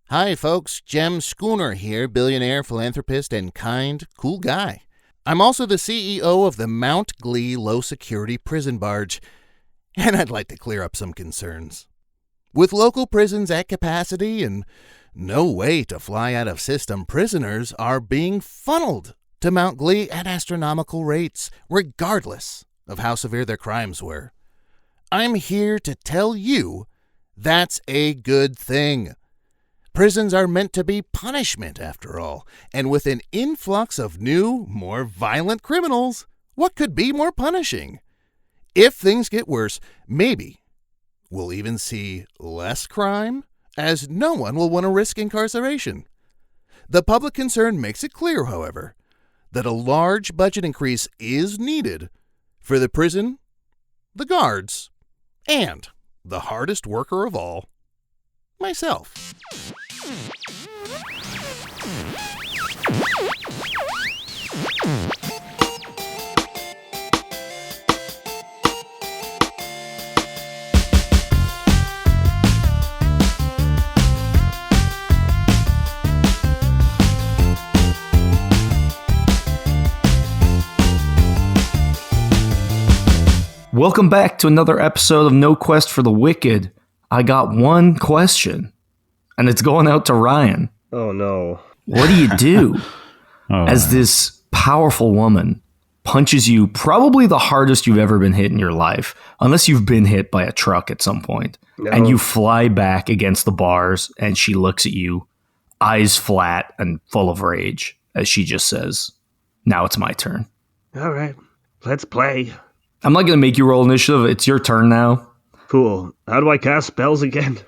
Hi, folks. Jem Schooner here, billionaire, philanthropist, and kind, cool guy. I'm also the CEO of the Mount Glee low-security prison barge, and I'd like to clear up some concerns. With local prisons at capacity and no way to fly out of system, prisoners are being funneled to Mount Glee at astronomical rates, regardless of how severe their crimes were. I'm here to tell you that's a good thing. Prisons are meant to be punishment, after all, and with an influx of new, more violent criminals, what could be more punishing? If things get worse, maybe we'll even see less crime, as no one will want to risk incarceration. The public concern makes it clear, however, that a large budget increase is needed for the prison, the guards, and the hardest worker of all, myself. Welcome back to another episode of No Quest for the Wicked. I got one question, and it's going out to Ryan. Oh, no. What do as this powerful woman punches you probably the hardest you've ever been hit in your life, unless you've been hit by a truck at some point, and you fly back against the bars, and she looks at you, eyes flat and full of rage, as she just says, "Now it's my turn." All right, let's play. I'm not going to make you roll initiative. It's your turn now. Cool. How do I cast spells again?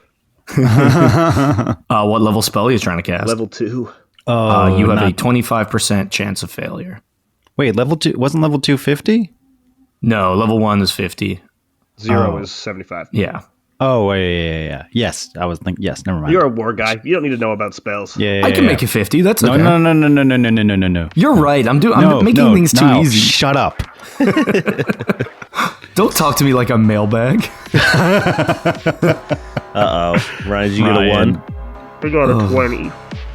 What level spell are you trying to cast? Level 2. You have a 25% chance of failure. Wait, level 2 wasn't level 2 50? No, level 1 is 50. 0 is 75. Yeah. Oh, yeah. Yes, I was thinking. Yes, never mind. You're a war guy. You don't need to know about spells. Yeah, I can make it 50. That's okay. No. You're right. I'm making things too easy. Shut up. Don't talk to me like a mailbag. Uh-oh. Ryan, did you get a 1? I got a 20.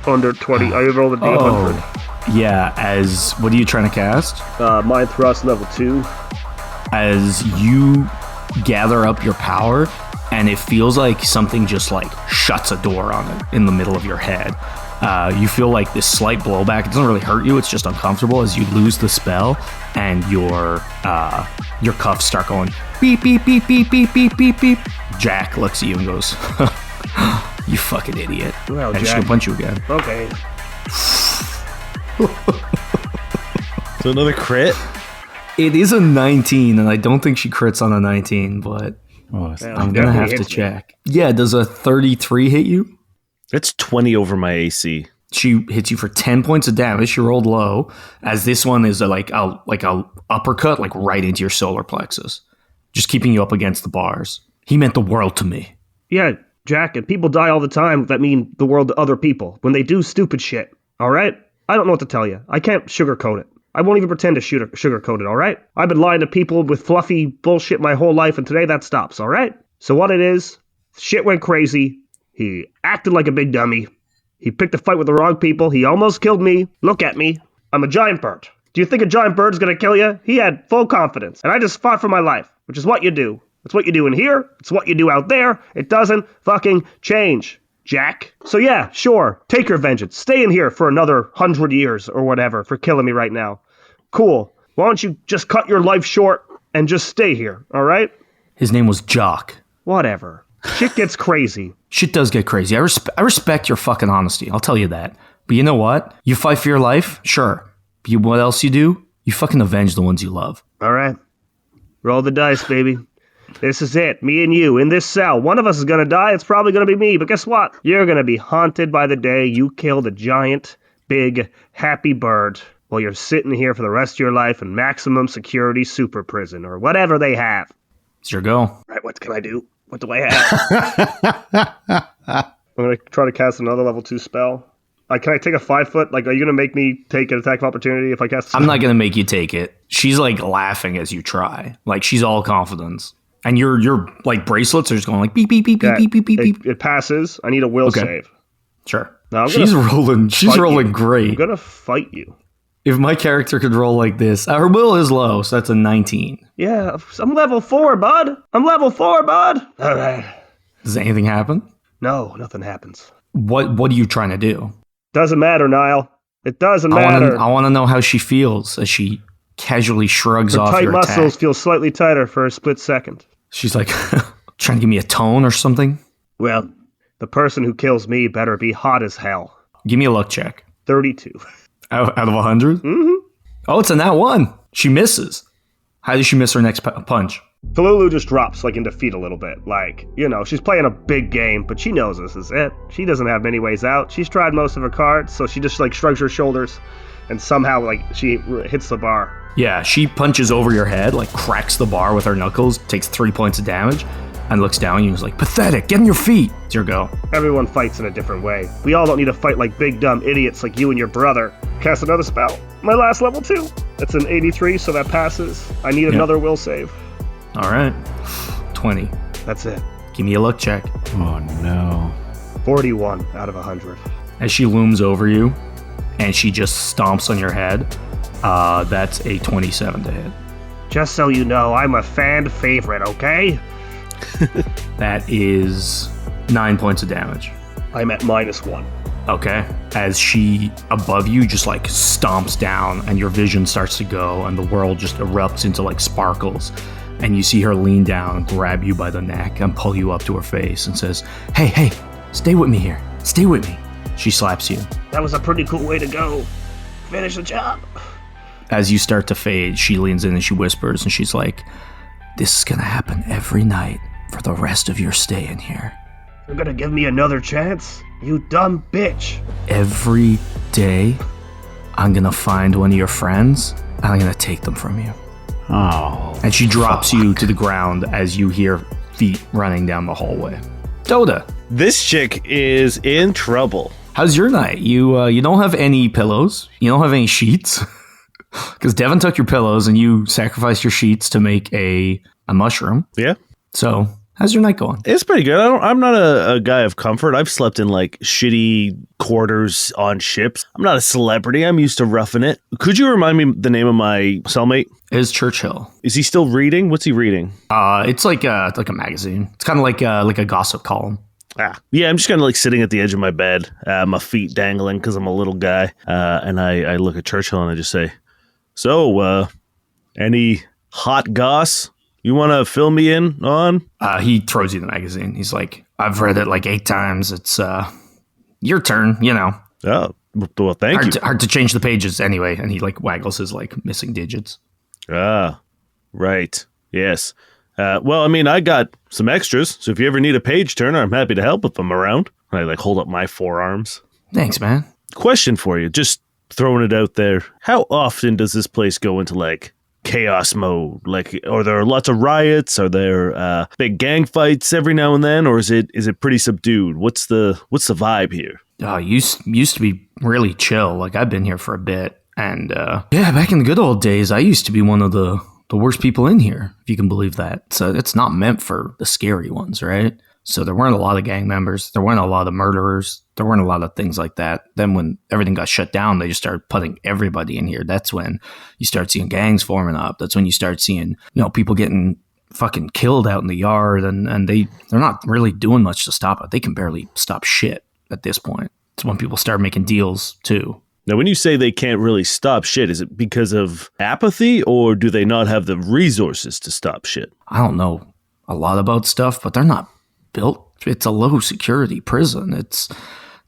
Under 20. I rolled a D100. Yeah, what are you trying to cast? Mind Thrust level 2. As you gather up your power, and it feels like something just like shuts a door on it in the middle of your head. You feel like this slight blowback. It doesn't really hurt you. It's just uncomfortable as you lose the spell, and your cuffs start going beep, beep, beep, beep, beep, beep, beep, beep. Jack looks at you and goes, "You fucking idiot." Well, and she's gonna punch you again. Okay. So another crit? It is a 19, and I don't think she crits on a 19, but I'm going to have to check. Yeah, does a 33 hit you? It's 20 over my AC. She hits you for 10 points of damage. She rolled low, as this one is like a uppercut, like right into your solar plexus, just keeping you up against the bars. He meant the world to me. Yeah, Jack, and people die all the time that mean the world to other people when they do stupid shit, all right? I don't know what to tell you. I can't sugarcoat it. I won't even pretend to sugarcoat it, all right? I've been lying to people with fluffy bullshit my whole life, and today that stops, all right? So what it is, shit went crazy. He acted like a big dummy. He picked a fight with the wrong people. He almost killed me. Look at me. I'm a giant bird. Do you think a giant bird's gonna kill you? He had full confidence, and I just fought for my life, which is what you do. It's what you do in here. It's what you do out there. It doesn't fucking change, Jack. So yeah, sure, take your vengeance. Stay in here for another 100 years or whatever for killing me right now. Cool. Why don't you just cut your life short and just stay here, all right? His name was Jock. Whatever. Shit gets crazy. Shit does get crazy. I respect your fucking honesty. I'll tell you that. But you know what? You fight for your life? Sure. But what else you do? You fucking avenge the ones you love. All right. Roll the dice, baby. This is it. Me and you in this cell. One of us is gonna die. It's probably gonna be me. But guess what? You're gonna be haunted by the day you killed a giant, big, happy bird while you're sitting here for the rest of your life in maximum security super prison or whatever they have. It's your go. All right, what can I do? What do I have? I'm gonna try to cast another level 2 spell. Can I take a 5-foot? Like, are you gonna make me take an attack of opportunity if I cast? I'm not gonna make you take it. She's like laughing as you try. Like she's all confidence. And your like bracelets are just going like beep beep beep beep beep beep beep beep. It passes. I need a will save. Sure. Now, She's rolling I'm great. gonna fight you. If my character could roll like this, her will is low, so that's a 19. Yeah, I'm level 4, bud. I'm level 4, bud. All right. Does anything happen? No, nothing happens. What are you trying to do? Doesn't matter, Niall. It doesn't matter. I want to know how she feels as she casually shrugs Her off tight your attack. muscles feel slightly tighter for a split second. She's like, trying to give me a tone or something? Well, the person who kills me better be hot as hell. Give me a luck check. 32. Out of 100? Mm-hmm. Oh, it's a nat 1. She misses. How does she miss her next punch? Kalalalu just drops, like, in defeat a little bit. Like, she's playing a big game, but she knows this is it. She doesn't have many ways out. She's tried most of her cards, so she just, like, shrugs her shoulders, and somehow, like, she hits the bar. Yeah, she punches over your head, like, cracks the bar with her knuckles, takes 3 points of damage, and looks down at you and is like, pathetic, get on your feet. It's your go. Everyone fights in a different way. We all don't need to fight like big dumb idiots like you and your brother. Cast another spell. My last level 2. That's an 83, so that passes. I need another will save. All right. 20. That's it. Give me a luck check. Oh, no. 41 out of 100. As she looms over you, and she just stomps on your head, that's a 27 to hit. Just so you know, I'm a fan favorite, okay? That is 9 points of damage. I'm at -1. Okay. As she, above you, just like stomps down, and your vision starts to go, and the world just erupts into like sparkles. And you see her lean down, grab you by the neck, and pull you up to her face and says, Hey, stay with me here. Stay with me. She slaps you. That was a pretty cool way to go. Finish the job. As you start to fade, she leans in and she whispers, and she's like, this is gonna happen every night for the rest of your stay in here. You're gonna give me another chance? You dumb bitch. Every day, I'm gonna find one of your friends, and I'm gonna take them from you. Oh. And she drops you to the ground as you hear feet running down the hallway. Dota, This chick is in trouble. how's your night? You don't have any pillows. You don't have any sheets. Because Devin took your pillows and you sacrificed your sheets to make a mushroom. Yeah. So, how's your night going? It's pretty good. I'm not a guy of comfort. I've slept in like shitty quarters on ships. I'm not a celebrity. I'm used to roughing it. Could you remind me the name of my cellmate? Is Churchill. Is he still reading? What's he reading? It's like a magazine. It's kind of like a gossip column. Yeah, I'm just kind of like sitting at the edge of my bed, my feet dangling because I'm a little guy. And I look at Churchill and I just say, so, any hot goss you want to fill me in on? He throws you the magazine. He's like, I've read it like 8 times. It's your turn, Oh, well, thank you. Hard to change the pages anyway. And he like waggles his like missing digits. Right. Yes. Well, I mean, I got some extras, so if you ever need a page turner, I'm happy to help if I'm around. I like hold up my forearms. Thanks, man. Question for you, just throwing it out there. How often does this place go into like chaos mode? Like, are there lots of riots? Are there big gang fights every now and then, or is it pretty subdued? What's the vibe here? Used to be really chill. Like I've been here for a bit, and back in the good old days, I used to be one of the worst people in here, if you can believe that. So it's not meant for the scary ones, right? So there weren't a lot of gang members. There weren't a lot of murderers. There weren't a lot of things like that. Then when everything got shut down, they just started putting everybody in here. That's when you start seeing gangs forming up. That's when you start seeing, people getting fucking killed out in the yard, and they're not really doing much to stop it. They can barely stop shit at this point. It's when people start making deals too. Now, when you say they can't really stop shit, is it because of apathy, or do they not have the resources to stop shit? I don't know a lot about stuff, but they're not built. It's a low security prison.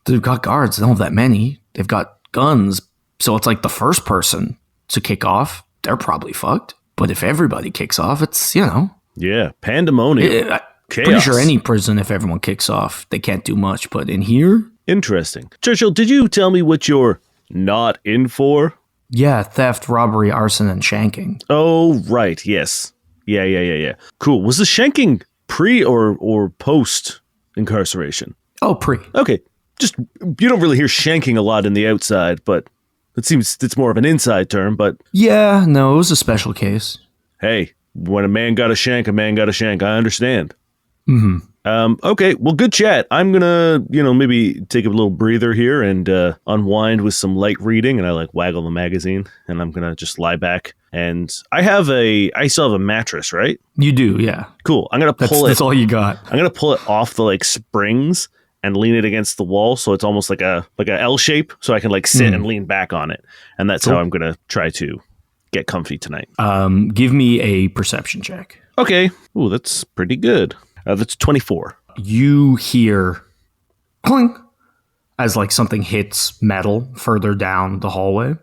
They've got guards. They don't have that many. They've got guns. So it's like the first person to kick off, they're probably fucked. But if everybody kicks off, it's, Yeah, pandemonium. I'm Chaos. pretty sure any prison, if everyone kicks off, they can't do much. But in here? Interesting. Churchill, did you tell me what you're not in for? Yeah, theft, robbery, arson, and shanking. Oh, right. Yes. Yeah. Cool. Was the shanking pre or post incarceration? Oh, pre. Okay. Just, you don't really hear shanking a lot in the outside, but it seems it's more of an inside term, but Yeah, no, it was a special case. hey, when a man got a shank, a man got a shank. I understand. Mm-hmm. Okay, well, good chat. I'm gonna, maybe take a little breather here and unwind with some light reading, and I like waggle the magazine, and I'm gonna just lie back. And I still have a mattress, right? You do, yeah. Cool. I'm gonna pull it. That's all you got. I'm gonna pull it off the like springs and lean it against the wall, so it's almost like a L shape, so I can like sit and lean back on it, and that's how I'm gonna try to get comfy tonight. Give me a perception check. Okay. Ooh, that's pretty good. That's 24. You hear clink as like something hits metal further down the hallway,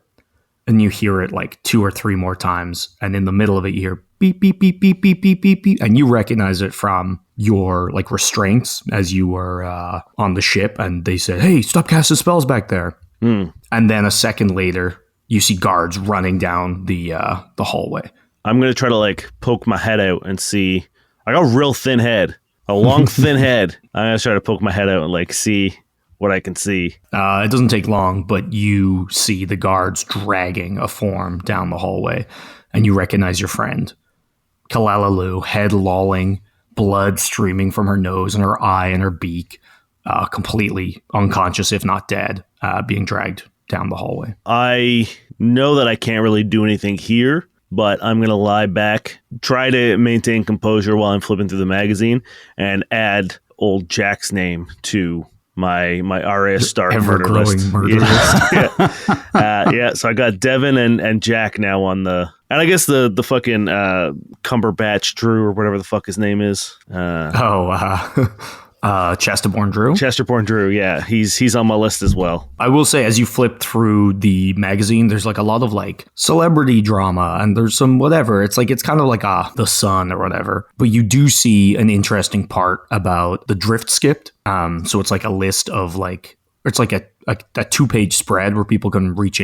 and you hear it like 2 or 3 more times, and in the middle of it you hear beep beep beep beep beep beep beep beep, and you recognize it from your like restraints as you were on the ship, and they said, "Hey, stop casting spells back there." And then a second later, you see guards running down the hallway. I'm gonna try to like poke my head out and see. I got a real thin head, a long thin head. I'm gonna try to poke my head out and like see what I can see. It doesn't take long, but you see the guards dragging a form down the hallway, and you recognize your friend, Kalalalu, head lolling, blood streaming from her nose and her eye and her beak, completely unconscious, if not dead, being dragged down the hallway. I know that I can't really do anything here, but I'm going to lie back, try to maintain composure while I'm flipping through the magazine, and add old Jack's name to my RAS Star murder list. Murder list. Yeah, so I got Devin and Jack now on the... And I guess the fucking Cumberbatch Drew, or whatever the fuck his name is. Chesterborn Drew. Chesterborn Drew, yeah. He's on my list as well. I will say, as you flip through the magazine, there's like a lot of like celebrity drama, and there's some whatever. It's kind of like The Sun or whatever. But you do see an interesting part about the drift skipped. So it's like a list of like, it's like a 2-page spread where people can write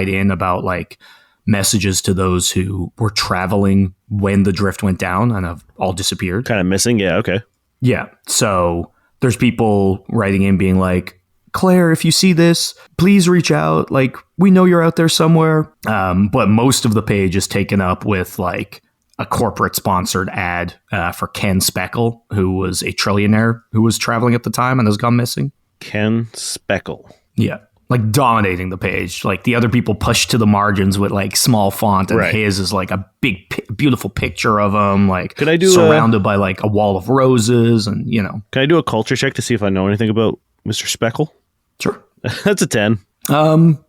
in about like messages to those who were traveling when the drift went down and have all disappeared. Kind of missing, yeah, okay. Yeah, so there's people writing in being like, Claire, if you see this, please reach out. Like, we know you're out there somewhere. But most of the page is taken up with like a corporate sponsored ad for Ken Speckle, who was a trillionaire who was traveling at the time and has gone missing. Ken Speckle. Yeah. Like dominating the page. Like the other people pushed to the margins with like small font, and his is like a big, beautiful picture of him, like could I do surrounded by like a wall of roses, and Can I do a culture check to see if I know anything about Mr. Speckle? Sure. That's a 10.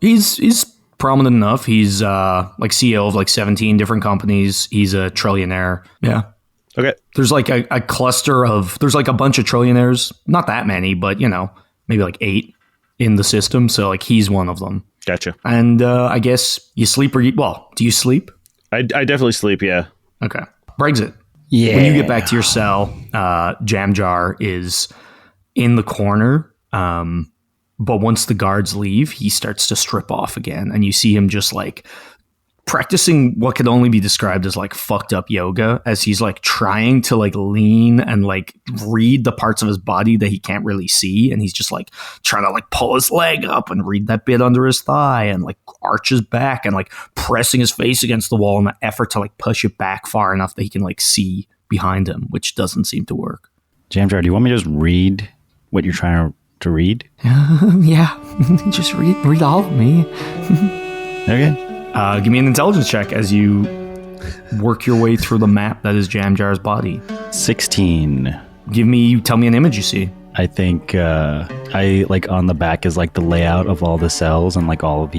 He's prominent enough. He's like CEO of like 17 different companies. He's a trillionaire. Yeah. Okay. There's like a cluster of, there's like a bunch of trillionaires, not that many, but maybe like 8 in the system, so like he's one of them. Gotcha. And I guess you sleep or do you sleep? I definitely sleep, yeah. Okay. Brexit. Yeah. When you get back to your cell, Jam Jar is in the corner, but once the guards leave, he starts to strip off again, and you see him just like practicing what could only be described as like fucked up yoga, as he's like trying to like lean and like read the parts of his body that he can't really see, and he's just like trying to like pull his leg up and read that bit under his thigh, and like arch his back and like pressing his face against the wall in an effort to like push it back far enough that he can like see behind him, which doesn't seem to work. Jamjar, do you want me to just read what you're trying to read? Yeah, just read all of me. Okay. Give me an intelligence check as you work your way through the map that is Jamjar's body. 16. Tell me an image you see. I think I like on the back is like the layout of all the cells, and like how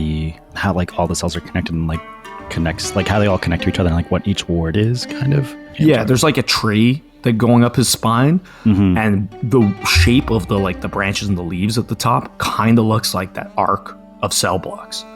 like all the cells are connected, and like connects, like how they all connect to each other, and like what each ward is, kind of. Yeah, there's like a tree that going up his spine, and the shape of the like the branches and the leaves at the top kind of looks like that arc of cell blocks.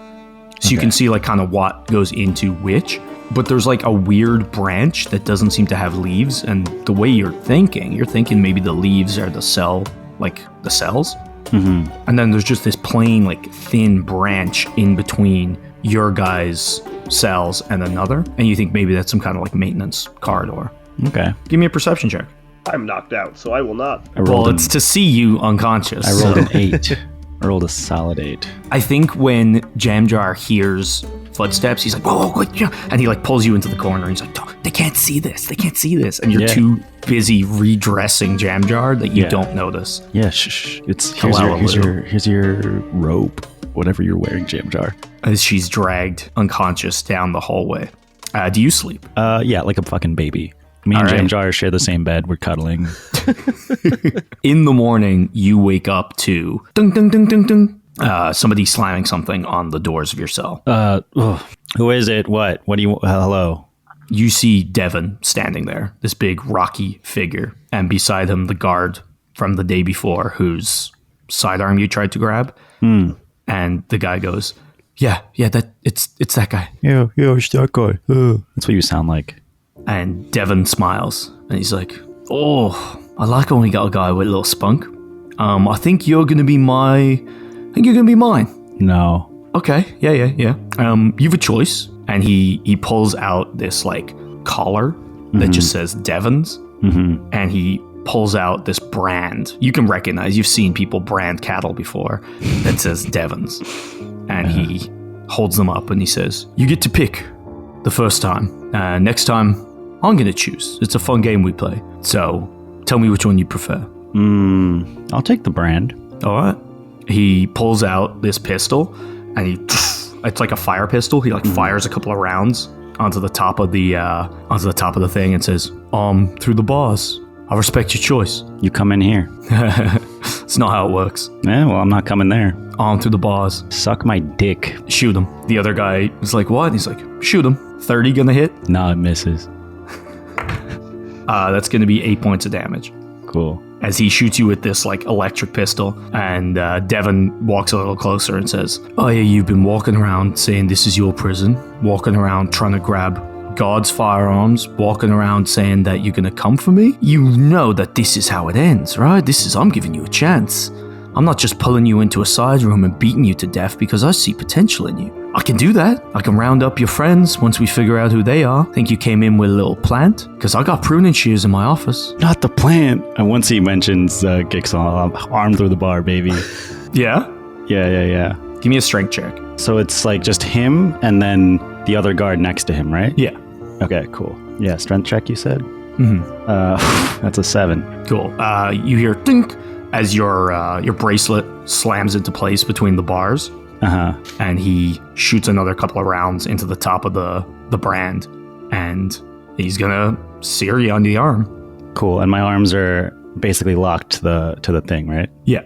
So you can see like kind of what goes into which, but there's like a weird branch that doesn't seem to have leaves. And the way you're thinking maybe the leaves are the cell, like the cells. Mm-hmm. And then there's just this plain like thin branch in between your guys' cells and another. And you think maybe that's some kind of like maintenance corridor. Okay. Give me a perception check. I'm knocked out, so I will not. It's to see you unconscious. I rolled an 8. I rolled a solid 8. I think when Jamjar hears footsteps, he's like, whoa, yeah. And he like pulls you into the corner, and he's like, they can't see this. They can't see this. And you're Yeah. too busy redressing Jamjar that you don't notice. Yeah, shh. It's Kalalalu. here's your robe, whatever you're wearing, Jamjar. As she's dragged unconscious down the hallway. Do you sleep? Yeah, like a fucking baby. Me and All right. Jamjar share the same bed. We're cuddling. In the morning, you wake up to ding, ding, ding, ding, ding. Somebody slamming something on the doors of your cell. Who is it? What do you? Hello. You see Devon standing there, this big rocky figure, and beside him the guard from the day before, whose sidearm you tried to grab. And the guy goes, "Yeah, that it's that guy." Yeah, it's that guy. That's what you sound like. And Devon smiles, and he's like, "Oh, I like when we got a guy with a little spunk. I think you're gonna be mine. No. Okay, yeah. You have a choice." And he pulls out this like collar that just says Devon's, and he pulls out this brand you can recognize. You've seen people brand cattle before that says Devon's, and he holds them up and he says, "You get to pick the first time. Next time, I'm gonna choose. It's a fun game we play. So tell me which one you prefer." I'll take the brand. All right. He pulls out this pistol, and it's like a fire pistol. He like fires a couple of rounds onto the top of the thing and says, "Through the bars. I respect your choice." You come in here. It's not how it works. Yeah, well, I'm not coming there. Through the bars. Suck my dick. Shoot him. The other guy is like, "What?" And he's like, "Shoot him. 30 gonna hit?" No, it misses. That's gonna be 8 points of damage. Cool. As he shoots you with this like electric pistol, and Devon walks a little closer and says, "Oh yeah, you've been walking around saying this is your prison, walking around trying to grab guards' firearms, walking around saying that you're gonna come for me. You know that this is how it ends, right? I'm giving you a chance. I'm not just pulling you into a side room and beating you to death because I see potential in you. I can do that. I can round up your friends once we figure out who they are. Think you came in with a little plant? Because I got pruning shears in my office." Not the plant. And once he mentions Gixon, arm through the bar, baby. Yeah? Yeah. Give me a strength check. So it's like just him and then the other guard next to him, right? Yeah. Okay, cool. Yeah, strength check, you said? That's a 7. Cool. You hear dink as your bracelet slams into place between the bars. And he shoots another couple of rounds into the top of the brand, and he's gonna sear you on the arm. Cool. And my arms are basically locked to the thing, right? Yeah.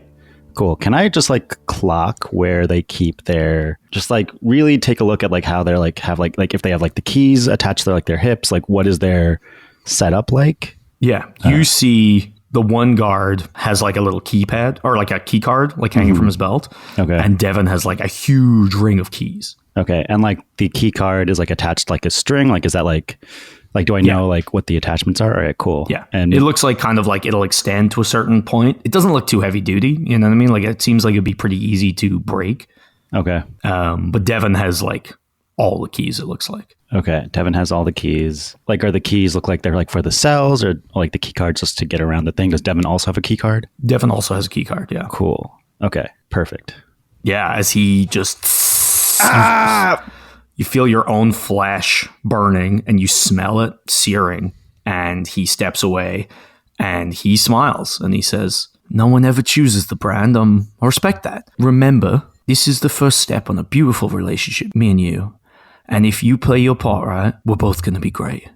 Cool. Can I just like clock where they keep their, just like really take a look at like how they're like have like if they have like the keys attached to like their hips, like what is their setup like? Yeah. You see the one guard has like a little keypad or like a key card like hanging from his belt. Okay. And Devon has like a huge ring of keys. Okay. And like the key card is like attached to like a string. Like, is that like do I know like what the attachments are? All right, cool. Yeah. And it looks like kind of like it'll extend to a certain point. It doesn't look too heavy duty. You know what I mean? Like it seems like it'd be pretty easy to break. Okay. But Devon has like all the keys, it looks like. Okay. Devin has all the keys. Like, are the keys look like they're like for the cells or like the key cards just to get around the thing? Does Devin also have a key card? Devon also has a key card, yeah. Cool. Okay. Perfect. Yeah, as he just... You feel your own flesh burning and you smell it searing. And he steps away and he smiles and he says, "No one ever chooses the brand. I respect that. Remember, this is the first step on a beautiful relationship, me and you. And if you play your part right, we're both going to be great."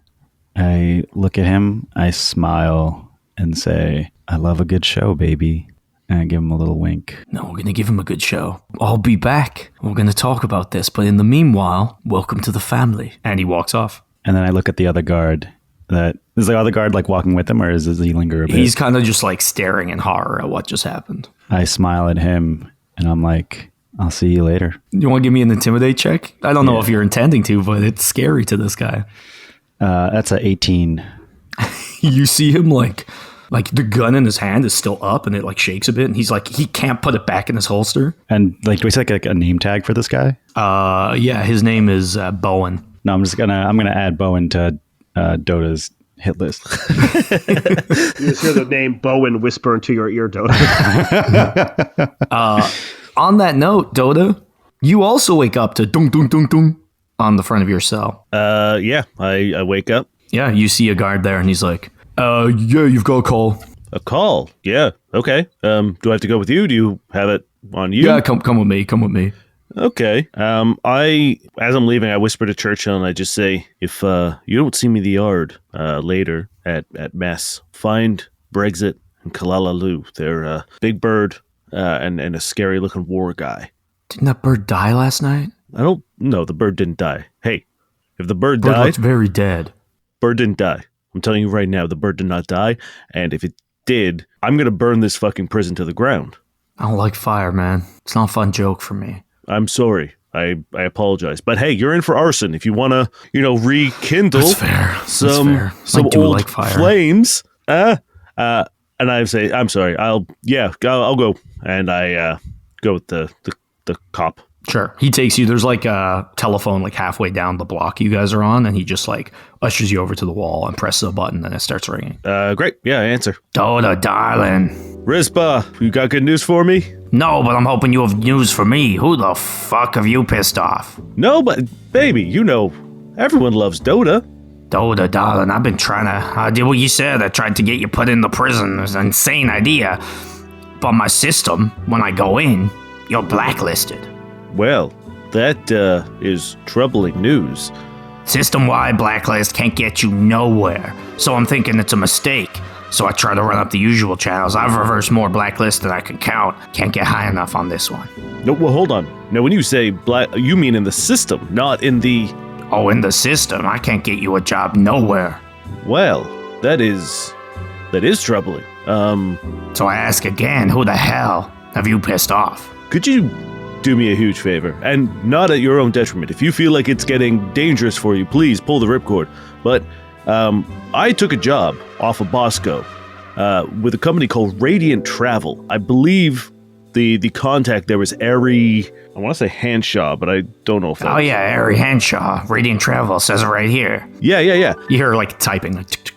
I look at him, I smile and say, "I love a good show, baby." And I give him a little wink. "No, we're going to give him a good show. I'll be back. We're going to talk about this. But in the meanwhile, welcome to the family." And he walks off. And then I look at the other guard. Is the other guard like walking with him, or does he linger a bit? He's kind of just like staring in horror at what just happened. I smile at him and I'm like, "I'll see you later." You want to give me an intimidate check? I don't know if you're intending to, but it's scary to this guy. That's a 18. You see him like the gun in his hand is still up and it like shakes a bit and he's like, he can't put it back in his holster. And like, do we say like a name tag for this guy? Yeah, his name is Bowen. No, I'm gonna add Bowen to Dota's hit list. You just hear the name Bowen whisper into your ear, Dota. On that note, Dota, you also wake up to dung dung dung dung on the front of your cell. Yeah, I wake up. Yeah, you see a guard there, and he's like, yeah, you've got a call. A call? Yeah. Okay. Do I have to go with you? Do you have it on you? Yeah, come with me. Come with me. Okay. As I'm leaving, I whisper to Churchill and I just say, if you don't see me in the yard later at mess, find Brexit and Kalalalu. They're Big Bird and a scary looking war guy. Didn't that bird die last night? I don't know. The bird didn't die. Hey, if the bird Bird died, looks very dead. bird didn't die. I'm telling you right now, the bird did not die. And if it did, I'm going to burn this fucking prison to the ground. I don't like fire, man. It's not a fun joke for me. I'm sorry. I apologize. But hey, you're in for arson. If you want to, rekindle That's fair. some I do old like fire. flames, and I say, I'm sorry. I'll go. And I go with the cop. Sure. He takes you. There's like a telephone like halfway down the block you guys are on, and he just like ushers you over to the wall and presses a button, and it starts ringing. Great. Yeah, I answer. Dota, darling. Rizba, you got good news for me? No, but I'm hoping you have news for me. Who the fuck have you pissed off? No, but baby, everyone loves Dota. Dota, darling, I've been trying to... I did what you said. I tried to get you put in the prison. It was an insane idea. But my system, when I go in, you're blacklisted. Well, that is troubling news. System-wide blacklist can't get you nowhere. So I'm thinking it's a mistake. So I try to run up the usual channels. I've reversed more blacklists than I can count. Can't get high enough on this one. No, well, hold on. Now, when you say black, you mean in the system, not in the... Oh, in the system, I can't get you a job nowhere. Well, that is troubling. So I ask again, who the hell have you pissed off? Could you do me a huge favor? And not at your own detriment. If you feel like it's getting dangerous for you, please pull the ripcord. But I took a job off of Bosco with a company called Radiant Travel. I believe the contact there was Ari, I want to say Hanshaw, but I don't know if that... Oh yeah, Ari Hanshaw, Radiant Travel, says it right here. Yeah. You hear like typing, like...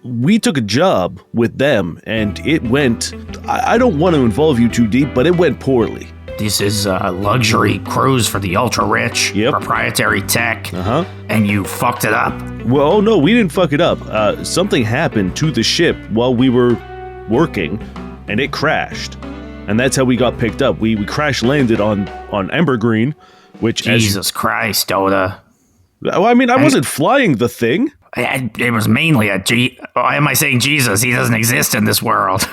We took a job with them, and it went... I don't want to involve you too deep, but it went poorly. This is a luxury cruise for the ultra-rich, Yep. proprietary tech, Uh-huh. and you fucked it up? Well, no, we didn't fuck it up. Something happened to the ship while we were working, and it crashed. And that's how we got picked up. We crash landed on Embergreen, which... Jesus Christ, Dota. I wasn't flying the thing. It was mainly why am I saying Jesus? He doesn't exist in this world.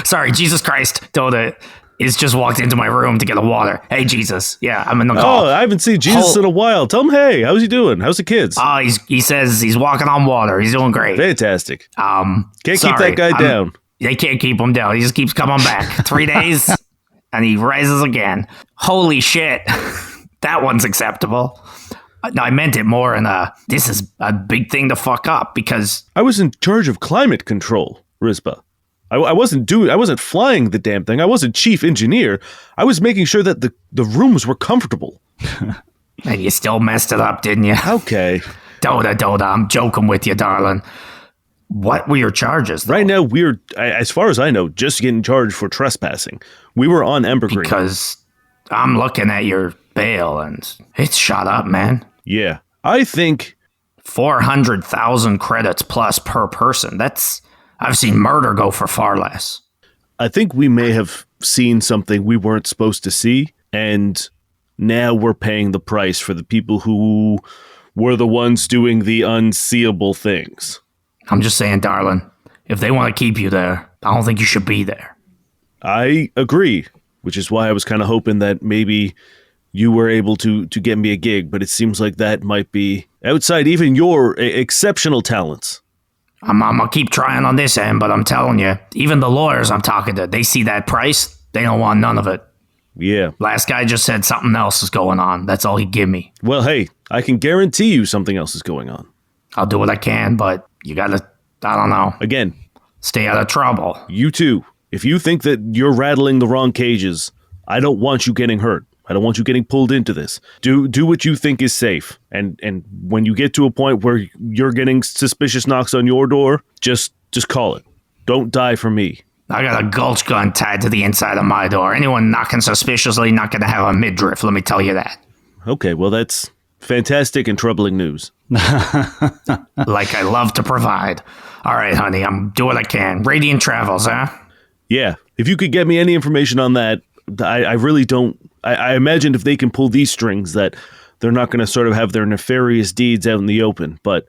Sorry, Jesus Christ, Dota is just walked into my room to get a water. Hey, Jesus. Yeah, I'm in the call. Oh, I haven't seen Jesus in a while. Tell him, hey, how's he doing? How's the kids? He says he's walking on water. He's doing great. Fantastic. Can't keep sorry, that guy down. They can't keep him down. He just keeps coming back. 3 days, and he rises again. Holy shit. That one's acceptable. No, I meant it more in this is a big thing to fuck up, because... I was in charge of climate control, Rizba. I wasn't flying the damn thing. I wasn't chief engineer. I was making sure that the rooms were comfortable. And you still messed it up, didn't you? Okay. Dota, I'm joking with you, darling. What were your charges, though? Right now, we're, as far as I know, just getting charged for trespassing. We were on Embergreen. Because I'm looking at your bail, and it's shot up, man. Yeah. I think... 400,000 credits plus per person. I've seen murder go for far less. I think we may have seen something we weren't supposed to see, and now we're paying the price for the people who were the ones doing the unseeable things. I'm just saying, darling, if they want to keep you there, I don't think you should be there. I agree, which is why I was kind of hoping that maybe you were able to get me a gig, but it seems like that might be outside even your exceptional talents. I'm gonna keep trying on this end, but I'm telling you, even the lawyers I'm talking to, they see that price, they don't want none of it. Yeah. Last guy just said something else is going on. That's all he'd give me. Well, hey, I can guarantee you something else is going on. I'll do what I can, but you gotta, I don't know, Again, stay out of trouble. you too. If you think that you're rattling the wrong cages, I don't want you getting hurt. I don't want you getting pulled into this. Do what you think is safe. And when you get to a point where you're getting suspicious knocks on your door, just call it. Don't die for me. I got a gulch gun tied to the inside of my door. Anyone knocking suspiciously not gonna have a midriff, let me tell you that. Okay, well that's fantastic and troubling news. Like I love to provide. All right, honey, I'm doing what I can. Radiant Travels, huh? Yeah, if you could get me any information on that, I really don't. I imagine if they can pull these strings that they're not going to sort of have their nefarious deeds out in the open. But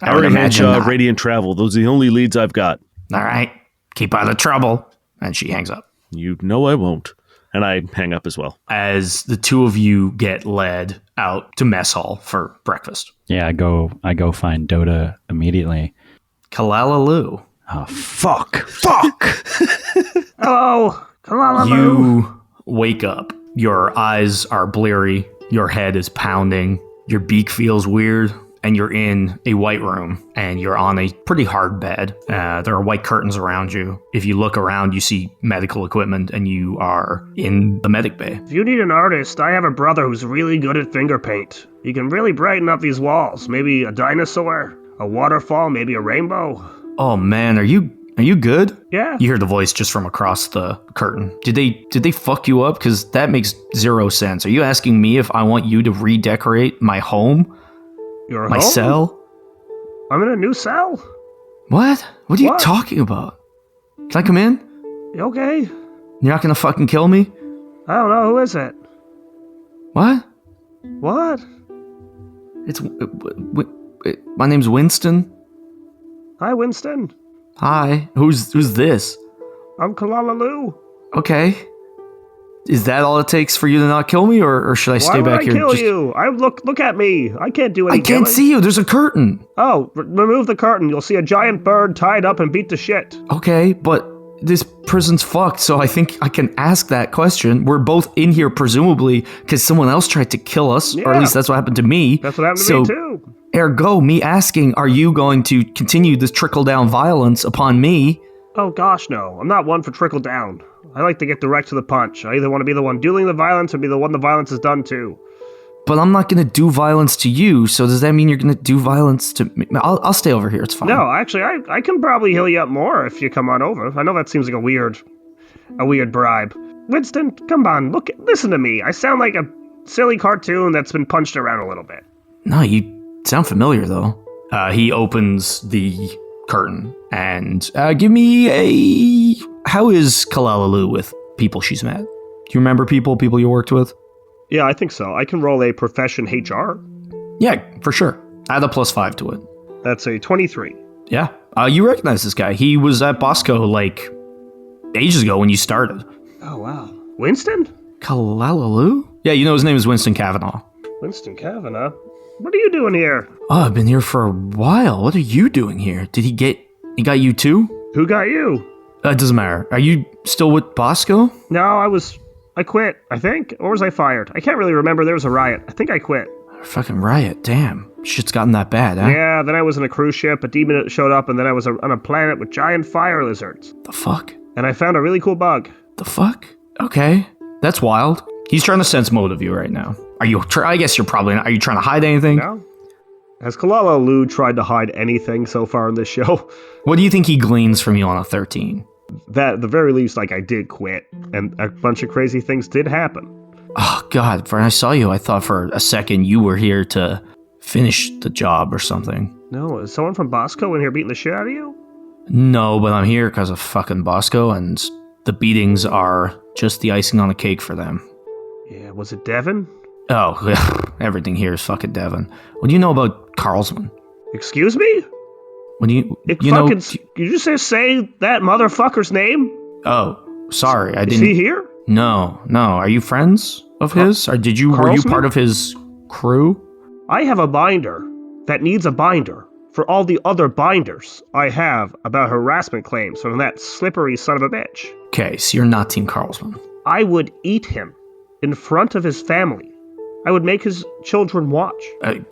I would Harry imagine Henshaw, not. Radiant Travel, those are the only leads I've got. All right, keep out of trouble. And she hangs up. You know I won't. And I hang up as well. As the two of you get led out to mess hall for breakfast. Yeah, I go find Dota immediately. Kalalalu. Oh, fuck. Hello, Kalalalu. You wake up. Your eyes are bleary. Your head is pounding. Your beak feels weird. And you're in a white room. And you're on a pretty hard bed. There are white curtains around you. If you look around, you see medical equipment. And you are in the medic bay. If you need an artist, I have a brother who's really good at finger paint. He can really brighten up these walls. Maybe a dinosaur, a waterfall, maybe a rainbow. Oh man, are you good? Yeah. You hear the voice just from across the curtain. Did they fuck you up? Because that makes zero sense. Are you asking me if I want you to redecorate my home? Your My home? cell? I'm in a new cell. What? What are you What? talking about? Can I come in? Okay. You're not gonna fucking kill me? I don't know. Who is it? What? What? It's my name's Winston. Hi, Winston. Hi. Who's this? I'm Kalalalu. Okay. Is that all it takes for you to not kill me, or should I stay Why would back I here? kill you? Look at me. I can't do I any can't killing. see you. There's a curtain. Oh, remove the curtain. You'll see a giant bird tied up and beat to shit. Okay, but this prison's fucked, so I think I can ask that question. We're both in here, presumably, because someone else tried to kill us, or Yeah. at least that's what happened to me. That's what happened to so, me too. Ergo, me asking, are you going to continue this trickle-down violence upon me? Oh gosh, no. I'm not one for trickle down. I like to get direct to the punch. I either want to be the one doing the violence or be the one the violence is done to. But I'm not going to do violence to you, so does that mean you're going to do violence to me? I'll stay over here, it's fine. No, actually, I can probably heal you up more if you come on over. I know that seems like a weird bribe. Winston, come on, listen to me. I sound like a silly cartoon that's been punched around a little bit. No, you sound familiar, though. He opens the curtain and give me a... How is Kalalalu with people she's met? Do you remember people you worked with? Yeah, I think so. I can roll a profession HR. Yeah, for sure. Add a +5 to it. That's a 23. Yeah. You recognize this guy. He was at Bosco, ages ago when you started. Oh, wow. Winston? Kalalalu? Yeah, you know his name is Winston Kavanaugh. Winston Kavanaugh? What are you doing here? Oh, I've been here for a while. What are you doing here? Did he got you too? Who got you? It doesn't matter. Are you still with Bosco? No, I quit, I think. Or was I fired? I can't really remember. There was a riot. I think I quit. Fucking riot. Damn. Shit's gotten that bad, huh? Yeah, then I was in a cruise ship, a demon showed up, and then I was on a planet with giant fire lizards. The fuck? And I found a really cool bug. The fuck? Okay. That's wild. He's trying to sense mode of you right now. I guess you're probably not. Are you trying to hide anything? No? Has Kalalalu tried to hide anything so far in this show? What do you think he gleans from you on a 13? That, at the very least, I did quit, and a bunch of crazy things did happen. Oh, God. When I saw you, I thought for a second you were here to finish the job or something. No, is someone from Bosco in here beating the shit out of you? No, but I'm here because of fucking Bosco, and the beatings are just the icing on the cake for them. Yeah, was it Devin? Oh, everything here is fucking Devon. What do you know about Carlsman? Excuse me? What do you Did you just say that motherfucker's name? Oh, sorry, I Is didn't. he here? No. Are you friends of his? Or were you Carlsman? part of his crew? I have a binder that needs a binder for all the other binders I have about harassment claims from that slippery son of a bitch. Okay, so you're not Team Carlsman. I would eat him in front of his family. I would make his children watch.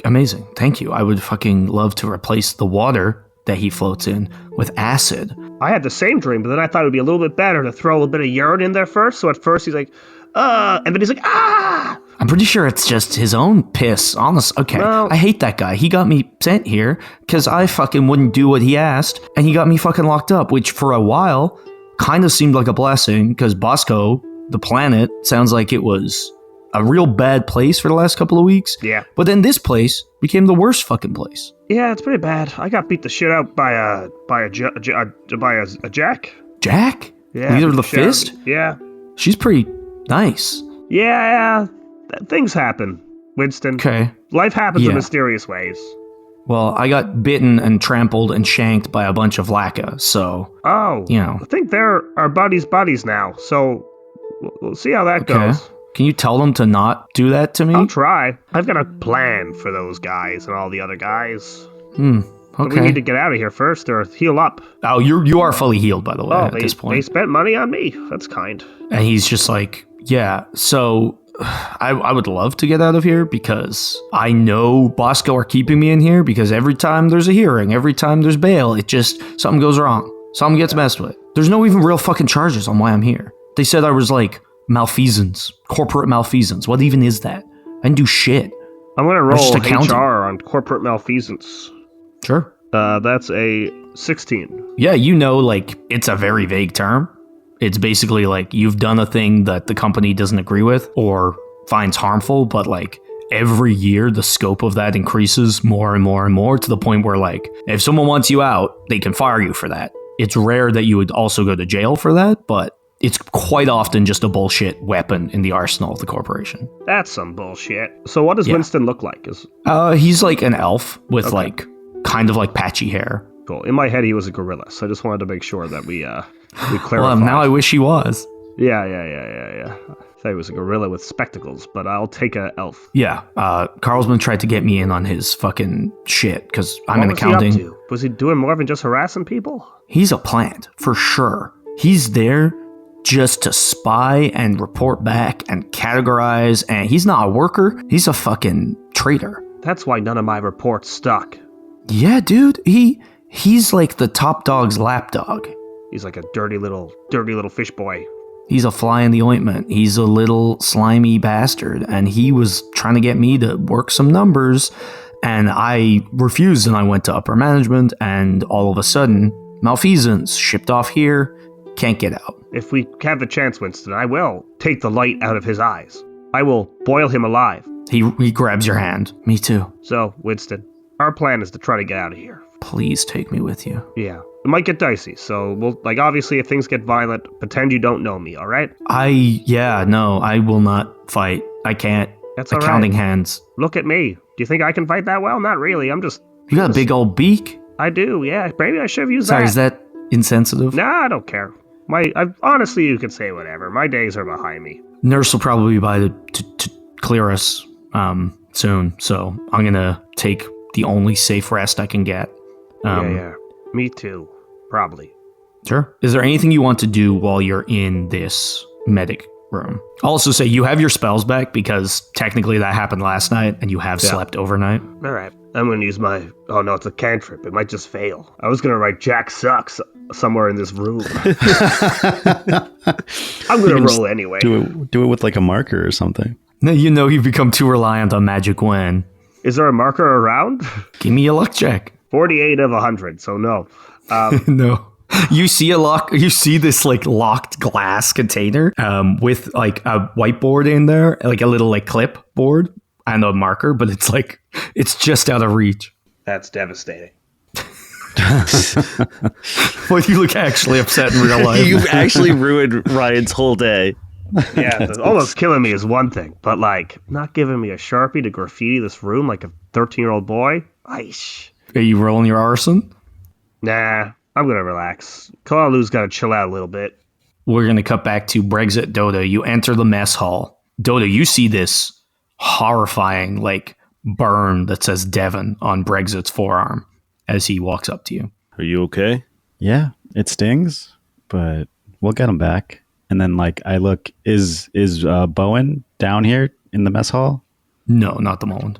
Amazing, thank you. I would fucking love to replace the water that he floats in with acid. I had the same dream, but then I thought it would be a little bit better to throw a little bit of urine in there first. So at first he's like, and then he's like, ah! I'm pretty sure it's just his own piss, honest. Okay, Well- I hate that guy. He got me sent here because I fucking wouldn't do what he asked, and he got me fucking locked up, which for a while kind of seemed like a blessing because Bosco, the planet, sounds like it was a real bad place for the last couple of weeks. Yeah. But then this place became the worst fucking place. Yeah, it's pretty bad. I got beat the shit out by a Jack. Jack? Yeah. Leader of beat the shit out of Fist? me. Yeah. She's pretty nice. Yeah. Things happen, Winston. Okay. Life happens in Yeah. mysterious ways. Well, I got bitten and trampled and shanked by a bunch of Laka, so, Oh. you know. I think they're our buddies now, so we'll see how that Okay. goes. Can you tell them to not do that to me? I'll try. I've got a plan for those guys and all the other guys. But we Okay. need to get out of here first or heal up. Oh, you are fully healed, by the way, at this They point. spent money on me. That's kind. And he's just like, yeah, so I would love to get out of here because I know Bosco are keeping me in here because every time there's a hearing, every time there's bail, it just, something goes wrong. Something gets messed with. There's no even real fucking charges on why I'm here. They said I was like malfeasance, corporate malfeasance. What even is that? I didn't do shit. I'm going to just roll accounting. HR on corporate malfeasance. Sure. That's a 16. Yeah, you know, like, it's a very vague term. It's basically like you've done a thing that the company doesn't agree with or finds harmful, but like every year the scope of that increases more and more and more to the point where like if someone wants you out, they can fire you for that. It's rare that you would also go to jail for that, but it's quite often just a bullshit weapon in the arsenal of the corporation. That's some bullshit. So what does Yeah. Winston look like? He's like an elf with like kind of like patchy hair. Cool. In my head, he was a gorilla, so I just wanted to make sure that we clarify. Well, now I wish he was. Yeah. I thought he was a gorilla with spectacles, but I'll take a elf. Yeah, Carlsman tried to get me in on his fucking shit because I'm in What was accounting. he up to? Was he doing more than just harassing people? He's a plant, for sure. He's there just to spy and report back and categorize, and he's not a worker. He's a fucking traitor. That's why none of my reports stuck. Yeah, dude, he's like the top dog's lapdog. He's like a dirty little fish boy. He's a fly in the ointment. He's a little slimy bastard, and he was trying to get me to work some numbers, and I refused, and I went to upper management, and all of a sudden, malfeasance, shipped off here, can't get out. If we have the chance, Winston, I will take the light out of his eyes. I will boil him alive. He grabs your hand. Me too. So, Winston, our plan is to try to get out of here. Please take me with you. Yeah. It might get dicey, so we'll, obviously if things get violent, pretend you don't know me, alright? No, I will not fight. I can't. That's all Accounting right. hands. Look at me. Do you think I can fight that well? Not really. I'm just... You got a big old beak? I do, yeah. Maybe I should have used Sorry, that. is that insensitive? Nah, I don't care. Honestly, you could say whatever. My days are behind me. Nurse will probably be by to clear us soon, so I'm gonna take the only safe rest I can get. Yeah. Me too. Probably. Sure. Is there anything you want to do while you're in this medic room? I'll also say you have your spells back because technically that happened last night and you have slept overnight. Alright. I'm going to use my... Oh, no, it's a cantrip. It might just fail. I was going to write Jack sucks somewhere in this room. I'm going to roll anyway. Do it with like a marker or something. No, you know you've become too reliant on Magic Gwen. Is there a marker around? Give me a luck check. 48 of 100, so no. No. You see this like locked glass container with like a whiteboard in there, like a little like clipboard and a marker, but it's just out of reach. That's devastating. Well, you look actually upset in real life. You've actually ruined Ryan's whole day. Yeah, almost killing me is one thing, but not giving me a Sharpie to graffiti this room like a 13-year-old boy? Aish. Are you rolling your arson? Nah, I'm gonna relax. Kalalalu's gotta chill out a little bit. We're going to cut back to Brexit Dota. You enter the mess hall. Dota, you see this horrifying burn that says Devon on Brexit's forearm as he walks up to you. Are you okay? Yeah, it stings, but we'll get him back. And then I look, is Bowen down here in the mess hall? No, not the moment.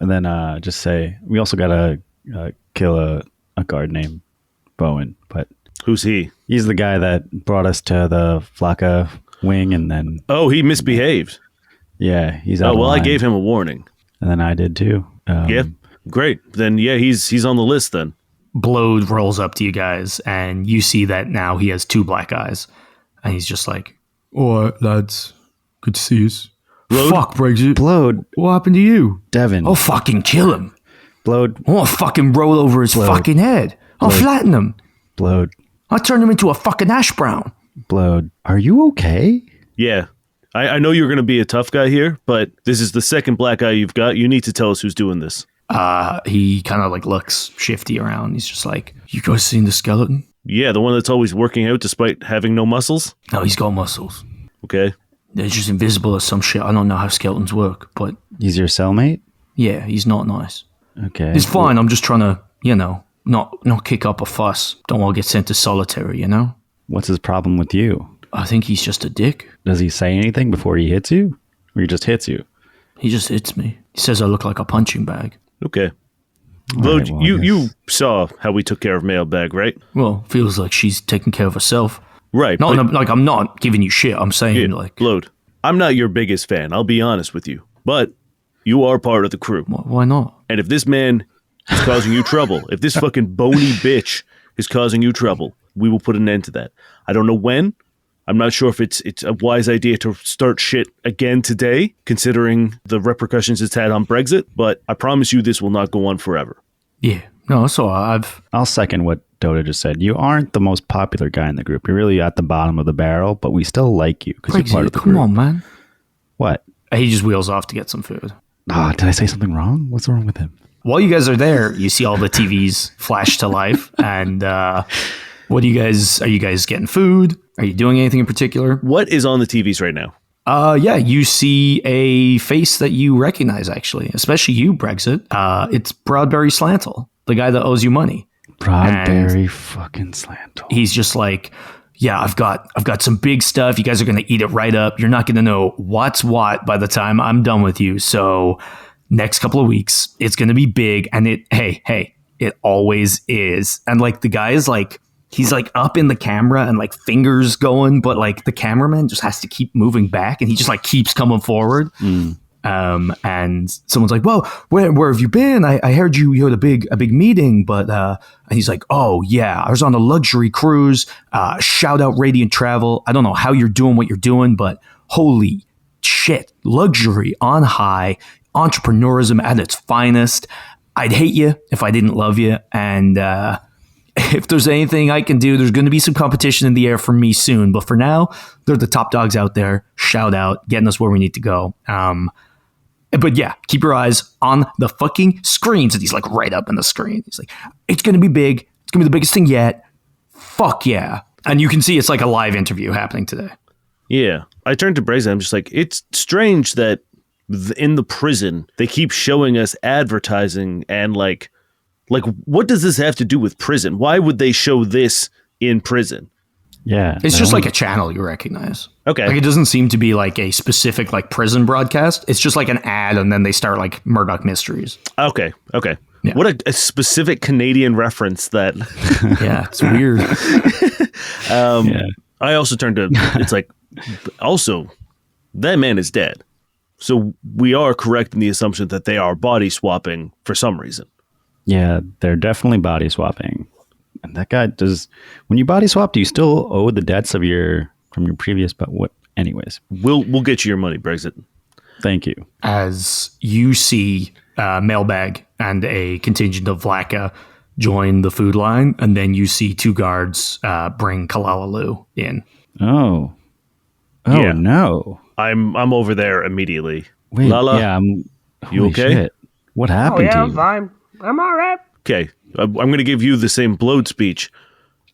And then just say, we also got to kill a guard named Bowen, but Who's he? he's the guy that brought us to the Flaka wing, and then, Oh, he misbehaved. yeah, he's out Oh, of well, I line. gave him a warning. And then I did too. Yeah, great. Then, yeah, he's on the list then. Blode rolls up to you guys, and you see that now he has two black eyes. And he's just like, "All right, lads. Good to see you. Blowed? Fuck, Brexit. Blowed. What happened to you? Devin. I'll fucking kill him. Blowed. I want to fucking roll over his fucking head. I'll flatten him. Blowed. I'll turn him into a fucking hash brown. Blowed. Are you okay? Yeah. I know you're going to be a tough guy here, but this is the second black guy you've got. You need to tell us who's doing this. He kind of like looks shifty around. He's just like, you guys seen the skeleton? Yeah, the one that's always working out despite having no muscles? No, he's got muscles. Okay. They're just invisible or some shit. I don't know how skeletons work, but He's your cellmate? yeah, he's not nice. Okay. It's fine. I'm just trying to, not kick up a fuss. Don't want to get sent to solitary, What's his problem with you? I think he's just a dick. Does he say anything before he hits you? Or he just hits you? He just hits me. He says I look like a punching bag. Okay. All Lo, right, well, you saw how we took care of Mailbag, right? Well, feels like she's taking care of herself. Right. Not but- like I'm not giving you shit. I'm saying like, Load. I'm not your biggest fan, I'll be honest with you. But you are part of the crew. why not? And if this man is causing you trouble, if this fucking bony bitch is causing you trouble, we will put an end to that. I don't know when. I'm not sure if it's a wise idea to start shit again today, considering the repercussions it's had on Brexit, but I promise you this will not go on forever. Yeah. No, it's all right. I'll second what Dota just said. You aren't the most popular guy in the group. You're really at the bottom of the barrel, but we still like you because you're part of the Come group. on, man. What? He just wheels off to get some food. Oh, did I say something wrong? What's wrong with him? While you guys are there, you see all the TVs flash to life. And what are you guys getting food? Are you doing anything in particular? What is on the TVs right now? Yeah, you see a face that you recognize, actually, especially you, Brexit. It's Broadberry Slantle, the guy that owes you money. Broadberry fucking Slantle. He's just like, yeah, I've got some big stuff. You guys are going to eat it right up. You're not going to know what's what by the time I'm done with you. So next couple of weeks, it's going to be big. And it always is. And like the guy is like, he's like up in the camera and like fingers going, but like the cameraman just has to keep moving back and he just like keeps coming forward. And someone's like, well, where have you been? I heard you had a big meeting, but and he's like, oh yeah, I was on a luxury cruise. Shout out Radiant Travel. I don't know how you're doing what you're doing, but holy shit, luxury on high, entrepreneurism at its finest. I'd hate you if I didn't love you. And if there's anything I can do, there's going to be some competition in the air for me soon. But for now, they're the top dogs out there. Shout out, getting us where we need to go. But yeah, keep your eyes on the fucking screens. And he's like right up in the screen. He's like, it's going to be big. It's going to be the biggest thing yet. Fuck yeah. And you can see it's like a live interview happening today. Yeah. I turned to Brazen. I'm just like, it's strange that in the prison, they keep showing us advertising and like, what does this have to do with prison? Why would they show this in prison? Yeah. It's just like a channel you recognize. Okay. Like it doesn't seem to be like a specific like prison broadcast. It's just like an ad and then they start like Murdoch Mysteries. Okay. Yeah. What a specific Canadian reference that. Yeah, it's weird. Yeah. I also turned to, it's like, also, that man is dead. So we are correct in the assumption that they are body swapping for some reason. Yeah, they're definitely body swapping. And that guy does. When you body swap, do you still owe the debts of from your previous? But what? Anyways, We'll get you your money, Brexit. thank you. As you see Mailbag and a contingent of Vlaka join the food line, and then you see two guards bring Kalalalu in. Oh Yeah. no! I'm over there immediately. Wait, Lala, yeah, you holy okay? shit. What happened to you? fine. I'm all right. Okay, I'm going to give you the same blowed speech.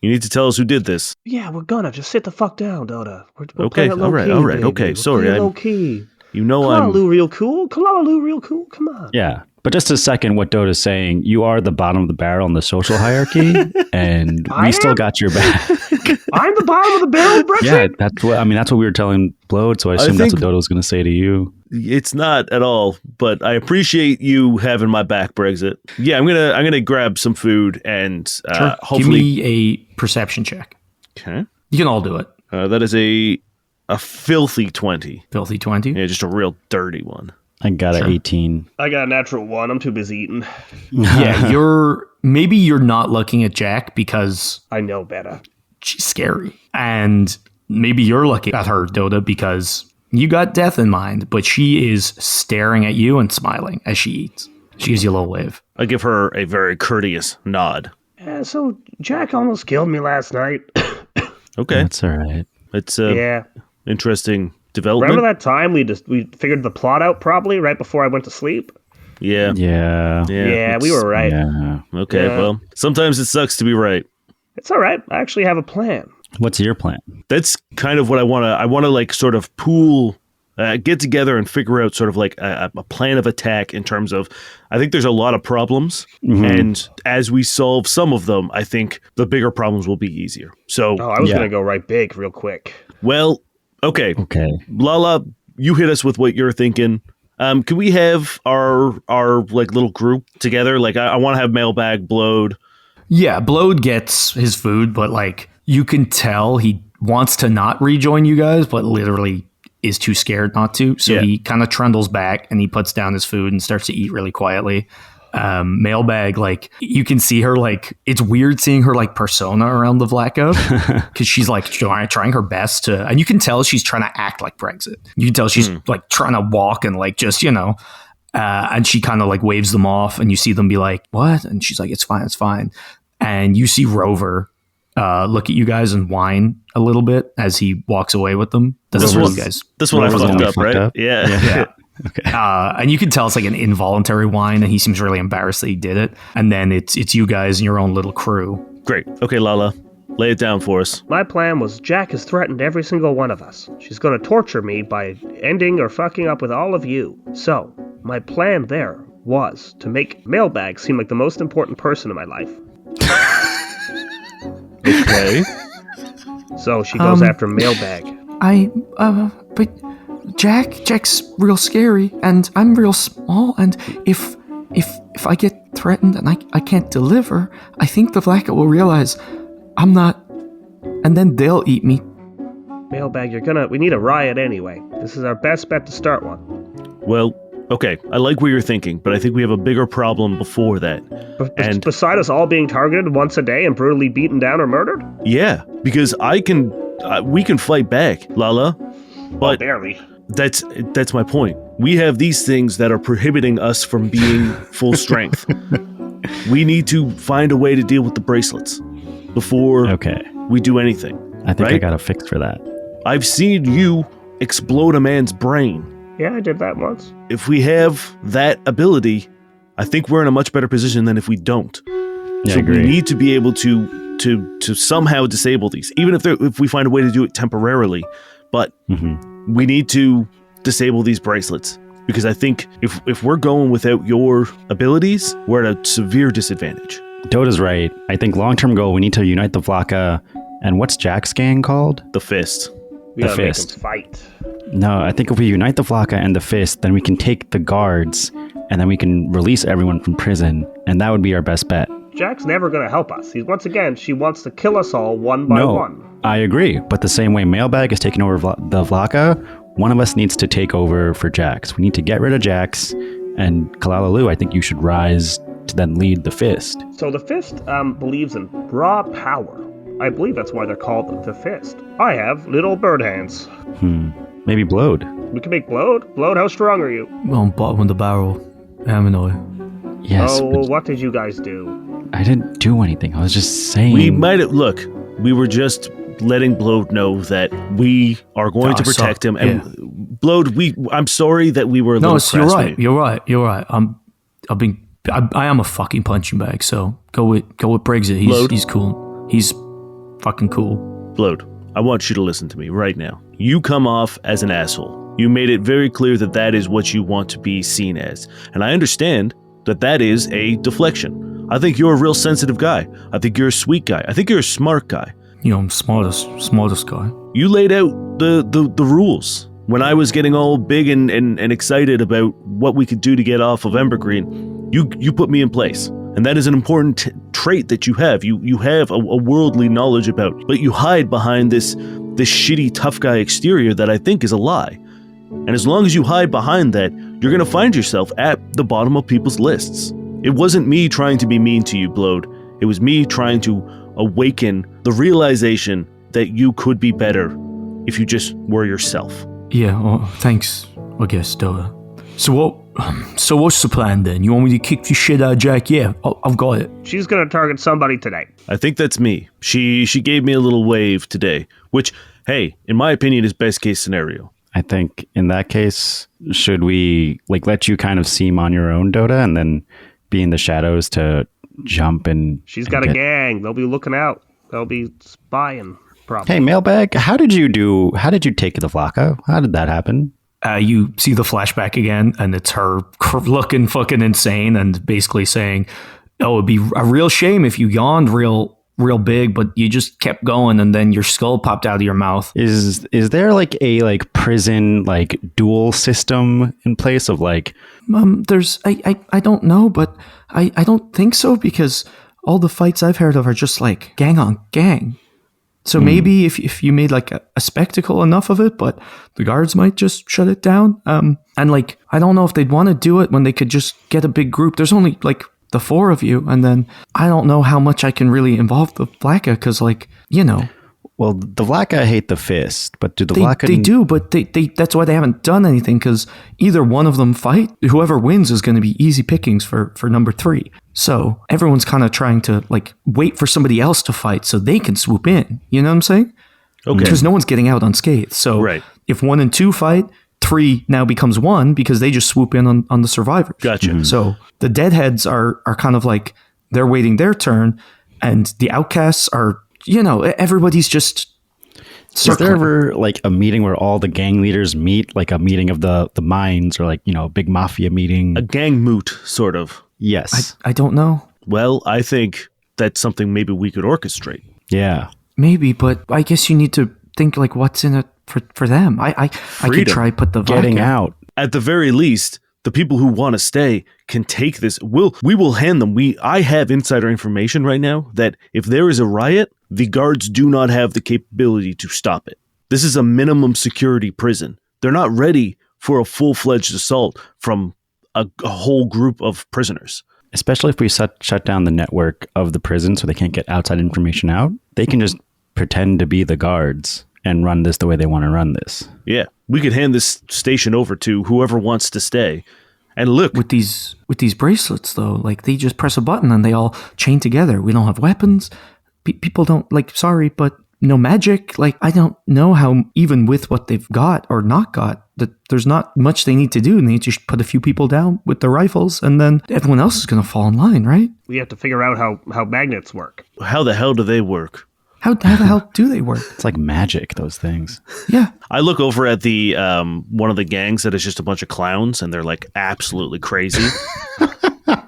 You need to tell us who did this. Yeah, we're gonna just sit the fuck down, Dota. We're Okay, playing it all right, low-key, baby. okay, We're sorry, playing I'm- low-key. You know I'm... Kalalalu real cool. Kalalalu real cool. Come on. Yeah, but just to second what Dota's saying, you are the bottom of the barrel in the social hierarchy, and I we still am? got your back. I'm the bottom of the barrel, Brexit. Yeah, that's what we were telling Blode, so I assume that's think- what Dota was going to say to you. It's not at all, but I appreciate you having my back, Brexit. Yeah, I'm gonna grab some food and Give hopefully. me a perception check. Okay, You can all do it. that is a filthy 20. Filthy 20. Yeah, just a real dirty one. I got an 18. I got a natural 1. I'm too busy eating. Yeah, you're not looking at Jack because I know better. she's scary. And maybe you're looking at her, Dota, because You got death in mind, but she is staring at you and smiling as she eats. She gives you a little wave. I give her a very courteous nod. Yeah, so Jack almost killed me last night. Okay. That's all right. It's interesting development. Remember that time we figured the plot out probably right before I went to sleep? Yeah. Yeah, we were right. Yeah. Okay, Yeah. well, sometimes it sucks to be right. It's all right. I actually have a plan. What's your plan? That's kind of what I want to like sort of pool, get together and figure out sort of like a plan of attack in terms of, I think there's a lot of problems. And as we solve some of them, I think the bigger problems will be easier. So, Oh, I was going to go right big real quick. well, okay. Okay. Lala, you hit us with what you're thinking. Can we have our like little group together? Like I want to have Mailbag, Blowed. Yeah, Blode gets his food, but like you can tell he wants to not rejoin you guys, but literally is too scared not to. So he kind of trundles back and he puts down his food and starts to eat really quietly. Mailbag, like you can see her, like it's weird seeing her like persona around the Vlaco because she's like trying her best to, and you can tell she's trying to act like Brexit. You can tell she's like trying to walk and like just and she kind of like waves them off, and you see them be like, "What?" And she's like, "It's fine, it's fine." And you see Rover look at you guys and whine a little bit as he walks away with them. This one I Rover's fucked only up, fucked right? up? Yeah. Okay. And you can tell it's like an involuntary whine, and he seems really embarrassed that he did it. And then it's you guys and your own little crew. Great. Okay, Lala, lay it down for us. My plan was Jack has threatened every single one of us. She's going to torture me by ending or fucking up with all of you. So, my plan there was to make Mailbag seem like the most important person in my life. Okay. So she goes after Mailbag. But Jack's real scary, and I'm real small, and if I get threatened and I can't deliver, I think the Vlaka will realize I'm not, and then they'll eat me. Mailbag, we need a riot anyway. This is our best bet to start one. Well, okay, I like what you're thinking, but I think we have a bigger problem before that. And beside us all being targeted once a day and brutally beaten down or murdered? yeah, because we can fight back, Lala, but Barely. that's my point. We have these things that are prohibiting us from being full strength. We need to find a way to deal with the bracelets before we do anything. I think I right? got a fix for that. I've seen you explode a man's brain. Yeah, I did that once. If we have that ability, I think we're in a much better position than if we don't. Yeah, So I agree. we need to be able to somehow disable these, even if we find a way to do it temporarily. But we need to disable these bracelets, because I think if we're going without your abilities, we're at a severe disadvantage. Dota's right. I think long-term goal, we need to unite the Vlaka. And what's Jack's gang called? The fist. We The gotta make fist. them fight. No, I think if we unite the Vlaka and the Fist, then we can take the guards, and then we can release everyone from prison, and that would be our best bet. Jack's never gonna help us. She wants to kill us all one by one. I agree, but the same way Mailbag is taking over the Vlaka, one of us needs to take over for Jax. We need to get rid of Jax, and Kalalalu, I think you should rise to then lead the Fist. So the Fist believes in raw power. I believe that's why they're called the Fist. I have little bird hands. Maybe Blowed. We can make Blowed. Blowed, how strong are you? Well, bottom of the barrel, am I? Yes, but What did you guys do? I didn't do anything. I was just saying. We might have, look, we were just letting Blode know that we are going to protect him. And Blode, I'm sorry that we were a little you're crass right. with you. You're right. I am a fucking punching bag. So go with Brexit. He's cool. He's fucking cool. Blode, I want you to listen to me right now. You come off as an asshole. You made it very clear that that is what you want to be seen as. And I understand that is a deflection. I think you're a real sensitive guy. I think you're a sweet guy. I think you're a smart guy. I'm smartest guy. You laid out the rules. When I was getting all big and excited about what we could do to get off of Embergreen, you put me in place. And that is an important trait that you have. You have a worldly knowledge about, but you hide behind this shitty tough guy exterior that I think is a lie. And as long as you hide behind that, you're going to find yourself at the bottom of people's lists. It wasn't me trying to be mean to you, Blode. It was me trying to awaken the realization that you could be better if you just were yourself. Yeah, well, thanks, I guess, Dota. So what's the plan then? You want me to kick the shit out of Jack? Yeah, I've got it. She's gonna target somebody today. I think that's me. She gave me a little wave today, which, hey, in my opinion, is best case scenario. I think in that case, should we like let you kind of seem on your own, Dota, and then be in the shadows to jump and... She's got a gang. They'll be looking out. They'll be spying, probably. Hey, Mailbag, how did you take the Vlaka? How did that happen? You see the flashback again, and it's her looking fucking insane and basically saying, oh, it'd be a real shame if you yawned real big, but you just kept going, and then your skull popped out of your mouth. Is there like a like prison like duel system in place of like... There's I don't know, but I don't think so, because all the fights I've heard of are just like gang on gang. So maybe if you made like a spectacle enough of it, but the guards might just shut it down. And like, I don't know if they'd want to do it when they could just get a big group. There's only like the 4 of you. And then I don't know how much I can really involve the Vlaka, because like, you know. Well, the Vlaka hate the fist, but do the They Vlaka... do, but they that's why they haven't done anything, because either one of them fight, whoever wins is going to be easy pickings for number 3. So everyone's kind of trying to like wait for somebody else to fight so they can swoop in. You know what I'm saying? Okay. Because no one's getting out unscathed. So Right. if 1 and 2 fight, 3 now becomes 1 because they just swoop in on the survivors. Gotcha. So the deadheads are kind of like they're waiting their turn, and the outcasts are, you know, everybody's just Is there ever like a meeting where all the gang leaders meet, like a meeting of the minds, or like, you know, a big mafia meeting? A gang moot, sort of. Yes. I don't know. Well, I think that's something maybe we could orchestrate. Yeah. Maybe, but I guess you need to think like what's in it for them. I could try put the Getting vodka out. At the very least, the people who want to stay can take this. We will hand them. I have insider information right now that if there is a riot, the guards do not have the capability to stop it. This is a minimum security prison. They're not ready for a full-fledged assault from a whole group of prisoners. Especially if we shut down the network of the prison so they can't get outside information out. They can just pretend to be the guards and run this the way they want to run this. Yeah, we could hand this station over to whoever wants to stay. And look, with these bracelets though, like they just press a button and they all chain together. We don't have weapons. People don't like. Sorry, but no magic. Like I don't know how even with what they've got or not got, that there's not much they need to do. And they just put a few people down with their rifles, and then everyone else is going to fall in line, right? We have to figure out how magnets work. how the hell do they work? How the hell do they work? It's like magic, those things. Yeah. I look over at the one of the gangs that is just a bunch of clowns, and they're like absolutely crazy.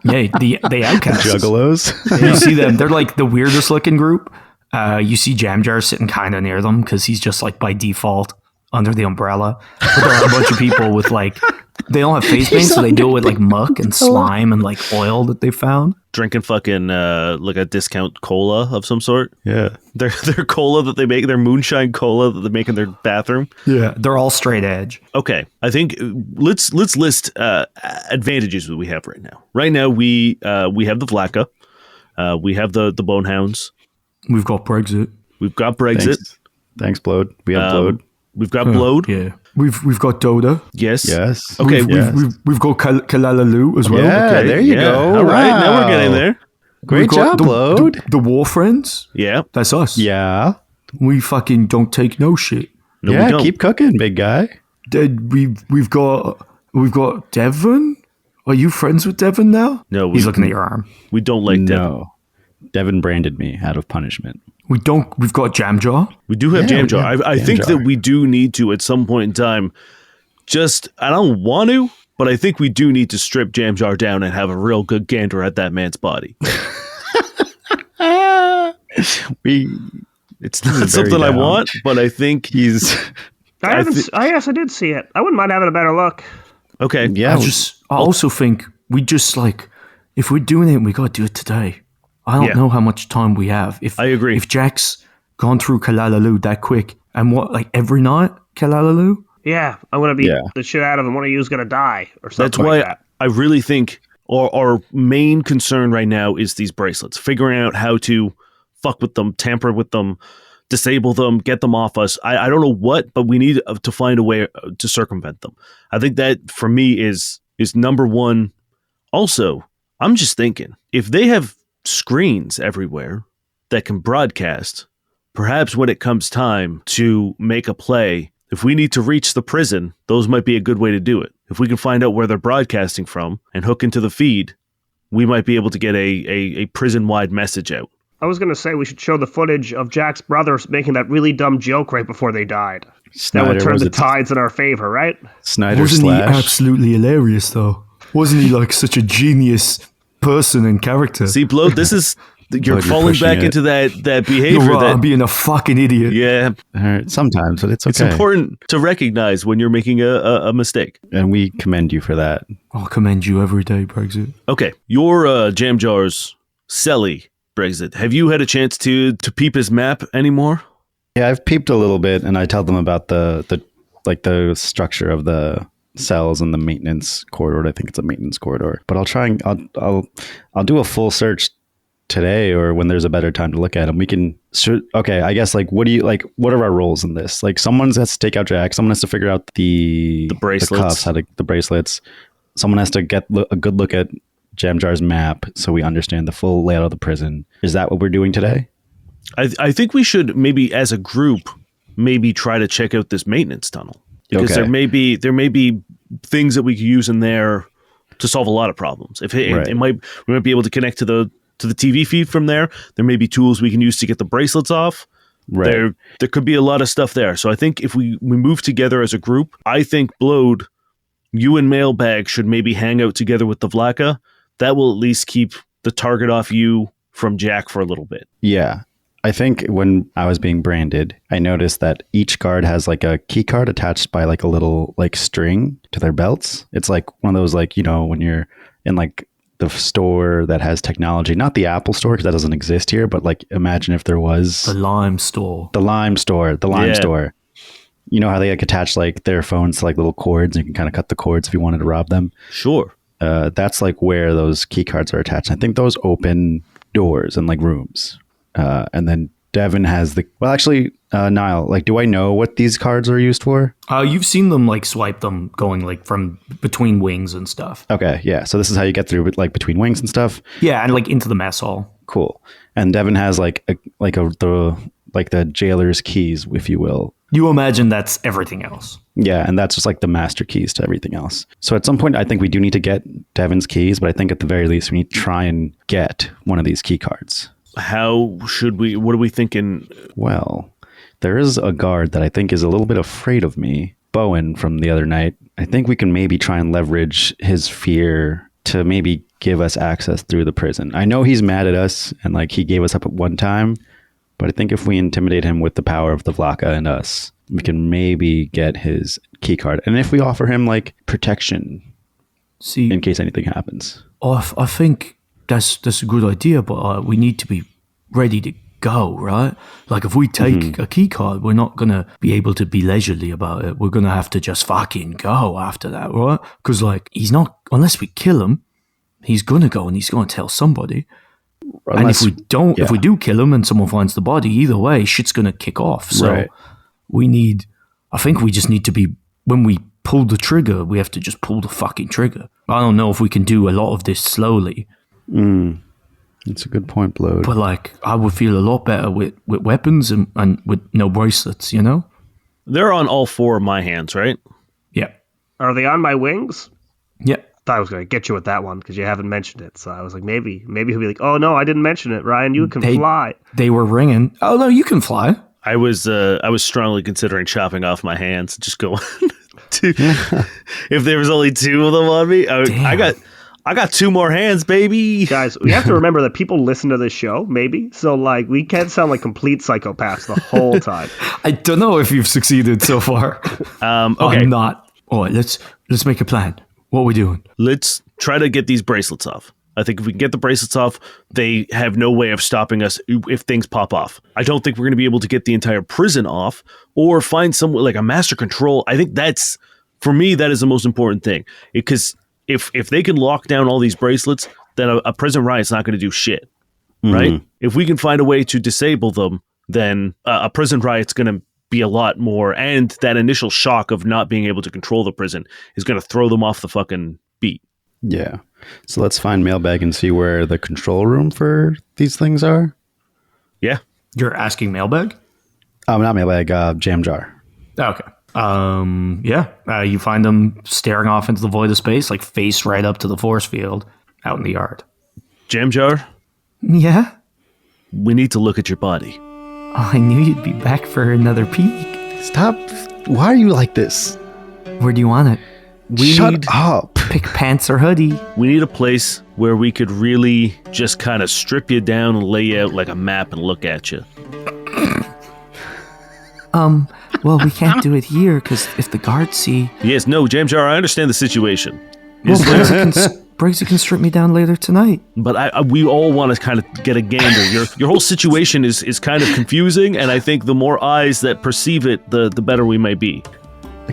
Yeah, the outcasts. Juggalos. You see them, they're like the weirdest looking group. You see Jamjar sitting kind of near them because he's just like by default under the umbrella. But there are a bunch of people with like, they don't have face paint, so they do it with like muck and slime and like oil that they found. Drinking fucking like a discount cola of some sort. Yeah. Their cola that they make, their moonshine cola that they make in their bathroom. Yeah, they're all straight edge. Okay, I think let's list advantages that we have right now. Right now, we have the Vlaka, we have the Bonehounds, We've got Brexit. we've got Brexit, Thanks, Blode. We have Blode. we've got Blode. Yeah, we've got Dota. Yes. Yes. Okay. We've got Kalalalu as well. Yeah, Okay, there you yeah. go. All right, now we're Wow. getting there. Great We've got job, Blode. The War Friends. Yeah. That's us. Yeah. We fucking don't take no shit. No, we Yeah, don't. keep cooking, big guy. We've got Devon. Are you friends with Devon now? No, He's looking at your arm. we don't like Devin. No. Devin branded me out of punishment. We've got Jamjaw. We do have Yeah, Jamjar. we I have think Jamjar. that we do need to at some point in time. I don't want to, but I think we do need to strip Jamjar down and have a real good gander at that man's body. It's not very something I down. want, but I think He's Yes, I did see it. I wouldn't mind having a better look. okay. yeah. I also think we just like, if we're doing it, we got to do it today. I don't Yeah. know how much time we have. If I agree. If Jack's gone through Kalalalu that quick, and what, like every night, Kalalalu? Yeah, I'm gonna beat Yeah. the shit out of him. One of you is gonna die or something. That's why like that. I really think our main concern right now is these bracelets. Figuring out how to fuck with them, tamper with them, disable them, get them off us. I don't know what, but we need to find a way to circumvent them. I think that for me is number one. Also, I'm just thinking, if they have screens everywhere that can broadcast, perhaps when it comes time to make a play, if we need to reach the prison, those might be a good way to do it. If we can find out where they're broadcasting from and hook into the feed, we might be able to get a prison-wide message out. I was going to say we should show the footage of Jack's brothers making that really dumb joke right before they died. Snyder, that would turn was the it tides in our favor, right? Snyder Wasn't he slash. absolutely hilarious, though? Wasn't he like such a genius person and character? See, Bloat, this is you're Bloat, you're falling pushing back it. into that behavior. You're right, that I'm being a fucking idiot. yeah, All right, sometimes, but it's okay. it's important to recognize when you're making a mistake. And we commend you for that. I'll commend you every day, Brexit. Okay, your Jam Jar's Selly Brexit. Have you had a chance to peep his map anymore? Yeah, I've peeped a little bit, and I tell them about the structure of the cells and the maintenance corridor. I think it's a maintenance corridor, but I'll try and I'll do a full search today or when there's a better time to look at them. Okay, I guess what are our roles in this? Like, someone has to take out Jack, someone has to figure out the bracelets, the bracelets. Someone has to get a good look at Jam Jar's map so we understand the full layout of the prison. Is that what we're doing today? I think we should maybe as a group maybe try to check out this maintenance tunnel, because Okay. there may be things that we could use in there to solve a lot of problems. If Right. we might be able to connect to the TV feed from there. There may be tools we can use to get the bracelets off. Right. There could be a lot of stuff there. So I think if we move together as a group, I think Blode, you and Mailbag should maybe hang out together with the Vlaka. That will at least keep the target off you from Jack for a little bit. Yeah. I think when I was being branded, I noticed that each guard has like a key card attached by like a little like string to their belts. It's like one of those, like, you know, when you're in like the store that has technology, not the Apple store because that doesn't exist here, but like imagine if there was The lime store. the Lime store. Yeah. You know how they like attach like their phones to like little cords and you can kind of cut the cords if you wanted to rob them. Sure. That's like where those key cards are attached. I think those open doors and like rooms. And then Devin has Niall, like, do I know what these cards are used for? You've seen them like swipe them going like from between wings and stuff. Okay, yeah. So this is how you get through like between wings and stuff. Yeah, and like into the mess hall. Cool. And Devin has the jailer's keys, if you will. You imagine that's everything else. Yeah, and that's just like the master keys to everything else. So at some point, I think we do need to get Devin's keys, but I think at the very least, we need to try and get one of these key cards. How should we? What are we thinking? Well, there is a guard that I think is a little bit afraid of me, Bowen from the other night. I think we can maybe try and leverage his fear to maybe give us access through the prison. I know he's mad at us and like he gave us up at one time, but I think if we intimidate him with the power of the Vlaka and us, we can maybe get his key card. And if we offer him like protection See, in case anything happens. I think that's a good idea, but we need to be ready to go, right? Like if we take a key card, we're not going to be able to be leisurely about it. We're going to have to just fucking go after that, right? Because like he's not, unless we kill him, he's going to go and he's going to tell somebody. Unless, and if we don't, if we do kill him and someone finds the body, either way, shit's going to kick off. So I think we just need to be, when we pull the trigger, we have to just pull the fucking trigger. I don't know if we can do a lot of this slowly. That's a good point, Blode. But like, I would feel a lot better with weapons and with no bracelets, you know? They're on all four of my hands, right? Yeah. Are they on my wings? Yeah. Thought I was going to get you with that one because you haven't mentioned it. So I was like, maybe he'll be like, oh no, I didn't mention it, Ryan. You can fly. They were ringing. Oh no, you can fly. I was strongly considering chopping off my hands, just going to if there was only two of them on me. I got two more hands, baby. Guys, we have to remember that people listen to this show, maybe. So like, we can't sound like complete psychopaths the whole time. I don't know if you've succeeded so far. Okay, I'm not. All right, let's make a plan. What are we doing? let's try to get these bracelets off. I think if we can get the bracelets off, they have no way of stopping us if things pop off. I don't think we're going to be able to get the entire prison off or find someone like a master control. I think that's, for me, that is the most important thing. Because if they can lock down all these bracelets, then a prison riot's not going to do shit, right? If we can find a way to disable them, then a prison riot's going to be a lot more. And that initial shock of not being able to control the prison is going to throw them off the fucking beat. Yeah. So let's find Mailbag and see where the control room for these things are. Yeah. You're asking Mailbag? Not Mailbag, Jam Jar. Okay. You find them staring off into the void of space, like face right up to the force field out in the yard. Jam Jar, Yeah? we need to look at your body. Oh, I knew you'd be back for another peek. Stop. Why are you like this? Where do you want it? Shut up. Pick pants or hoodie. We need a place where we could really just kind of strip you down and lay you out like a map and look at you. Well, we can't do it here, because if the guards see... Yes, no, Jam Jar, I understand the situation. Well, Brexit can strip me down later tonight. But we all want to kind of get a gander. Your whole situation is kind of confusing, and I think the more eyes that perceive it, the better we may be.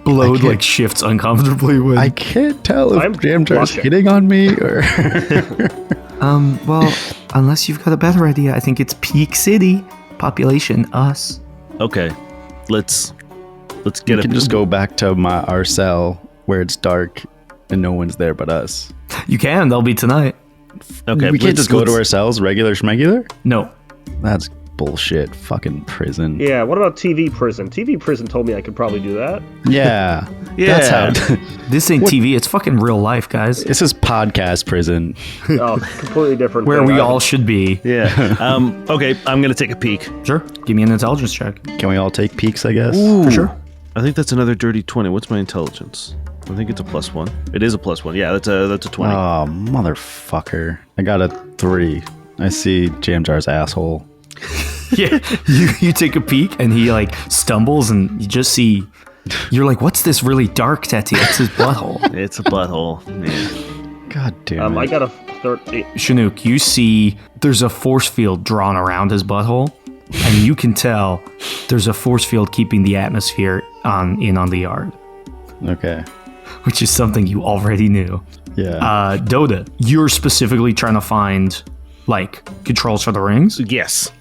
Blode shifts uncomfortably with... I can't tell I'm if Jam Jar's blushing. hitting on me or... Well, unless you've got a better idea, I think it's Peak City. Population, us. Okay, let's get We a... can just go back to our cell where it's dark and no one's there but us. You can, they'll be tonight. Okay, We can't just go to our cells, regular schmegular? No. That's bullshit. Fucking prison. Yeah, what about TV prison? TV prison told me I could probably do that. Yeah. Yeah. That's how... This ain't TV, it's fucking real life, guys. This is podcast prison. Oh, completely different. Where thing. we all should be. Yeah. Okay, I'm going to take a peek. Sure. Give me an intelligence check. Can we all take peeks, I guess? For sure. I think that's another dirty 20. What's my intelligence? I think it's a +1. It is a +1. Yeah, that's a 20. Oh, motherfucker. I got a 3. I see Jam Jar's asshole. Yeah. You take a peek and he stumbles and you just see... You're like, what's this really dark tattoo? It's his butthole. It's a butthole. Yeah. God damn it. I got a 13. Chinook, you see there's a force field drawn around his butthole, and you can tell there's a force field keeping the atmosphere on the yard, Okay. which is something you already knew. Yeah. Dota, you're specifically trying to find controls for the rings. Yes.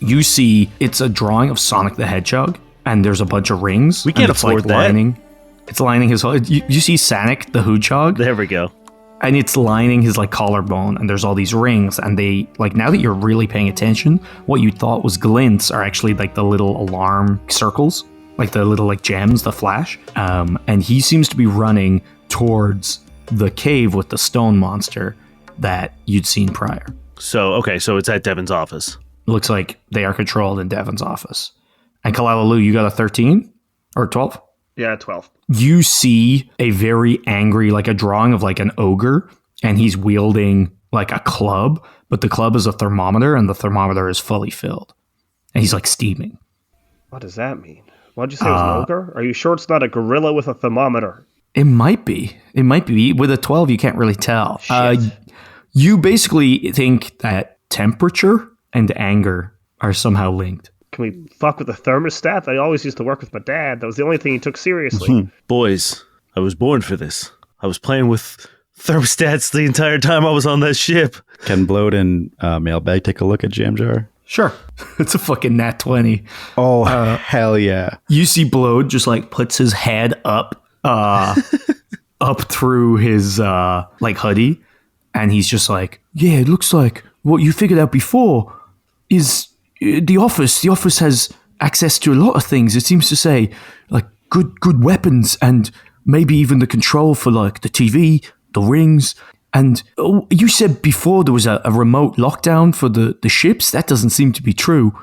You see it's a drawing of Sonic the Hedgehog, and there's a bunch of rings. We can't and it's, afford that. It's lining his whole... You see Sonic the Hedgehog, There we go. and it's lining his collarbone, and there's all these rings, and they now that you're really paying attention, what you thought was glints are actually the little alarm circles, the little gems, the flash. And he seems to be running towards the cave with the stone monster that you'd seen prior. So it's at Devin's office. Looks like they are controlled in Devin's office. And Kalalalu, you got a 13 or 12? Yeah, 12. You see a very angry, a drawing of an ogre, and he's wielding a club, but the club is a thermometer, and the thermometer is fully filled. And he's steaming. What does that mean? Why'd you say it was an ogre? Are you sure it's not a gorilla with a thermometer? It might be. It might be. With a 12, you can't really tell. Shit. You basically think that temperature and anger are somehow linked. Can we fuck with the thermostat? I always used to work with my dad. That was the only thing he took seriously. Boys, I was born for this. I was playing with thermostats the entire time I was on that ship. Can Blode and Mailbag take a look at Jam Jar? Sure. It's a fucking nat 20. Oh, hell yeah. You see Blode just puts his head up through his hoodie, and he's just yeah, it looks like what you figured out before is the office. The office has access to a lot of things. It seems to say good weapons, and maybe even the control for the TV, the rings. And you said before there was a remote lockdown for the ships. That doesn't seem to be true.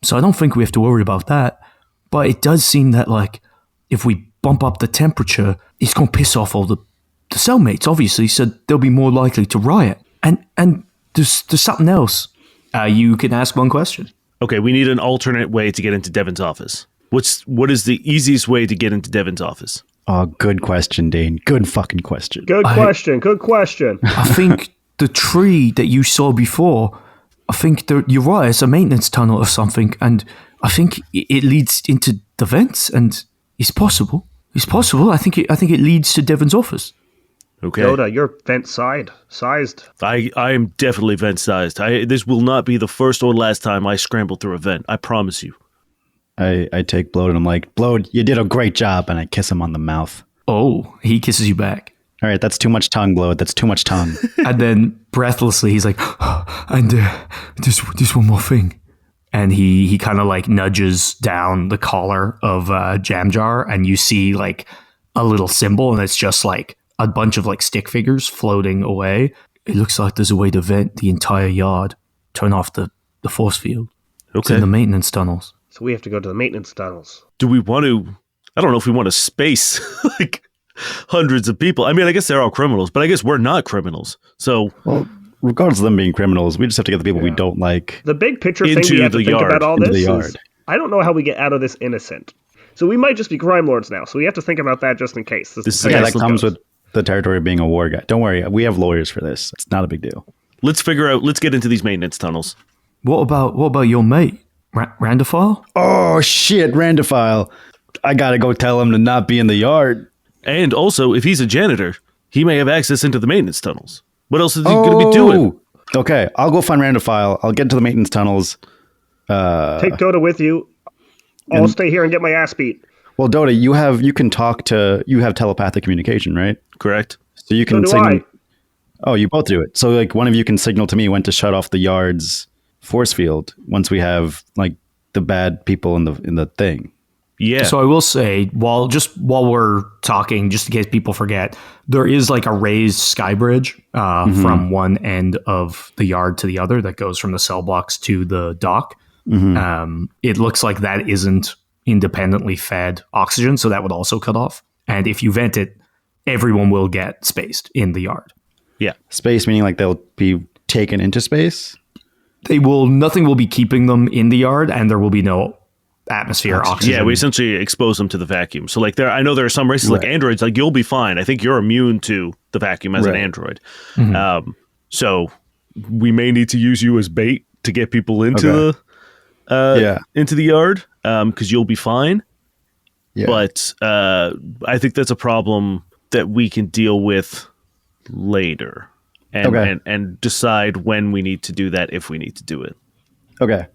So I don't think we have to worry about that. But it does seem that if we bump up the temperature, it's going to piss off all the cellmates, obviously, so they'll be more likely to riot. And there's something else. You can ask one question. Okay, we need an alternate way to get into Devin's office. What is the easiest way to get into Devin's office? Oh, good question, Dane. Good fucking question. Good question. Good question. I think the tree that you saw before, I think you're right, it's a maintenance tunnel or something, and I think it leads into the vents, and it's possible. It's possible. I think it leads to Devin's office. Okay. Dota, you're sized. I am definitely vent-sized. This will not be the first or last time I scramble through a vent. I promise you. I take Bloat and I'm like, Bloat, you did a great job. And I kiss him on the mouth. Oh, he kisses you back. All right, that's too much tongue, Bloat. That's too much tongue. And then breathlessly, he's like, and just one more thing. And he kind of like nudges down the collar of Jam Jar, and you see like a little symbol, and it's just like a bunch of like stick figures floating away. It looks like there's a way to vent the entire yard. Turn off the force field. It's in the maintenance tunnels. So we have to go to the maintenance tunnels. Do we want to... I don't know if we want to space like hundreds of people. I mean, I guess they're all criminals, but I guess we're not criminals. So... Well, regardless of them being criminals, we just have to get the people we don't like. The big picture Into thing we have to the think yard. about all Into this the is, yard. I don't know how we get out of this innocent. So we might just be crime lords now. So we have to think about that just in case. This is how Yeah, Yes, that this comes goes. with the territory of being a war guy. Don't worry, we have lawyers for this. It's not a big deal. let's get into these maintenance tunnels. What about your mate, Randafal? Oh shit, Randophile. I gotta go tell him to not be in the yard. And also, if he's a janitor, he may have access into the maintenance tunnels. What else is he going to be doing? Okay, I'll go find Randophile. I'll get to the maintenance tunnels. Take Dota with you. I'll stay here and get my ass beat. Well, Dota, you have telepathic communication, right? Correct. So you So can do signal. I. Oh, you both do it. So like one of you can signal to me when to shut off the yard's force field once we have like the bad people in the thing. Yeah. So I will say, while we're talking, just in case people forget, there is like a raised sky bridge from one end of the yard to the other that goes from the cell blocks to the dock. It looks like that isn't independently fed oxygen, so that would also cut off. And if you vent it, everyone will get spaced in the yard. yeah. Space meaning like they'll be taken into space. Nothing will be keeping them in the yard, and there will be no atmosphere oxygen. Yeah, we essentially expose them to the vacuum. So like I know there are some races like Right. androids, like you'll be fine. I think you're immune to the vacuum as an Right. android. So we may need to use you as bait to get people into into the yard because you'll be fine. Yeah. But I think that's a problem that we can deal with later and decide when we need to do that if we need to do it. Okay.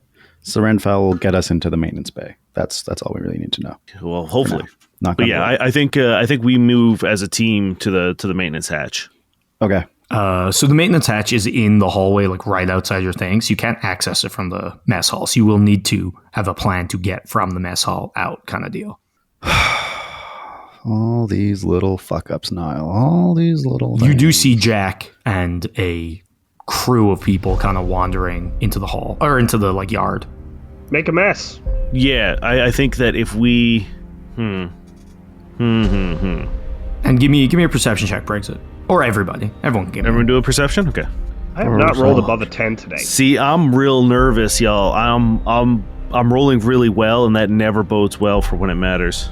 So Renfell will get us into the maintenance bay. That's all we really need to know. Well, hopefully. Knock But on yeah, wood. I think we move as a team to the maintenance hatch. Okay. So the maintenance hatch is in the hallway, like right outside your things. You can't access it from the mess hall, so you will need to have a plan to get from the mess hall out, kind of deal. All these little fuck ups, Niall. All these little. You do things. see Jack and a crew of people kind of wandering into the hall or into the like yard. Make a mess. Yeah, I think that if we And give me a perception check, Brexit, or everybody. Everyone can give me. everyone do a perception? Okay. I have not rolled above a 10 today. See, I'm real nervous, y'all. I'm rolling really well, and that never bodes well for when it matters.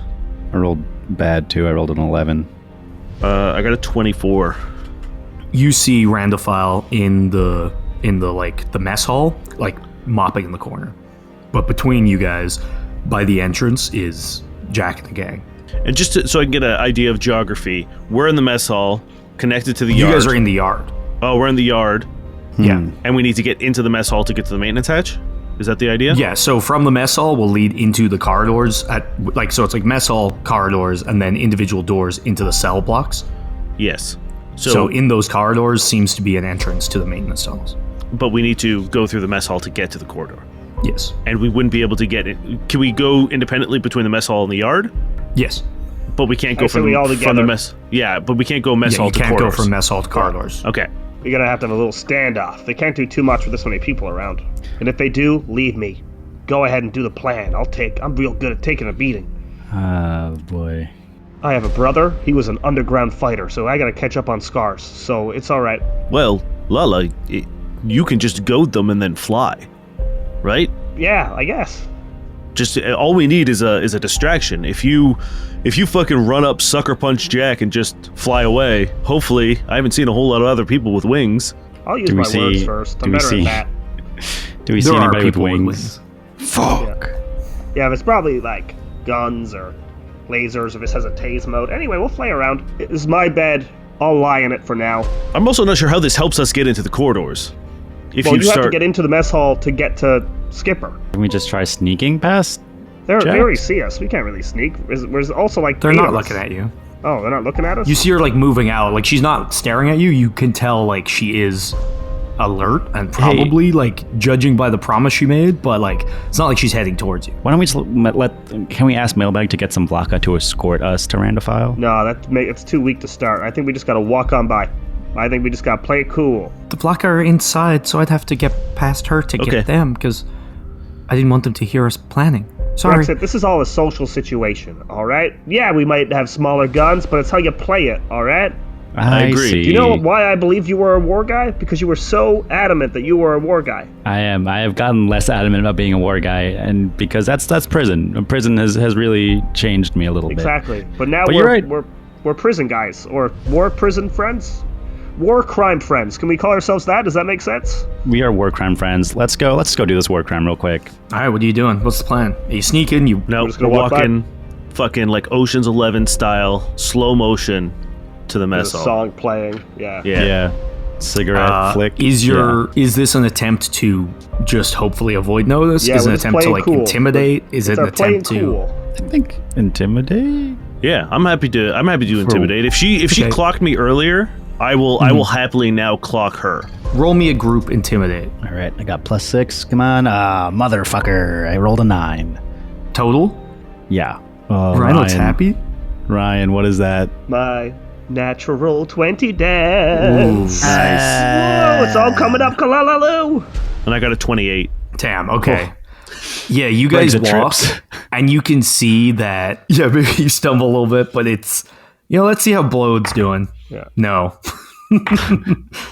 I rolled bad too. I rolled an 11. I got a 24. You see Randophile in the like the mess hall, like mopping in the corner. But between you guys, by the entrance, is Jack and the gang. And so I can get an idea of geography, we're in the mess hall, connected to the You yard. guys are in the yard. Oh, we're in the yard, Yeah. and we need to get into the mess hall to get to the maintenance hatch? Is that the idea? Yeah, so from the mess hall will lead into the corridors so it's like mess hall corridors and then individual doors into the cell blocks. Yes. So in those corridors seems to be an entrance to the maintenance tunnels. But we need to go through the mess hall to get to the corridor. Yes. And we wouldn't be able to get it. Can we go independently between the mess hall and the yard? Yes. But we can't go I say from, we all from together. the mess. Yeah, but we can't go mess Yeah, hall you to can't corridors. go from mess hall to corridors. Okay. We're gonna have to have a little standoff. They can't do too much with this many people around. And if they do, leave me. Go ahead and do the plan. I'm real good at taking a beating. Oh boy. I have a brother. He was an underground fighter, so I gotta catch up on scars. So it's all right. Well, Lala, you can just goad them and then fly, right? Yeah, I guess. Just all we need is a distraction. If you fucking run up, sucker punch Jack, and just fly away, hopefully, I haven't seen a whole lot of other people with wings. I'll use Do we my words see- first. do I'm we better see- at that. Do we There see are anybody with people with wings? wings. Fuck. Yeah, it's probably like guns or lasers, if it has a tase mode. Anyway, we'll play around. It is my bed. I'll lie in it for now. I'm also not sure how this helps us get into the corridors. If Well, you you have to start, get into the mess hall to get to Skipper. Can we just try sneaking past? They Jack? already see us. We can't really sneak. There's also like They're eight not of us. looking at you. Oh, they're not looking at us? You see her like moving out. Like she's not staring at you. You can tell like she is alert and probably like judging by the promise she made, but like it's not like she's heading towards you. Why don't we just can we ask Mailbag to get some Vlaka to escort us to Randophile? No, it's too weak to start. I think we just gotta walk on by. I think we just gotta play it cool. The Vlaka are inside, so I'd have to get past her to Okay. get them because I didn't want them to hear us planning. Sorry. Brexit, this is all a social situation, alright? Yeah, we might have smaller guns, but it's how you play it, alright? I agree. See. Do you know why I believed you were a war guy? Because you were so adamant that you were a war guy. I am. I have gotten less adamant about being a war guy, and because that's prison. Prison has really changed me a little Exactly. But now But you're right. we're prison guys, or war prison friends? War crime friends. Can we call ourselves that? Does that make sense? bit. We are war crime friends. Let's go do this war crime real quick. All right, what are you doing? What's the plan? Are you sneaking? You no, We're just we're gonna walk walking fucking like Ocean's 11 style, slow motion to the mess There's a hall. song playing. Yeah. Yeah. Cigarette flick. Is this an attempt to just hopefully avoid notice? Yeah, is it we're an just attempt to playing like cool. intimidate? Is it It's an our playing attempt to cool. I think intimidate. Yeah, I'm happy to intimidate. If she Okay. clocked me earlier, I will happily now clock her. roll me a group intimidate All right, I got +6. Come on, motherfucker! I rolled a 9. total? Yeah. Oh, Ryan's happy. Ryan, what is that? My natural 20 dash. Ooh, Nice. Whoa, it's all coming up, Kalalalu. And I got a 28. Damn. Okay. Yeah, you guys Brexit walk, trips. and you can see that. Yeah, maybe you stumble a little bit, but it's. Let's see how Blode's doing. Yeah. No.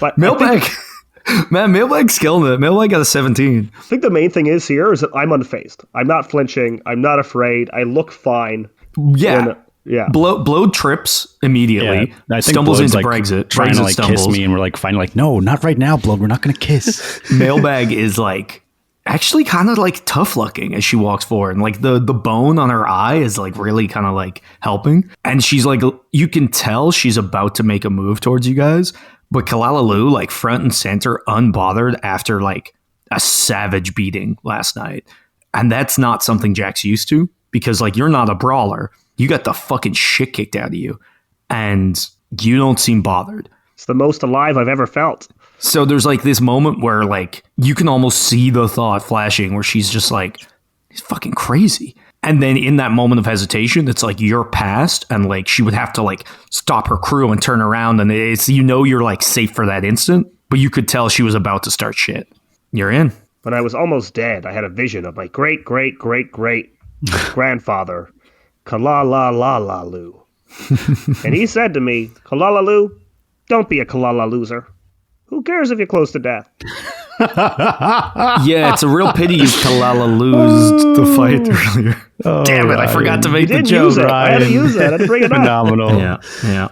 But Mailbag. Man, Mailbag's killing it. Mailbag got a 17. I think the main thing is that I'm unfazed. I'm not flinching. I'm not afraid. I look fine. Yeah. And, yeah. Blode trips immediately. I think stumbles Blode's, into like, Brexit. trying Brexit to like stumbles. kiss me, and we're like finally like, no, not right now, Blode. We're not gonna kiss. Mailbag is like actually kind of like tough looking as she walks forward, and like the bone on her eye is like really kind of like helping, and she's like, you can tell she's about to make a move towards you guys, but Kalalalu like front and center, unbothered after like a savage beating last night, and that's not something Jack's used to because like you're not a brawler, you got the fucking shit kicked out of you, and you don't seem bothered. It's the most alive I've ever felt. So there's like this moment where like you can almost see the thought flashing where she's just like, he's fucking crazy. And then in that moment of hesitation, it's like you're past and like she would have to like stop her crew and turn around, and it's, you're like safe for that instant, but you could tell she was about to start shit. You're in. When I was almost dead, I had a vision of my great grandfather, Kalalalu. And he said to me, Kalalalu, don't be a Kalala loser. Who cares if you're close to death? Yeah, it's a real pity you Kalala losed the fight earlier. Damn it, I forgot to You make the didn't joke. use it. I had to use it. I had to bring it up. Phenomenal. Yeah.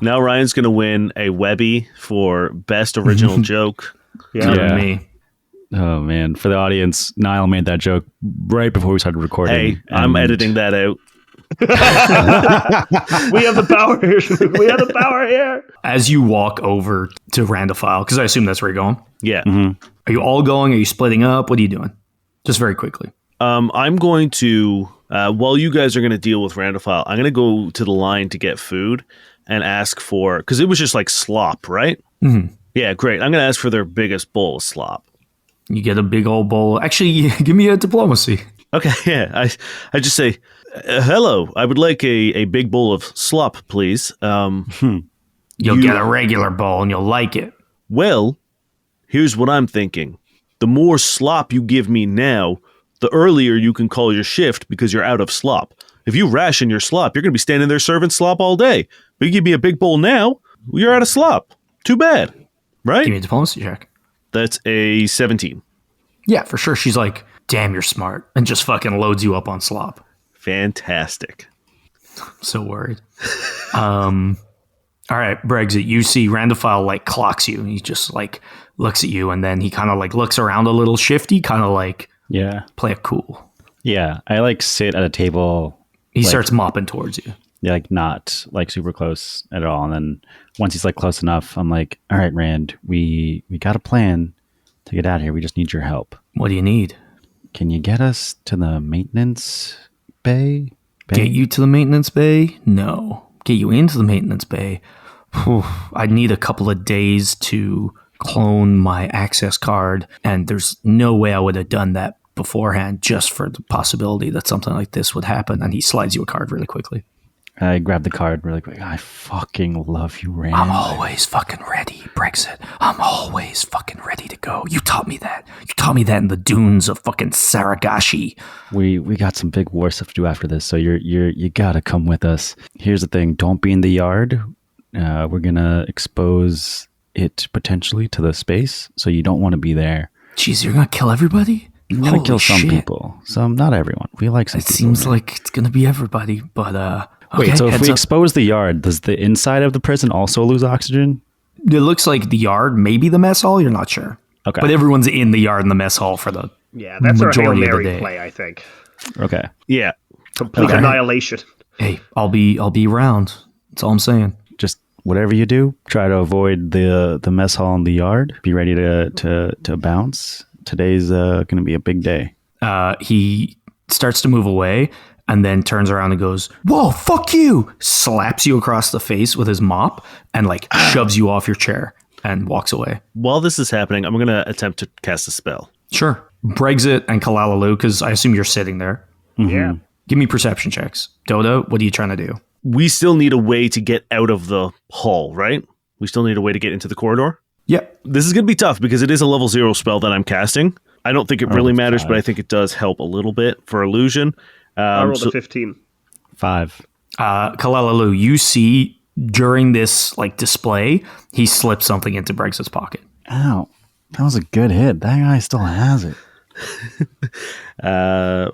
Now Ryan's gonna win a Webby for best original joke. Yeah. Yeah. Me. Oh man, for the audience, Niall made that joke right before we started recording. Hey, I'm and- editing that out. We have the power here. We have the power here. As you walk over to Randophile, because I assume that's where you're going. Yeah. Are you all going? Are you splitting up? What are you doing? Just very quickly. I'm going to while you guys are going to deal with Randophile, I'm going to go to the line to get food and ask for, because it was just like slop, right? Mm-hmm. Yeah, great. I'm going to ask for their biggest bowl of slop. You get a big old bowl. Actually, give me a diplomacy. Okay, yeah. I just say, hello. I would like a big bowl of slop, please. You'll get a regular bowl and you'll like it. Well, here's what I'm thinking. The more slop you give me now, the earlier you can call your shift because you're out of slop. If you ration your slop, you're going to be standing there serving slop all day. But you give me a big bowl now, you're out of slop. Too bad. Right? Give me a diplomacy check. That's a 17. Yeah, for sure. She's like, damn, you're smart. And just fucking loads you up on slop. Fantastic. So worried. All right, Brexit, you see Randophile like clocks you. He just like looks at you and then he kind of like looks around a little shifty, kind of like Yeah. play it cool. Yeah. I like sit at a table. He Like- starts mopping towards you. Yeah, like not like super close at all. And then once he's like close enough, I'm like, all right, Rand, we got a plan to get out of here. We just need your help. What do you need? Can you get us to the maintenance bay? Get you to the maintenance bay? No. Get you into the maintenance bay? Whew, I'd need a couple of days to clone my access card, and there's no way I would have done that beforehand just for the possibility that something like this would happen. And he slides you a card really quickly. I grab the card really quick. I fucking love you, Rand. I'm always fucking ready, Brexit. I'm always fucking ready to go. You taught me that. You taught me that in the dunes of fucking Saragashi. We got some big war stuff to do after this, so you gotta come with us. Here's the thing: don't be in the yard. We're gonna expose it potentially to the space, so you don't want to be there. Jeez, you're gonna kill everybody? You're gonna kill some people, some not everyone. We like some. It seems like it's gonna be everybody, but okay, wait, so if we up. expose the yard, does the inside of the prison also lose oxygen? It looks like the yard, maybe the mess hall. You're not sure. Okay, but everyone's in the yard and the mess hall for the that's our Hail majority of the Mary day. play, I think. Okay, Yeah. Complete annihilation. Hey, I'll be around. That's all I'm saying. just whatever you do, try to avoid the mess hall in the yard. Be ready to bounce. Today's gonna be a big day. He starts to move away and then turns around and goes, "Whoa, fuck you!" Slaps you across the face with his mop and like shoves you off your chair and walks away. While this is happening, I'm going to attempt to cast a spell. Sure. Brexit and Kalalalu, because I assume you're sitting there. Yeah. Give me perception checks. Dota, what are you trying to do? We still need a way to get out of the hall, right? We still need a way to get into the corridor. Yep. This is going to be tough because it is a level 0 spell that I'm casting. I don't think it really matters, but I think it does help a little bit for illusion. I rolled a 15. 5. Kalalalu, you see during this like display, he slipped something into Brexit's pocket. Ow, that was a good hit. That guy still has it.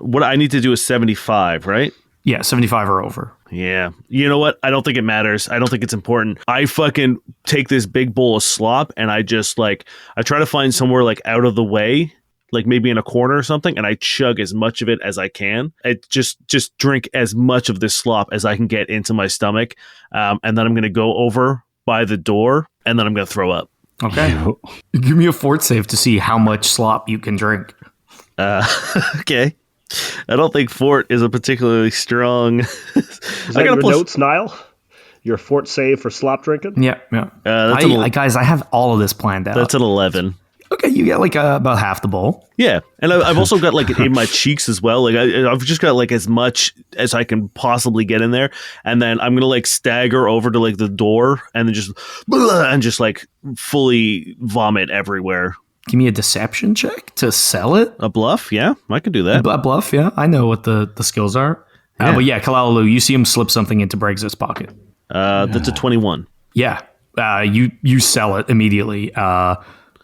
What I need to do is 75, right? Yeah, 75 or over. Yeah. You know what? I don't think it matters. I don't think it's important. I fucking take this big bowl of slop and I just like, I try to find somewhere like out of the way, like maybe in a corner or something, and I chug as much of it as I can. I just drink as much of this slop as I can get into my stomach. And then I'm going to go over by the door and then I'm going to throw up. Okay. Give me a fort save to see how much slop you can drink. Okay. I don't think fort is a particularly strong. Is that your notes, Niall? Your fort save for slop drinking? Yeah. That's Guys, I have all of this planned out. That's an 11. Okay, you get like about half the bowl. Yeah, and I've also got like in my cheeks as well. Like I've just got like as much as I can possibly get in there, and then I'm gonna like stagger over to like the door, and then just like fully vomit everywhere. Give me a deception check to sell it. A bluff? Yeah, I could do that. A bluff? Yeah, I know what the skills are. Yeah. But yeah, Kalalalu, you see him slip something into Brexit's pocket. That's a 21. Yeah, you sell it immediately.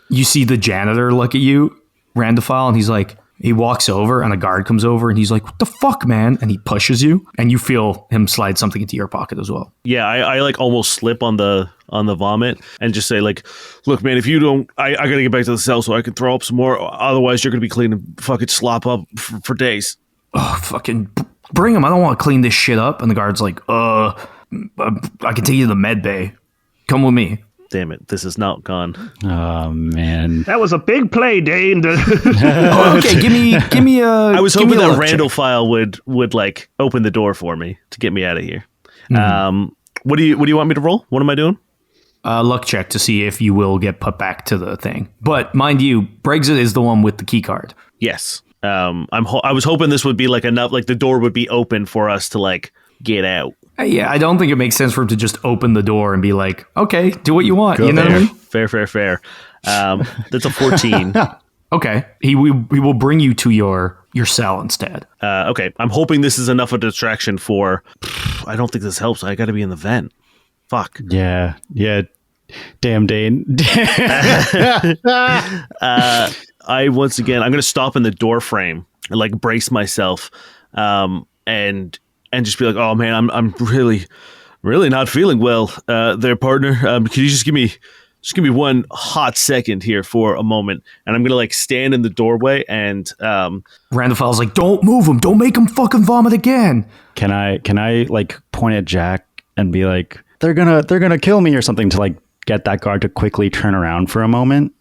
You see the janitor look at you, Randophile, and he's like, he walks over and a guard comes over and he's like, "What the fuck, man?" And he pushes you and you feel him slide something into your pocket as well. Yeah, I like almost slip on the vomit and just say like, "Look, man, if you don't, I gotta get back to the cell so I can throw up some more. Otherwise, you're gonna be cleaning fucking slop up for days." Oh, fucking bring him. I don't want to clean this shit up. And the guard's like, I can take you to the med bay. Come with me. Damn it, this is not gone. Oh man, that was a big play, Dane. Okay, give me a. I was hoping that Randophile would like open the door for me to get me out of here. Mm-hmm. What do you want me to roll? What am I doing? Luck check to see if you will get put back to the thing. But mind you, Brexit is the one with the key card. Yes. I was hoping this would be like enough, like the door would be open for us to like get out. Yeah, I don't think it makes sense for him to just open the door and be like, "Okay, do what you want." Go you know there. what I mean? Fair. That's a 14. Okay, he will bring you to your cell instead. Okay, I'm hoping this is enough of a distraction for. I don't think this helps. I got to be in the vent. Fuck. Yeah. Damn, Dane. I'm going to stop in the door frame and like brace myself, and just be like, "Oh man, I'm really, really not feeling well. There, partner. Can you just give me just give me one hot second here for a moment, and I'm gonna like stand in the doorway and Randall's like, don't move him. Don't make him fucking vomit again. Can I like point at Jack and be like, they're gonna kill me or something, to like get that guard to quickly turn around for a moment?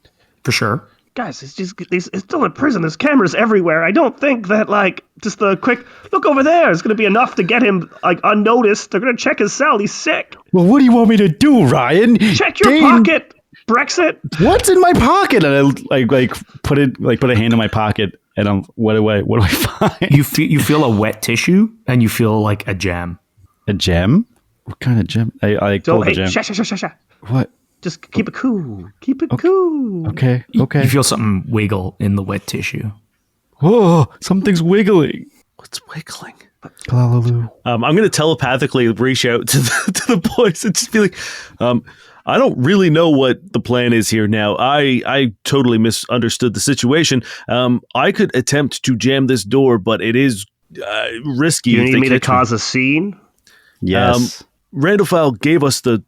For sure. Guys, it's still in prison. There's cameras everywhere. I don't think that, like, just a quick look over there is going to be enough to get him, like, unnoticed. They're going to check his cell. He's sick. Well, what do you want me to do, Ryan? Check your pocket. Brexit. What's in my pocket? And I like put a hand in my pocket, and what do I find? You feel a wet tissue, and you feel like a gem. A gem? What kind of gem? I pull the gem. Sha. What? Just keep it cool. Keep it cool. Okay. You feel something wiggle in the wet tissue. Whoa, something's wiggling. what's wiggling? Kalalalu. I'm going to telepathically reach out to the boys and just be like, I don't really know what the plan is here now. I totally misunderstood the situation. I could attempt to jam this door, but it is risky. You need me to cause a scene? Yes. Randall gave us the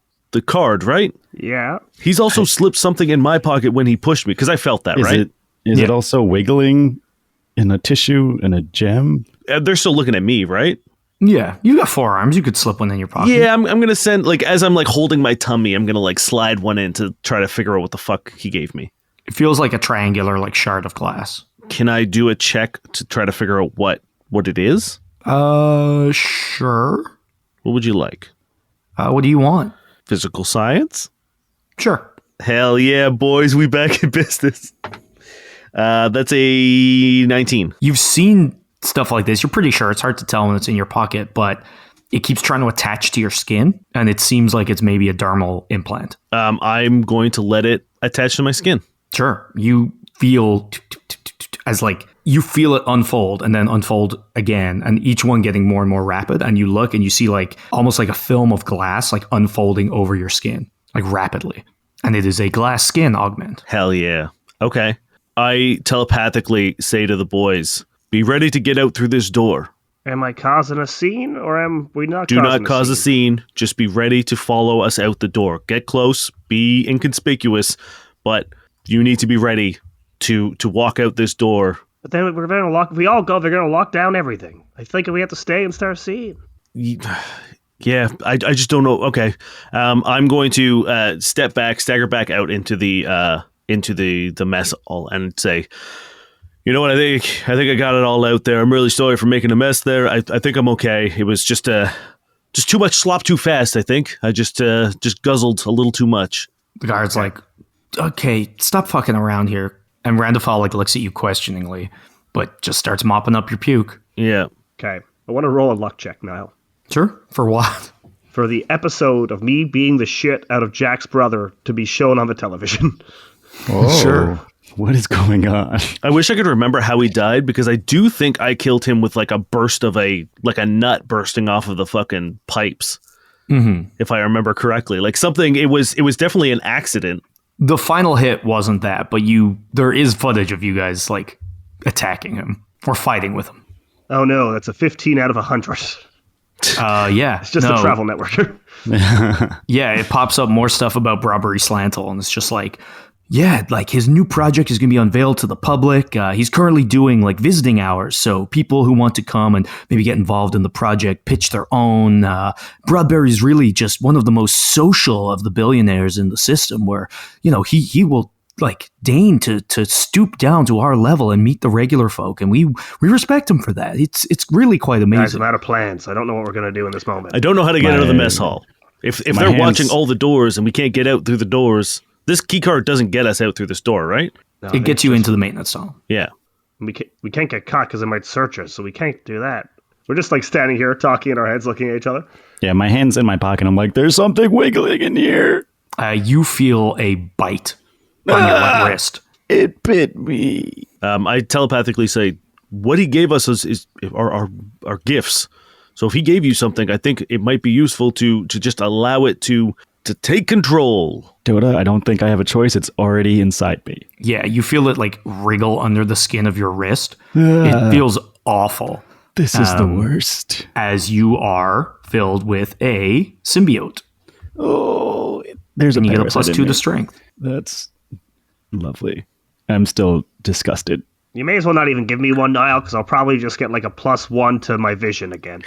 card, right? Yeah. He's also slipped something in my pocket when he pushed me, because I felt that, right? Is it also wiggling in a tissue and a gem? They're still looking at me, right? Yeah, you got 4 arms. You could slip one in your pocket. Yeah, I'm going to send, like, as I'm, like, holding my tummy, I'm going to, like, slide one in to try to figure out what the fuck he gave me. It feels like a triangular, like, shard of glass. Can I do a check to try to figure out what it is? Sure. What would you like? What do you want? Physical science? Sure. Hell yeah, boys, we back in business. That's a 19. You've seen stuff like this. You're pretty sure. It's hard to tell when it's in your pocket, but it keeps trying to attach to your skin, and it seems like it's maybe a dermal implant. I'm going to let it attach to my skin. Sure. You feel as like you feel it unfold and then unfold again, and each one getting more and more rapid, and you look and you see like almost like a film of glass like unfolding over your skin like rapidly, and it is a glass skin augment. Hell yeah. Okay. I telepathically say to the boys, be ready to get out through this door. Am I causing a scene, or am we not? Do not cause a scene. Just be ready to follow us out the door. Get close, be inconspicuous, but you need to be ready to walk out this door. But then we're going to lock. If we all go, they're going to lock down everything. I think we have to stay and start a scene. Yeah, I just don't know. Okay, I'm going to stagger back out into the mess hall and say, you know what, I think I got it all out there. I'm really sorry for making a mess there. I think I'm okay. It was just too much slop too fast, I think. I just guzzled a little too much. The guard's like, okay, stop fucking around here. And Randall like looks at you questioningly, but just starts mopping up your puke. Yeah. Okay. I want to roll a luck check, Niall. Sure. For what? For the episode of me being the shit out of Jack's brother to be shown on the television. Oh, sure. What is going on? I wish I could remember how he died, because I do think I killed him with like a burst of a nut bursting off of the fucking pipes. Mm-hmm. If I remember correctly, like something, it was definitely an accident. The final hit wasn't that, but there is footage of you guys like attacking him or fighting with him. Oh no, that's a 15 out of 100. Yeah. It's just a travel network. Yeah, it pops up more stuff about Robbery Slantle, and it's just like, yeah, like his new project is going to be unveiled to the public. He's currently doing like visiting hours, so people who want to come and maybe get involved in the project pitch their own. Broadberry's really just one of the most social of the billionaires in the system, where, you know, he will like deign to stoop down to our level and meet the regular folk, and we respect him for that. It's really quite amazing. Guys, I'm out of plans. I don't know what we're going to do in this moment. I don't know how to get out of the mess hall. If they're watching all the doors and we can't get out through the doors, this key card doesn't get us out through this door, right? No, it gets you into the maintenance hall. Yeah. We can't get caught because it might search us, so we can't do that. We're just like standing here talking in our heads, looking at each other. Yeah, my hand's in my pocket. I'm like, there's something wiggling in here. You feel a bite on your wrist. It bit me. I telepathically say, what he gave us is our gifts. So if he gave you something, I think it might be useful to just allow it to take control. Dota, I don't think I have a choice. It's already inside me. Yeah, you feel it like wriggle under the skin of your wrist. It feels awful. This is the worst. As you are filled with a symbiote. Oh, There's And a you get a parasite plus in 2 me. to strength. That's lovely. I'm still disgusted. You may as well not even give me one, Niall, because I'll probably just get like a +1 to my vision again.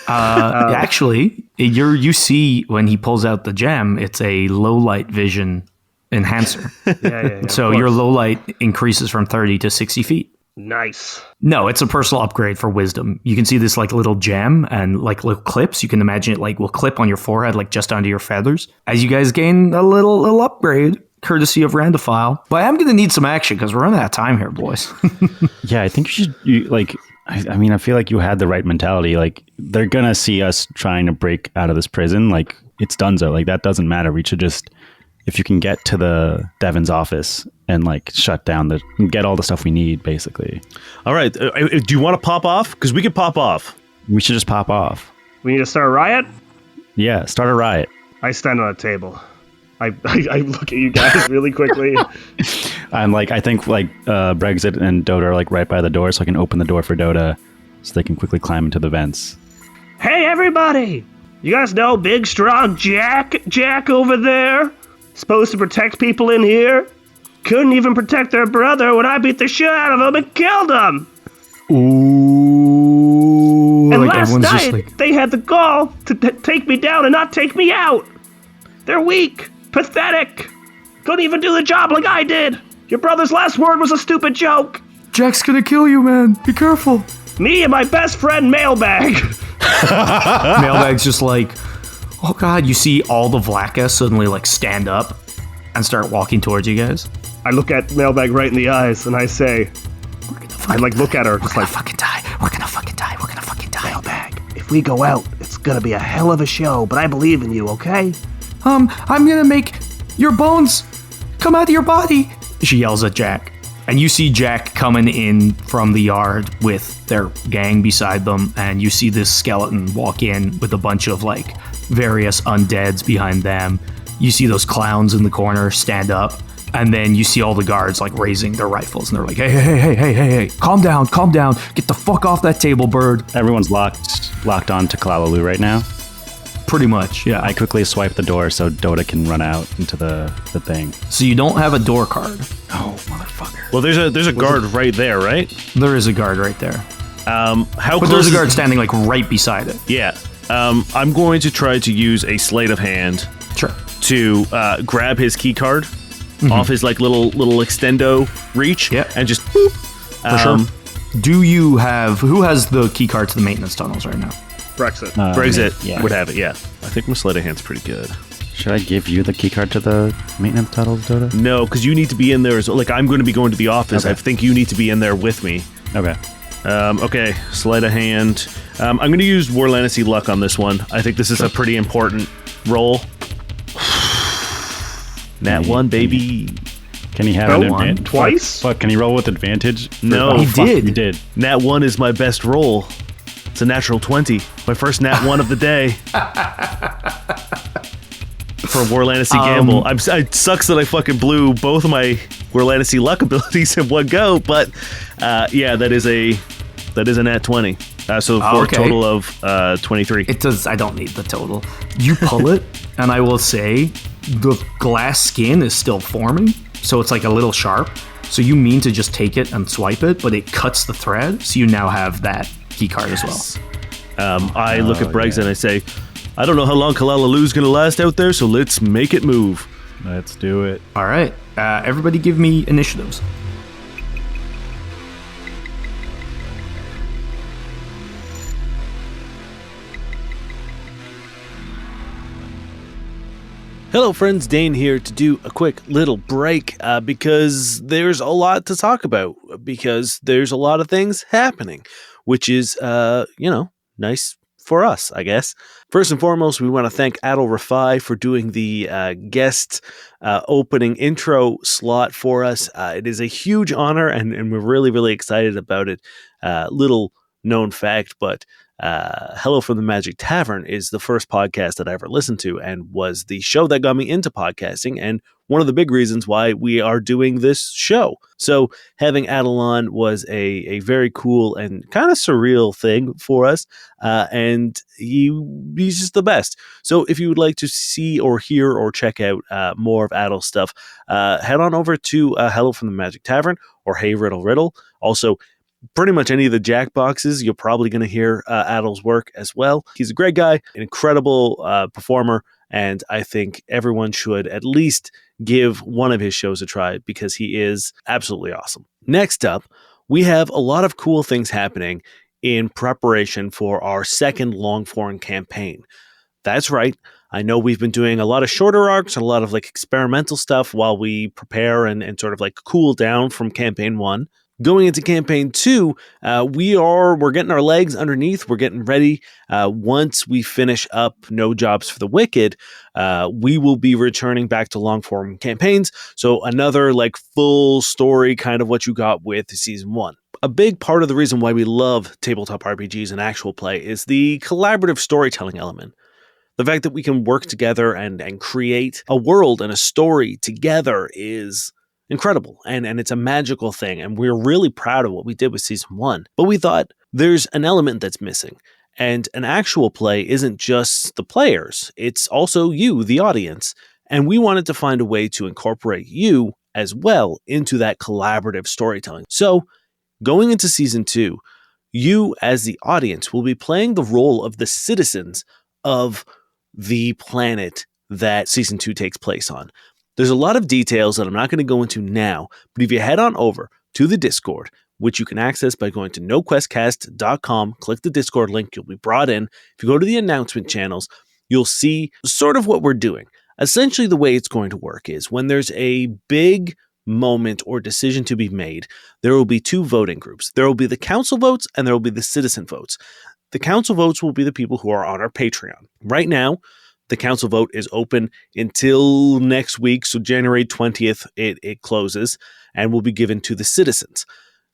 Actually, you see when he pulls out the gem, it's a low light vision enhancer. Yeah. So of your course. low light increases from 30 to 60 feet. Nice. No, it's a personal upgrade for wisdom. You can see this like little gem and like little clips. You can imagine it like will clip on your forehead, like just under your feathers. As you guys gain a little upgrade, courtesy of Randophile. But I am going to need some action because we're running out of time here, boys. Yeah, I think I mean, I feel like you had the right mentality. Like, they're going to see us trying to break out of this prison. Like, it's donezo. Like, that doesn't matter. We should just, if you can get to the Devon's office and, like, shut down get all the stuff we need, basically. All right. Do you want to pop off? Because we could pop off. We should just pop off. We need to start a riot? Yeah, start a riot. I stand on a table. I look at you guys really quickly. I'm like, I think like Brexit and Dota are like right by the door, so I can open the door for Dota so they can quickly climb into the vents. Hey, everybody! You guys know big, strong Jack over there? Supposed to protect people in here? Couldn't even protect their brother when I beat the shit out of him and killed him! Ooh. And like last everyone's night, just like, they had the gall to take me down and not take me out! They're weak! Pathetic! Couldn't even do the job like I did! Your brother's last word was a stupid joke! Jack's going to kill you, man. Be careful. Me and my best friend Mailbag! Mailbag's just like, oh god, you see all the Vlakas suddenly like stand up and start walking towards you guys. I look at Mailbag right in the eyes and I say, I like look at her just like, fucking die. We're gonna fucking die. We're gonna fucking die. Mailbag, if we go out, it's gonna be a hell of a show, but I believe in you, okay? I'm gonna make your bones come out of your body. She yells at Jack. And you see Jack coming in from the yard with their gang beside them, and you see this skeleton walk in with a bunch of like various undeads behind them. You see those clowns in the corner stand up, and then you see all the guards like raising their rifles, and they're like, hey, calm down, get the fuck off that table, bird. Everyone's locked on to Kalalalu right now. Pretty much, yeah. I quickly swipe the door so Dota can run out into the thing. So you don't have a door card. Oh, motherfucker. Well, there's a guard right there, right? There is a guard right there. How But close? there's a guard standing like right beside it. Yeah. I'm going to try to use a sleight of hand Sure. to grab his key card off his like little extendo reach, Yep. and just boop. For sure. Do you have, who has the key card to the maintenance tunnels right now? Brexit. Brexit yeah. would have it. Yeah, I think my sleight of hand's pretty good. Should I give you the keycard to the maintenance tunnels, Dota? No, because you need to be in there. Like I'm going to be going to the office. Okay. I think you need to be in there with me. Okay. Okay, sleight of hand. I'm going to use Warlancy luck on this one. I think this is a pretty important roll. Nat 1, baby. Can he have Oh, an one. advantage? Twice? Fuck, can he roll with advantage? No. Oh, He fuck, did. He did. Nat 1 is my best roll. It's a natural 20. My first Nat 1 of the day. For Warlancy Gamble. It sucks that I fucking blew both of my Warlancy luck abilities in one go, but yeah, that is a Nat 20. So for a total of 23. It does, I don't need the total. You pull it, and I will say the glass skin is still forming, so it's like a little sharp. So you mean to just take it and swipe it, but it cuts the thread, so you now have that key card as well. I look at Brexit and I say, I don't know how long Kalalalu's going to last out there, so let's make it move. Let's do it. All right, everybody give me initiatives. Hello, friends. Dane here to do a quick little break because there's a lot to talk about, because there's a lot of things happening, which is, nice for us, I guess. First and foremost, we want to thank Adil Rafai for doing the guest opening intro slot for us. It is a huge honor, and we're really, really excited about it. Little known fact, but Hello from the Magic Tavern is the first podcast that I ever listened to and was the show that got me into podcasting and one of the big reasons why we are doing this show. So having Adel on was a very cool and kind of surreal thing for us. And he's just the best. So if you would like to see or hear or check out more of Adel's stuff, head on over to Hello from the Magic Tavern or Hey Riddle Riddle. Also, pretty much any of the Jackboxes, you're probably going to hear Adel's work as well. He's a great guy, an incredible performer, and I think everyone should at least give one of his shows a try because he is absolutely awesome. Next up, we have a lot of cool things happening in preparation for our second long-form campaign. That's right. I know we've been doing a lot of shorter arcs and a lot of like experimental stuff while we prepare and sort of like cool down from campaign 1. Going into campaign 2, we're getting our legs underneath. We're getting ready. Once we finish up No Jobs for the Wicked, we will be returning back to long form campaigns. So another like full story, kind of what you got with season 1. A big part of the reason why we love tabletop RPGs and actual play is the collaborative storytelling element. The fact that we can work together and create a world and a story together is incredible, and it's a magical thing, and we're really proud of what we did with season 1. But we thought there's an element that's missing, and an actual play isn't just the players, it's also you, the audience, and we wanted to find a way to incorporate you as well into that collaborative storytelling. So, going into season 2, you as the audience will be playing the role of the citizens of the planet that season 2 takes place on. There's a lot of details that I'm not going to go into now, but if you head on over to the Discord, which you can access by going to noquestcast.com, click the Discord link, you'll be brought in. If you go to the announcement channels, you'll see sort of what we're doing. Essentially, the way it's going to work is when there's a big moment or decision to be made, there will be 2 voting groups. There will be the council votes and there will be the citizen votes. The council votes will be the people who are on our Patreon. Right now, the council vote is open until next week, so January 20th it closes, and will be given to the citizens.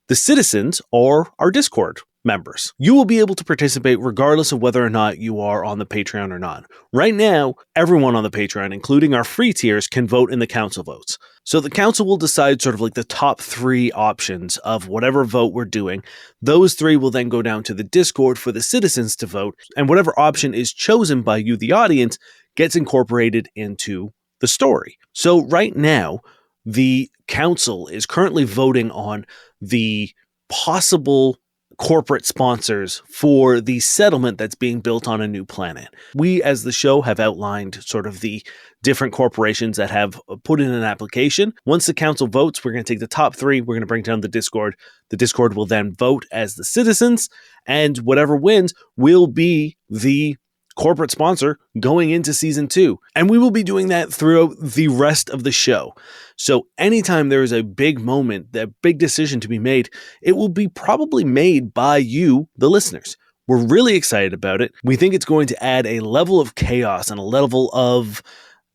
The citizens are our Discord members. You will be able to participate regardless of whether or not you are on the Patreon or not. Right now, everyone on the Patreon, including our free tiers, can vote in the council votes. So the council will decide sort of like the top 3 options of whatever vote we're doing. Those 3 will then go down to the Discord for the citizens to vote, and whatever option is chosen by you, the audience, gets incorporated into the story. So right now, the council is currently voting on the possible corporate sponsors for the settlement that's being built on a new planet. We, as the show, have outlined sort of the different corporations that have put in an application. Once the council votes, we're going to take the top 3, we're going to bring down the Discord. The Discord will then vote as the citizens, and whatever wins will be the corporate sponsor going into season 2. And we will be doing that throughout the rest of the show. So anytime there is a big moment, that big decision to be made, it will be probably made by you, the listeners. We're really excited about it. We think it's going to add a level of chaos and a level of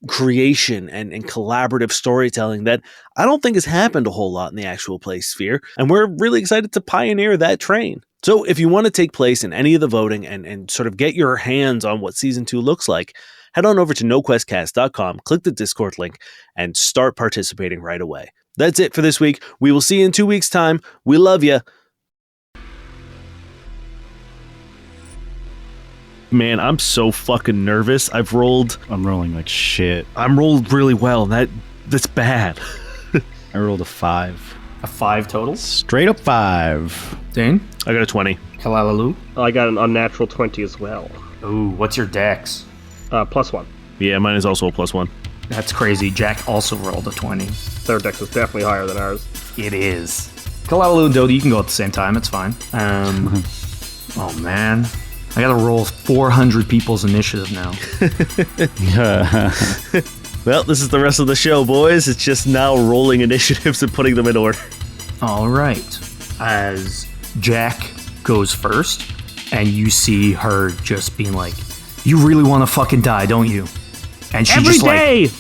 creation and collaborative storytelling that I don't think has happened a whole lot in the actual play sphere. And we're really excited to pioneer that train. So if you want to take place in any of the voting and sort of get your hands on what season 2 looks like, head on over to noquestcast.com, click the Discord link, and start participating right away. That's it for this week. We will see you in 2 weeks' time. We love you. Man, I'm so fucking nervous. I'm rolling like shit. rolled really well. That's bad. I rolled a 5. A 5 total? Straight up 5. Dane? I got a 20. Kalalalu? I got an unnatural 20 as well. Ooh, what's your dex? +1. Yeah, mine is also a +1. That's crazy. Jack also rolled a 20. Their dex is definitely higher than ours. It is. Kalalalu and Dota, you can go at the same time. It's fine. Oh, man. I gotta roll 400 people's initiative now. Well, this is the rest of the show, boys. It's just now rolling initiatives and putting them in order. All right. As Jack goes first, and you see her just being like, "You really want to fucking die, don't you?" And she Every just day! like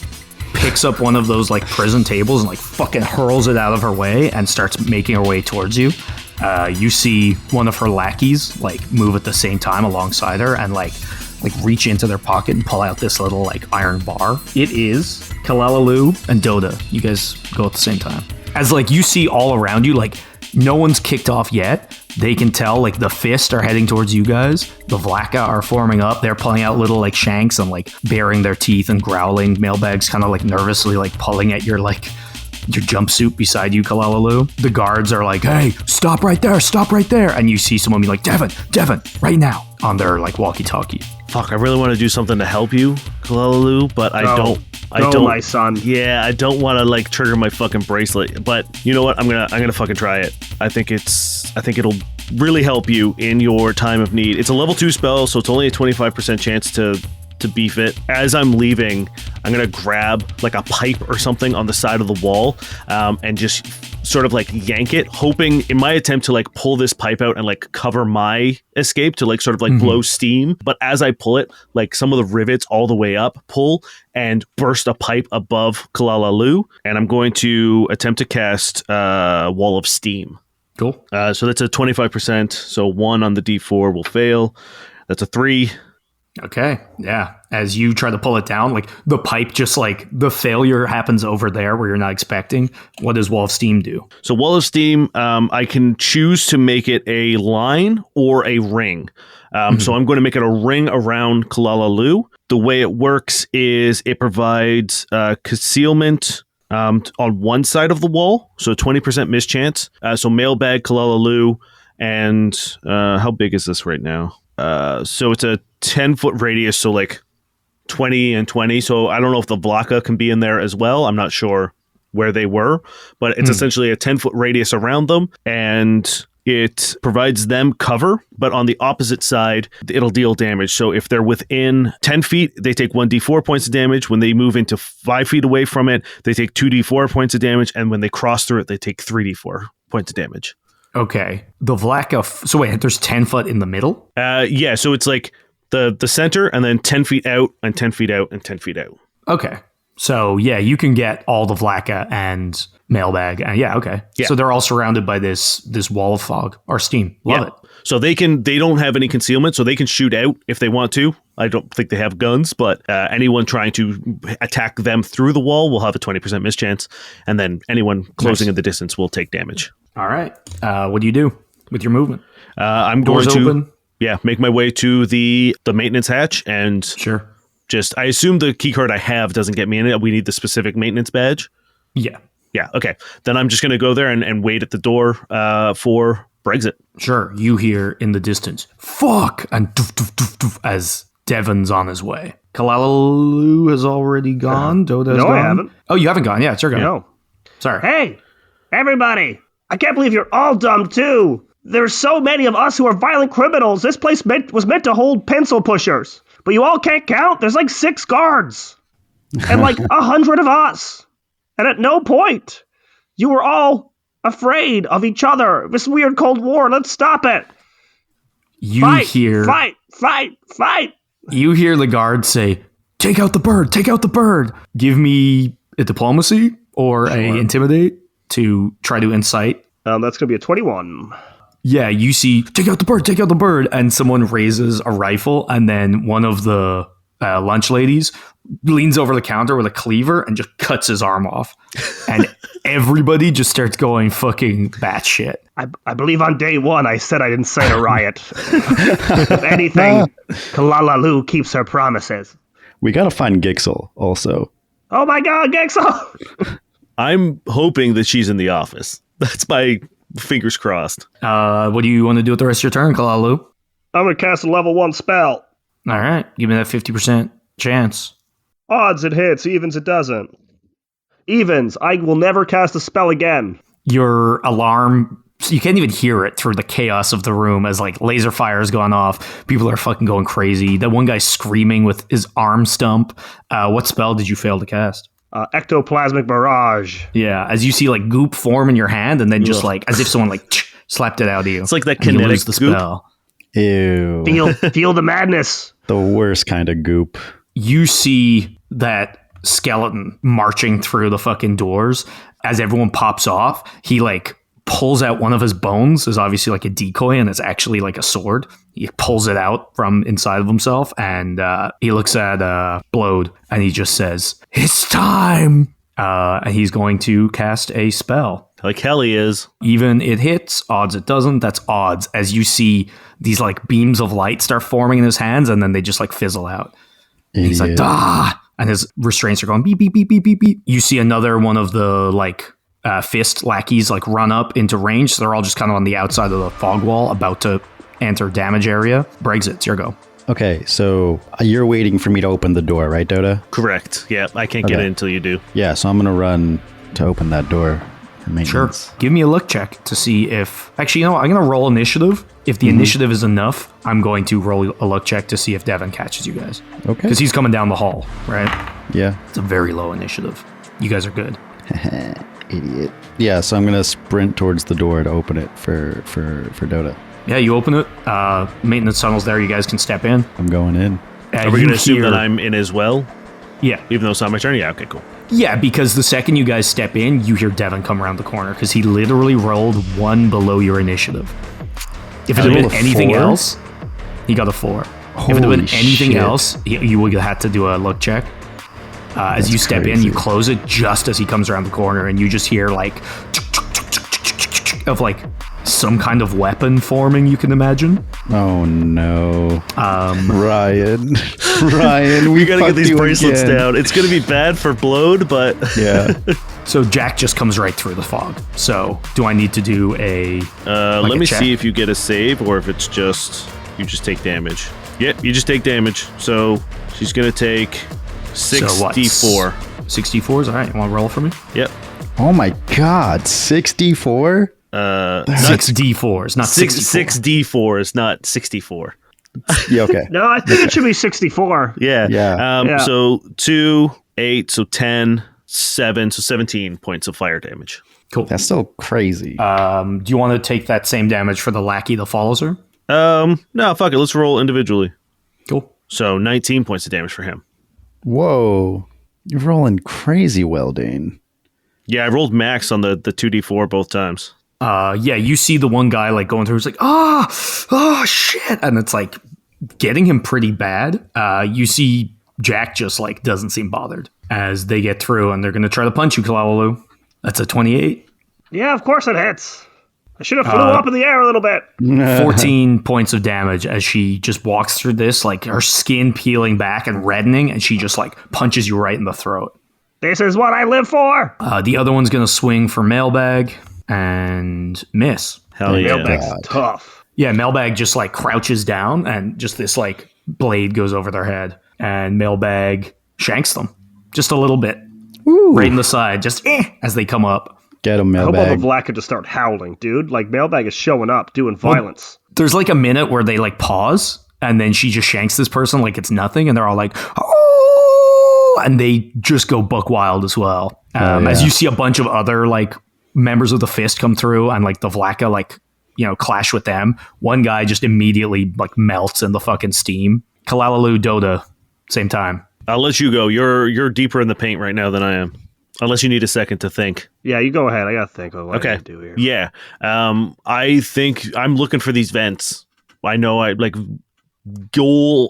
picks up one of those like prison tables and like fucking hurls it out of her way and starts making her way towards you. You see one of her lackeys like move at the same time alongside her and like reach into their pocket and pull out this little like iron bar. It is Kalalalu and Dota. You guys go at the same time. As like you see all around you, like no one's kicked off yet. They can tell like the Fist are heading towards you guys. The Vlaka are forming up. They're pulling out little like shanks and like baring their teeth and growling. Mailbags kind of like nervously like pulling at your jumpsuit beside you, Kalalalu. The guards are like, hey, stop right there. And you see someone be like, Devin, right now, on their like walkie-talkie. Fuck, I really want to do something to help you, Kalalalu, but I don't, my son. Yeah, I don't want to like trigger my fucking bracelet, but you know what? I'm gonna fucking try it. I think it'll really help you in your time of need. It's a level 2 spell, so it's only a 25% chance to beef it. As I'm leaving, I'm gonna grab like a pipe or something on the side of the wall, and just sort of like yank it, hoping in my attempt to like pull this pipe out and like cover my escape to like sort of like blow steam. But as I pull it, like some of the rivets all the way up pull and burst a pipe above Kalalalu, and I'm going to attempt to cast Wall of Steam. Cool. So that's a 25%. So 1 on the D4 will fail. That's a 3. Okay, yeah. As you try to pull it down, like the pipe just like the failure happens over there where you're not expecting. What does Wall of Steam do? So Wall of Steam, I can choose to make it a line or a ring. So I'm going to make it a ring around Kalalalu. The way it works is it provides concealment on one side of the wall, so 20% mischance. So Mailbag, Kalalalu, and how big is this right now? So it's a 10-foot radius, so like 20 and 20. So I don't know if the Vlaka can be in there as well. I'm not sure where they were, but it's essentially a 10-foot radius around them, and it provides them cover, but on the opposite side, it'll deal damage. So if they're within 10 feet, they take 1d4 points of damage. When they move into 5 feet away from it, they take 2d4 points of damage. And when they cross through it, they take 3d4 points of damage. Okay. The Vlaka... So wait, there's 10 foot in the middle? Yeah, so it's like the center, and then 10 feet out, and 10 feet out, and 10 feet out. Okay. So yeah, you can get all the Vlaka and Mailbag. Yeah, okay. Yeah. So they're all surrounded by this wall of fog or steam. Love it. So they don't have any concealment, so they can shoot out if they want to. I don't think they have guns, but anyone trying to attack them through the wall will have a 20% mischance, and then anyone closing in the distance will take damage. All right. What do you do with your movement? I'm Doors going to open? make my way to the maintenance hatch, and Sure. I assume the key card I have doesn't get me in it. We need the specific maintenance badge. Yeah. Yeah, okay. Then I'm just going to go there and wait at the door for Brexit. Sure. You hear in the distance, fuck, and doof, doof, doof, doof, as Devin's on his way. Kalalalu has already gone. Doda's gone. I haven't. Oh, you haven't gone. Yeah, it's your go. No. Sorry. Hey, everybody. I can't believe you're all dumb, too. There's so many of us who are violent criminals. This place was meant to hold pencil pushers. But you all can't count. There's like 6 guards. And like 100 of us. And at no point, you were all afraid of each other. This weird Cold War. Let's stop it. Fight. You hear the guard say, take out the bird. Give me a diplomacy or a intimidate to try to incite. That's going to be a 21. Yeah, you see, take out the bird, and someone raises a rifle, and then one of the lunch ladies leans over the counter with a cleaver and just cuts his arm off. And everybody just starts going fucking batshit. I believe on day 1 I said I didn't incite a riot. If anything, Kalalalu keeps her promises. We gotta find Gixel also. Oh my god, Gixel! I'm hoping that she's in the office. That's my fingers crossed. What do you want to do with the rest of your turn, Kalalalu? I'm going to cast a level 1 spell. All right, give me that 50% chance. Odds it hits, evens it doesn't. Evens, I will never cast a spell again. Your alarm, you can't even hear it through the chaos of the room as like laser fire has gone off. People are fucking going crazy. That one guy's screaming with his arm stump. What spell did you fail to cast? Ectoplasmic barrage. Yeah, as you see like goop form in your hand, and then just like as if someone like slapped it out of you. It's like that and you kinetic lose the goop. spell. Ew. Feel the madness. The worst kind of goop. You see that skeleton marching through the fucking doors. As everyone pops off, he like pulls out one of his bones, is obviously like a decoy, and it's actually like a sword. He pulls it out from inside of himself, and he looks at Blode, and he just says, "It's time!" And he's going to cast a spell. Like hell he is. Even it hits, odds it doesn't. That's odds, as you see these like beams of light start forming in his hands, and then they just like fizzle out. And he's like, "Ah!" And his restraints are going beep, beep, beep, beep, beep, beep. You see another one of the like fist lackeys like run up into range. So they're all just kind of on the outside of the fog wall, about to enter damage area. Brexit, it's your go. Okay, so you're waiting for me to open the door, right, Dota? Correct. Yeah, I can't get Okay. in until you do. Yeah, so I'm going to run to open that door. For Sure. maintenance. Give me a look check to see if... Actually, you know what? I'm going to roll initiative. If the initiative is enough, I'm going to roll a luck check to see if Devin catches you guys. Okay. Because he's coming down the hall, right? Yeah. It's a very low initiative. You guys are good. Idiot. Yeah, so I'm going to sprint towards the door to open it for Dota. Yeah, you open it. Maintenance tunnel's there. You guys can step in. I'm going in. Are we going to assume that I'm in as well? Yeah. Even though it's not my turn? Yeah, okay, cool. Yeah, because the second you guys step in, you hear Devin come around the corner because he literally rolled one below your initiative. If it had rolled been a anything 4? else, he got a 4. If it had Holy been anything shit. else, you would have had to do a luck check. As you step in, you crazy. close it just as he comes around the corner, and you just hear like of like some kind of weapon forming. You can imagine. Oh, no. Ryan. Ryan, We got to get these bracelets again. down. It's going to be bad for Blode, but... Yeah. So Jack just comes right through the fog. So do I need to do a? let a me check? see if you get a save or if it's just... You just take damage. Yep, you just take damage. So she's going to take 64. 64s. All right, you want to roll for me? Yep. Oh, my God. 64? Not 6 D4s, not 64. 6d4 is not 64. Yeah, okay. No, I think it should be 64. Yeah. Yeah. Yeah. So 2, 8, so 10, 7, so 17 points of fire damage. Cool. That's still crazy. Do you want to take that same damage for the lackey that follows her? No, fuck it. Let's roll individually. Cool. So 19 points of damage for him. Whoa. You're rolling crazy, Weldane. Yeah, I rolled max on the 2d4 both times. Yeah, you see the one guy like going through. It's like, oh shit, and it's like getting him pretty bad. You see Jack just like doesn't seem bothered as they get through, and they're gonna try to punch you, Kalalalu. That's a 28. Yeah, of course it hits. I should have flew up in the air a little bit. 14 points of damage as she just walks through this, like her skin peeling back and reddening, and she just like punches you right in the throat. This is what I live for. The other one's gonna swing for Mailbag and miss. Hell yeah. Mailbag's God. tough. Yeah, Mailbag just like crouches down and just this like blade goes over their head, and Mailbag shanks them just a little bit, right in the side, just as they come up. Get him, I hope all mailbag. the Vlad could just start howling, dude. Like, Mailbag is showing up, doing violence. There's like a minute where they like pause, and then she just shanks this person like it's nothing, and they're all like, oh, and they just go buck wild as well. As you see a bunch of other like members of the Fist come through, and like the Vlaka like, you know, clash with them. One guy just immediately like melts in the fucking steam. Kalalalu, Dota, same time. I'll let you go. You're deeper in the paint right now than I am. Unless you need a second to think. Yeah, you go ahead. I gotta think of what I Okay. can do here. Yeah. I think I'm looking for these vents. I know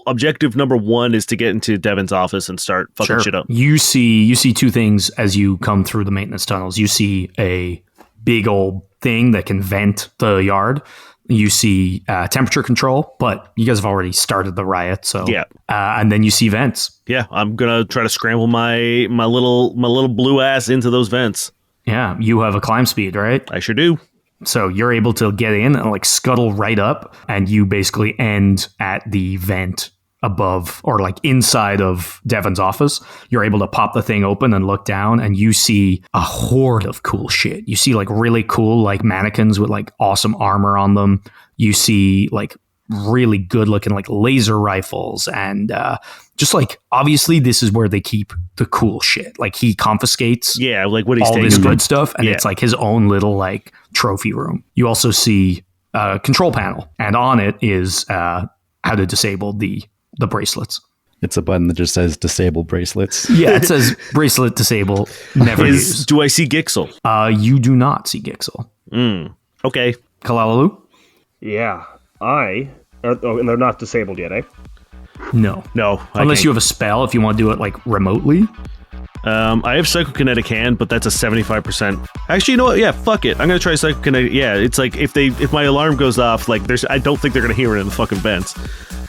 objective number 1 is to get into Devin's office and start fucking shit up. You see two things as you come through the maintenance tunnels. You see a big old thing that can vent the yard. You see temperature control, but you guys have already started the riot, so Yeah. and then you see vents. Yeah, I'm gonna try to scramble my little blue ass into those vents. Yeah, you have a climb speed, right? I sure do. So you're able to get in and like scuttle right up, and you basically end at the vent above or like inside of Devin's office. You're able to pop the thing open and look down, and you see a horde of cool shit. You see like really cool like mannequins with like awesome armor on them. You see like really good looking like laser rifles, and just like obviously this is where they keep the cool shit. Like he confiscates Yeah, like what he's all taking. this good stuff, and Yeah. it's like his own little like trophy room. You also see a control panel, and on it is how to disable the bracelets. It's a button that just says disable bracelets. Yeah, it says bracelet disable, never use. Do I see Gixel? You do not see Gixel. Okay. Kalalalu? Yeah, and they're not disabled yet, eh? No. No. Unless you have a spell, if you want to do it like remotely. I have Psychokinetic Hand, but that's a 75%. Actually, you know what? Yeah, fuck it. I'm gonna try Psychokinetic. Yeah, it's like if my alarm goes off, like I don't think they're gonna hear it in the fucking vents.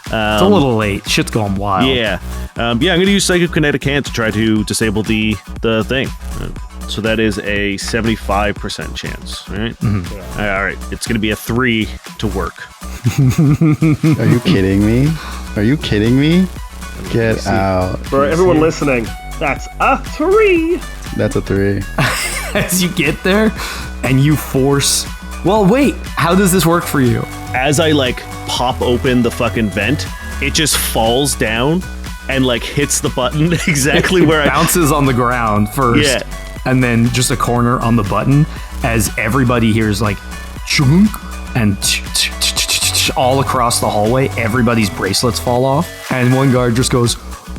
It's a little late. Shit's going wild. Yeah. I'm gonna use Psychokinetic Hand to try to disable the thing. So that is a 75% chance. All right. Mm-hmm. All right. It's gonna be a 3 to work. Are you kidding me? Are you kidding me? Get out. For everyone listening, that's a 3. That's a 3. As you get there and you force... Well, wait. How does this work for you? As I like pop open the fucking vent, it just falls down and like hits the button exactly where it bounces on the ground first. Yeah. And then just a corner on the button as everybody hears like chunk and all across the hallway, everybody's bracelets fall off. And one guard just goes,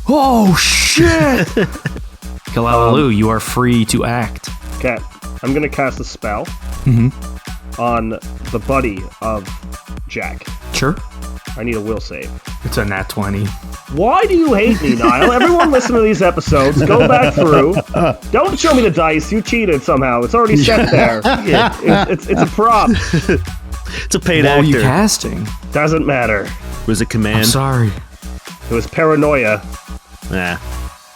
"Oh shit!" Kalalalu, you are free to act. Okay, I'm gonna cast a spell on the buddy of Jack. Sure. I need a will save. It's a nat 20. Why do you hate me, Niall? Everyone listen to these episodes. Go back through. Don't show me the dice. You cheated somehow. It's already set there. It's a prop. It's a paid actor. What were you casting? Doesn't matter. Was it command? I'm sorry. It was paranoia. Nah.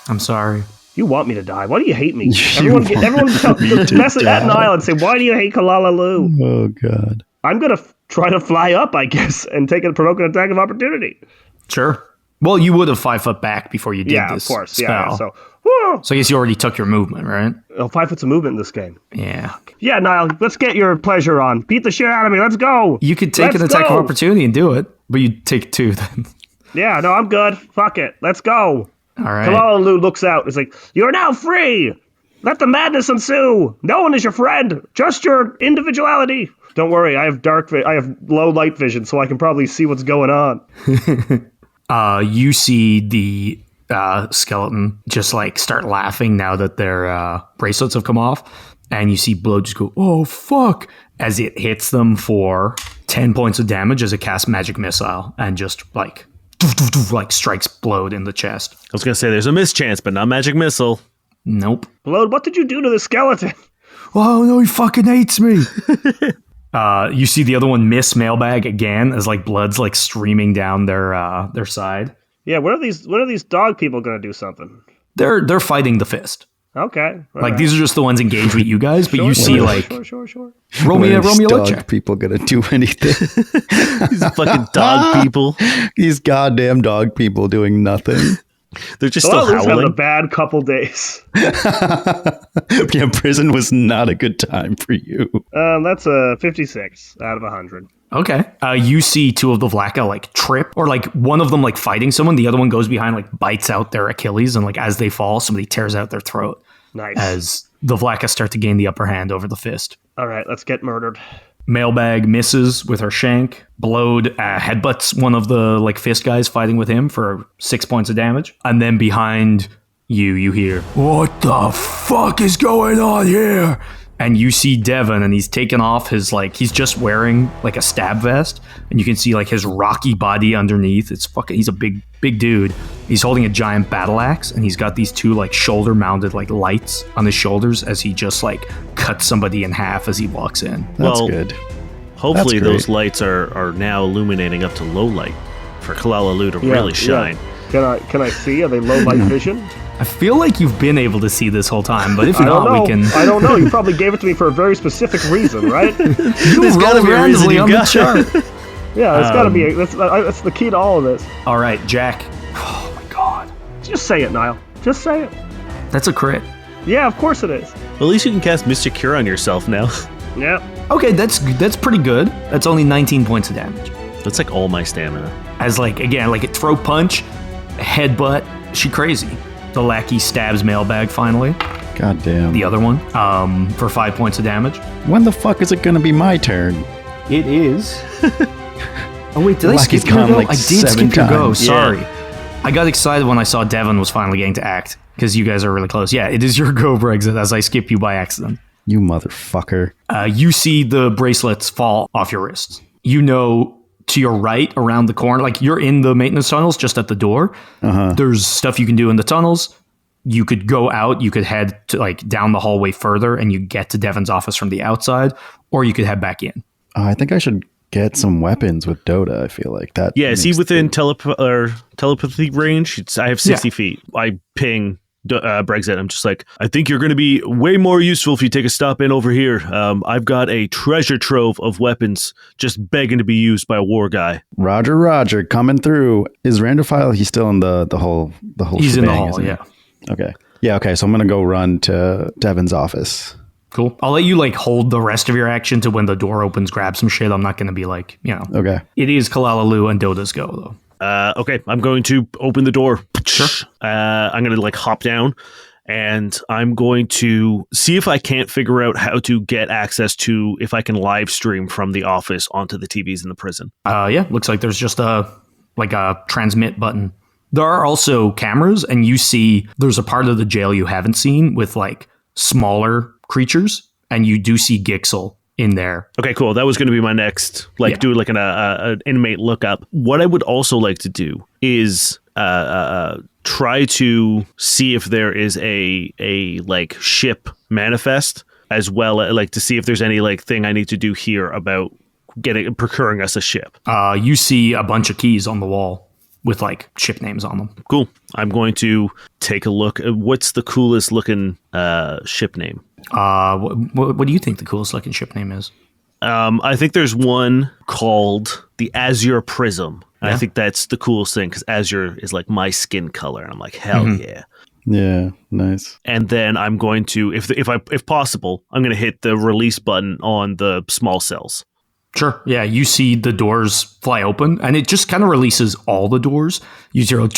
I'm sorry. You want me to die. Why do you hate me? Everyone message at Niall and say, why do you hate Kalalalu? Oh, God. I'm going to try to fly up, I guess, and provoke an attack of opportunity. Sure. Well, you would have 5 foot back before you did this of course. spell. Yeah, so I guess you already took your movement, right? 5 foot's a movement in this game. Yeah. Yeah, Niall, let's get your pleasure on. Beat the shit out of me. Let's go. You could take an attack of opportunity and do it, but you take 2 then. Yeah, no, I'm good. Fuck it. Let's go. All right. Kalalalu looks out. He's like, "You're now free. Let the madness ensue. No one is your friend. Just your individuality." Don't worry, I have low light vision, so I can probably see what's going on. You see the skeleton just like start laughing now that their bracelets have come off, and you see Blow just go, "Oh fuck!" as it hits them for 10 points of damage as it casts magic missile and just like strikes Blowed in the chest. I was gonna say there's a mischance, but not magic missile. Nope. Blowed, what did you do to the skeleton? Oh no, he fucking hates me. You see the other one miss Mailbag again as like blood's like streaming down their side. Yeah, when are these dog people gonna do something? They're fighting the fist. Okay. Like these are just the ones engaged with you guys, but you see Sure. Roll me a dog check. People gonna do anything? These fucking dog people. These goddamn dog people doing nothing. They're just still howling. Having a bad couple days. Yeah, prison was not a good time for you. That's a 56 out of 100. Okay. You see 2 of the Vlaka like trip, or like one of them like fighting someone, the other one goes behind, like bites out their Achilles, and like as they fall, somebody tears out their throat. Nice. As the Vlaka start to gain the upper hand over the fist. All right, let's get murdered. Mailbag misses with her shank. Blowed headbutts one of the like fist guys fighting with him for 6 points of damage. And then behind you hear, "What the fuck is going on here?" And you see Devon, and he's taken off his like, he's just wearing like a stab vest, and you can see like his rocky body underneath. He's a big dude. He's holding a giant battle axe, and he's got these 2 like shoulder mounted like lights on his shoulders as he just like cuts somebody in half as he walks in. That's good. Hopefully those lights are now illuminating up to low light for Kalalalu to really shine. Yeah. Can I see? Are they low light vision? I feel like you've been able to see this whole time, but if not, we can... I don't know. You probably gave it to me for a very specific reason, right? There's got to be a reason you got it. Yeah, it's got to be. That's the key to all of this. All right, Jack. Oh my God. Just say it, Niall. Just say it. That's a crit. Yeah, of course it is. Well, at least you can cast Mystic Cure on yourself now. Yeah. Okay, that's pretty good. That's only 19 points of damage. That's like all my stamina. As like, again, like a throat punch, headbutt. She crazy. The lackey stabs Mailbag finally. God damn. The other one, for 5 points of damage. When the fuck is it gonna be my turn? It is. Oh wait, did I skip your go? Like I did skip your go. times. Sorry. I got excited when I saw Devon was finally getting to act because you guys are really close. Yeah, it is your go, Brexit, as I skip you by accident. You motherfucker. You see the bracelets fall off your wrists. You know, to your right around the corner, like you're in the maintenance tunnels just at the door. There's stuff you can do in the tunnels. You could go out, you could head to like down the hallway further and you get to Devin's office from the outside, or you could head back in. I think I should get some weapons with Dota. I feel like that. Yeah, is he within telepathy range? I have 60 feet. I ping Brexit. I'm just like, I think you're going to be way more useful if you take a stop in over here. I've got a treasure trove of weapons just begging to be used by a war guy. Roger, coming through. Is Randophile? He's still in the whole. He's shebang, in the hall. Yeah. Okay. Yeah. Okay. So I'm gonna go run to Devin's office. Cool. I'll let you like hold the rest of your action to when the door opens, grab some shit. I'm not going to be like, Okay. It is Kalalalu and Dota's go though. Okay, I'm going to open the door. Sure. I'm going to like hop down and I'm going to see if I can't figure out how to get access to if I can live stream from the office onto the TVs in the prison. Yeah. Looks like there's just a transmit button. There are also cameras, and you see there's a part of the jail you haven't seen with like smaller creatures, and you do see Gixel in there. Okay, cool. That was going to be my next, do like an inmate lookup. What I would also like to do is try to see if there is a like ship manifest, as well as like to see if there's any like thing I need to do here about procuring us a ship. You see a bunch of keys on the wall with like ship names on them. Cool. I'm going to take a look at what's the coolest looking ship name. What do you think the coolest looking ship name is? I think there's one called the Azure Prism. Yeah. I think that's the coolest thing because Azure is like my skin color. And I'm like, hell yeah. Yeah, nice. And then I'm going to, if possible, I'm going to hit the release button on the small cells. Sure. Yeah, you see the doors fly open, and it just kind of releases all the doors. You hear like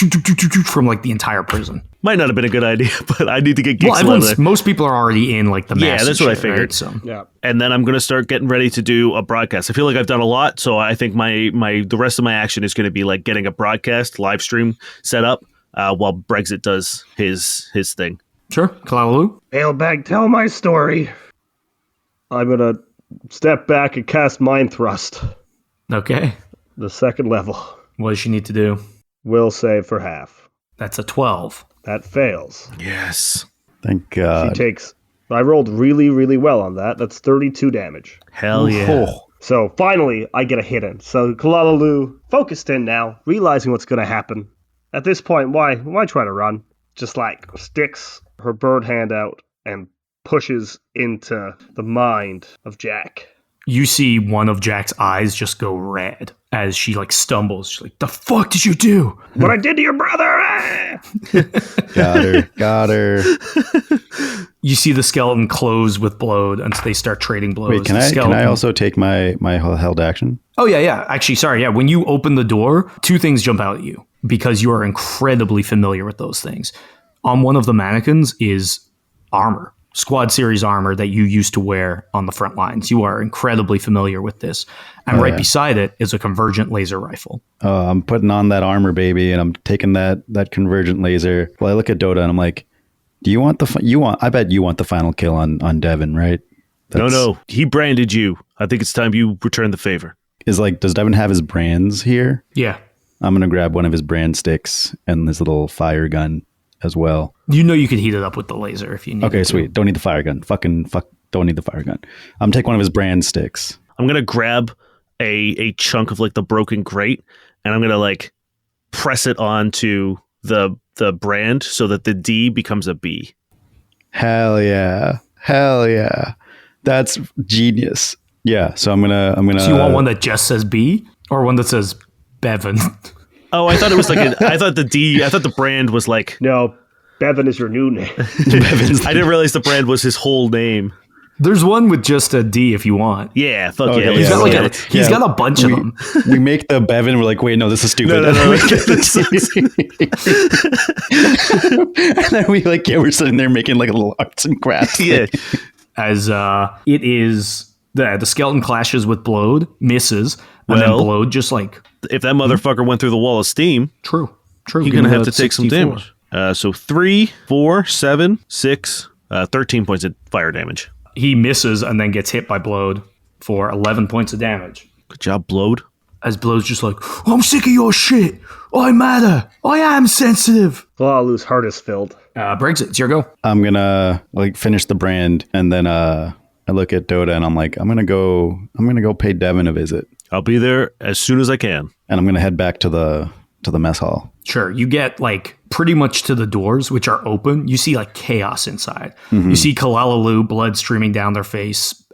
from like the entire prison. Might not have been a good idea, but I need to get Gixel out of there. Most people are already in like the mass. Yeah, that's what I figured. Right? So. Yeah. And then I'm going to start getting ready to do a broadcast. I feel like I've done a lot, so I think the rest of my action is going to be like getting a broadcast live stream set up while Brexit does his thing. Sure. Kalalalu? Mailbag, tell my story. I'm going to step back and cast Mind Thrust. Okay. The second level. What does she need to do? Will save for half. That's a 12. That fails. Yes. Thank God. I rolled really, really well on that. That's 32 damage. Hell yeah. Oh. So finally, I get a hit in. So Kalalalu, focused in now, realizing what's going to happen. At this point, why try to run? Just like sticks her bird hand out and pushes into the mind of Jack. You see one of Jack's eyes just go red as she like stumbles. She's like, "The fuck did you do?" What I did to your brother! Ah! Got her. You see the skeleton close with blood, and they start trading blows. Wait, can I also take my held action? Oh yeah. Actually, sorry. Yeah, when you open the door, two things jump out at you because you are incredibly familiar with those things. On one of the mannequins is armor. Squad series armor that you used to wear on the front lines. You are incredibly familiar with this. And beside it is a convergent laser rifle. I'm putting on that armor, baby, and I'm taking that convergent laser. Well, I look at Dota and I'm like, do you want I bet you want the final kill on Devin, right? No. He branded you. I think it's time you return the favor. Does Devin have his brands here? Yeah. I'm going to grab one of his brand sticks and this little fire gun as well. You know you could heat it up with the laser if you need. Okay, sweet. Don't need the fire gun. Fuck. Don't need the fire gun. I'm take one of his brand sticks. I'm gonna grab a chunk of like the broken grate, and I'm gonna like press it onto the brand so that the D becomes a B. Hell yeah! That's genius. Yeah. So I'm gonna. So you want one that just says B or one that says Bevan? Oh, I thought it was like I thought the brand was like... No, Bevan is your new name. I didn't realize the brand was his whole name. There's one with just a D if you want. Yeah, fuck okay, yeah. He's got a bunch of them. We make the Bevan, we're like, wait, no, this is stupid. No. And then we're sitting there making like a little arts and crafts. Yeah. As it is... The skeleton clashes with Blode, misses, and then Blode just like... If that motherfucker went through the wall of steam... True. He's going to have to take some damage. So 3, 4, 7, 6, 13 points of fire damage. He misses and then gets hit by Blode for 11 points of damage. Good job, Blode. As Blode's just like, I'm sick of your shit. I matter. I am sensitive. Kalalalu's heart is filled. Brexit, it's your go. I'm gonna finish the brand, and then I look at Dota, and I'm like, I'm gonna go pay Devin a visit, I'll be there as soon as I can. and I'm gonna head back to the mess hall. Sure. You get pretty much to the doors, which are open. You see chaos inside. Mm-hmm. You see Kalalalu, blood streaming down their face,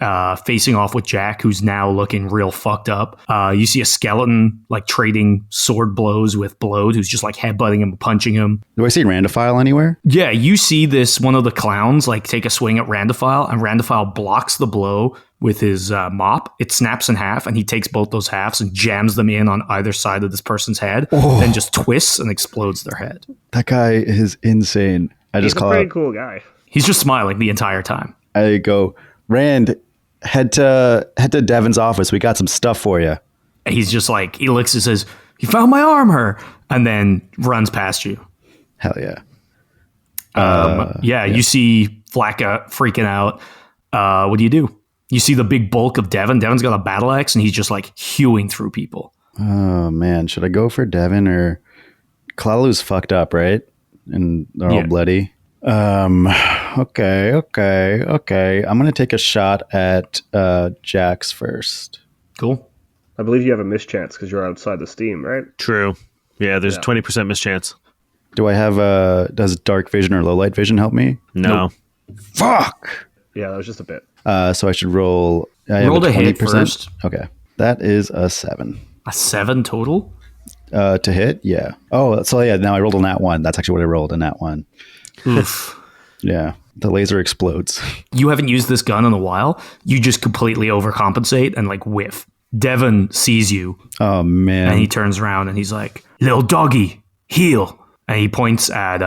facing off with Jack, who's now looking real fucked up. You see a skeleton trading sword blows with Blode, who's just headbutting him, punching him. Do I see Randophile anywhere? Yeah, you see one of the clowns take a swing at Randophile, and Randophile blocks the blow with his mop. It snaps in half, and he takes both those halves and jams them in on either side of this person's head, then just twists and explodes their head. That guy is insane. He's a pretty cool guy. He's just smiling the entire time. I go, Rand, head to Devin's office. We got some stuff for you. And he's just he looks and says, "You found my armor," and then runs past you. Hell yeah. Yeah, you see Flacca freaking out. What do you do? You see the big bulk of Devin. Devin's got a battle axe, and he's just hewing through people. Oh man, should I go for Devin or Kalalalu's fucked up, right? And they're all bloody. Okay. I'm gonna take a shot at Jax first. Cool. I believe you have a mischance because you're outside the steam, right? True. Yeah, there's 20% mischance. Do I have does dark vision or low light vision help me? No. Nope. Fuck. Yeah, that was just a bit. So I should roll. Roll to hit first. Okay, that is a 7. A 7 total? To hit, yeah. Oh, so yeah. Now I rolled a nat 1. That's actually what I rolled, a nat 1. Oof. Yeah, the laser explodes. You haven't used this gun in a while. You just completely overcompensate and whiff. Devin sees you. Oh man! And he turns around and he's like, "Little doggy, heal." And he points at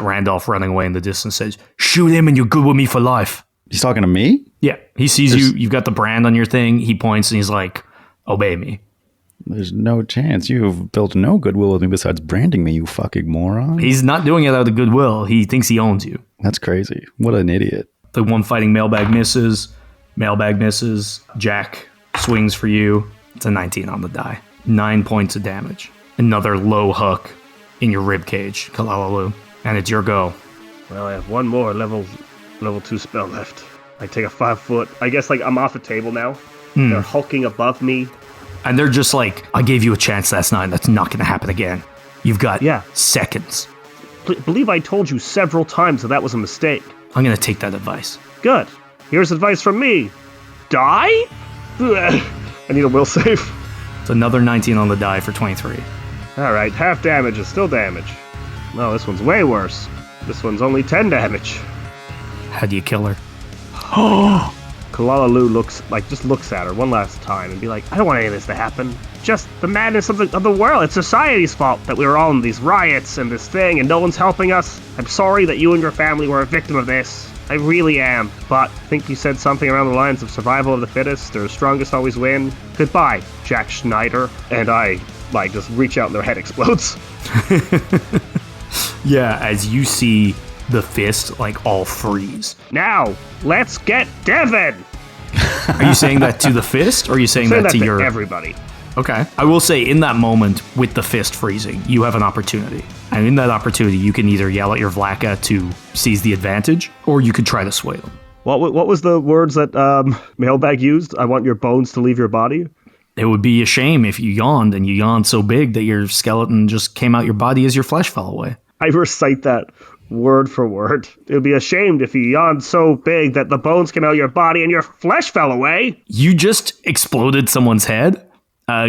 Randolph running away in the distance. And says, "Shoot him, and you're good with me for life." He's talking to me? Yeah, he sees you. You've got the brand on your thing. He points and he's like, "Obey me." There's no chance. You've built no goodwill with me besides branding me, you fucking moron. He's not doing it out of goodwill. He thinks he owns you. That's crazy. What an idiot. The one fighting mailbag misses. Mailbag misses. Jack swings for you. It's a 19 on the die. 9 points of damage. Another low hook in your rib cage, Kalalalu. And it's your go. Well, I have one more level 2 spell left. I take a 5 foot. I guess I'm off the table now. They're hulking above me. And they're just I gave you a chance last night. That's not going to happen again. You've got seconds. Believe I told you several times that was a mistake. I'm going to take that advice. Good. Here's advice from me. Die? I need a will save. It's another 19 on the die for 23. All right, half damage is still damage. No, this one's way worse. This one's only 10 damage. How do you kill her? Kalalalu looks at her one last time and be like, I don't want any of this to happen. Just the madness of the world. It's society's fault that we were all in these riots and this thing and no one's helping us. I'm sorry that you and your family were a victim of this. I really am. But I think you said something around the lines of survival of the fittest or strongest always win. Goodbye, Jack Schneider. And I, just reach out and their head explodes. Yeah, as you see the fist, all freeze. Now, let's get Devin! Are you saying that to the fist, or are you saying that to your... everybody. Okay. I will say, in that moment, with the fist freezing, you have an opportunity. And in that opportunity, you can either yell at your Vlaka to seize the advantage, or you could try to sway them. What was the words that Mailbag used? I want your bones to leave your body? It would be a shame if you yawned, and you yawned so big that your skeleton just came out your body as your flesh fell away. I recite that word for word. It would be ashamed if you yawned so big that the bones came out of your body and your flesh fell away. You just exploded someone's head.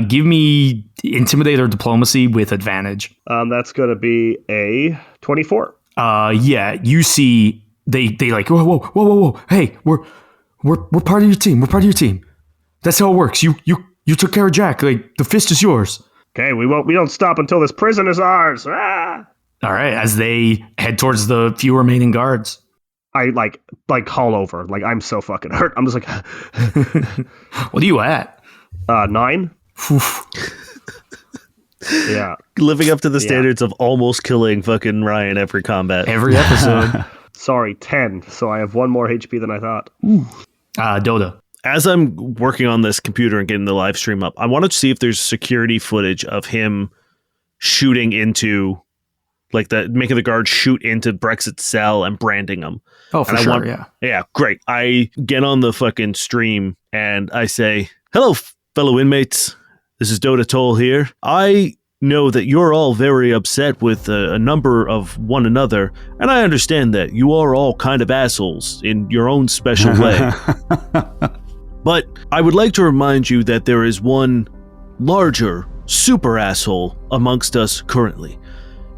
Give me intimidate or diplomacy with advantage. That's going to be a 24. Yeah, you see they whoa. Hey, we're part of your team. We're part of your team. That's how it works. You took care of Jack. The fist is yours. Okay, we don't stop until this prison is ours. Ah! All right, as they head towards the few remaining guards. I haul over. I'm so fucking hurt. I'm just What are you at? 9. Yeah. Living up to the standards of almost killing fucking Ryan every combat. Every episode. Sorry, 10. So I have 1 more HP than I thought. Ooh. Dota. As I'm working on this computer and getting the live stream up, I wanted to see if there's security footage of him shooting into, like, making the guard shoot into Brexit's cell and branding him. Oh, for sure, yeah. Yeah, great. I get on the fucking stream and I say, hello, fellow inmates. This is Dota Toll here. I know that you're all very upset with a number of one another, and I understand that you are all kind of assholes in your own special way. But I would like to remind you that there is one larger super asshole amongst us currently.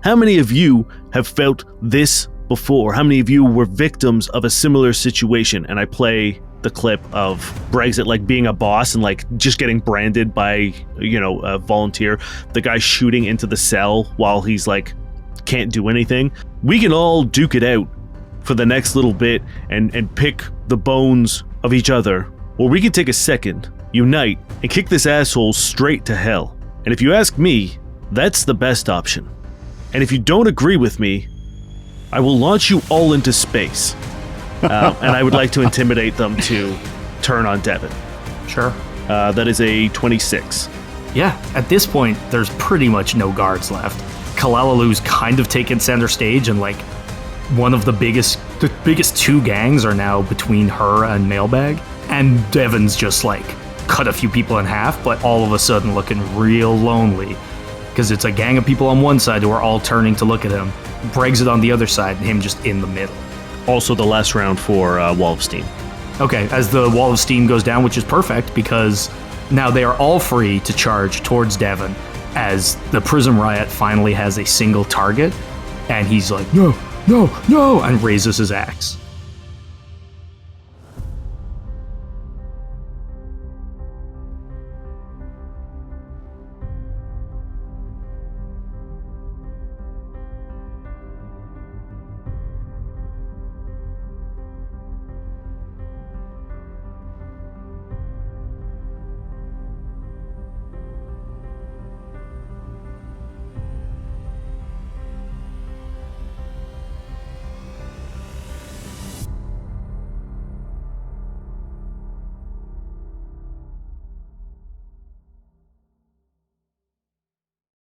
How many of you have felt this before? How many of you were victims of a similar situation? And I play the clip of Brexit, like, being a boss and, like, just getting branded by, a volunteer. The guy shooting into the cell while he's, like, can't do anything. We can all duke it out for the next little bit and pick the bones of each other. Or we can take a second, unite, and kick this asshole straight to hell. And if you ask me, that's the best option. And if you don't agree with me, I will launch you all into space. And I would like to intimidate them to turn on Devin. Sure. That is a 26. Yeah, at this point, there's pretty much no guards left. Kalalalu's kind of taken center stage, and, like, one of the biggest two gangs are now between her and Mailbag. And Devin's just, like, cut a few people in half, but all of a sudden looking real lonely. Because it's a gang of people on one side who are all turning to look at him. Brexit on the other side, and him just in the middle. Also the last round for Wall of Steam. Okay, as the Wall of Steam goes down, which is perfect, because now they are all free to charge towards Devin, as the Prism Riot finally has a single target, and he's like, no, no, no, and raises his axe.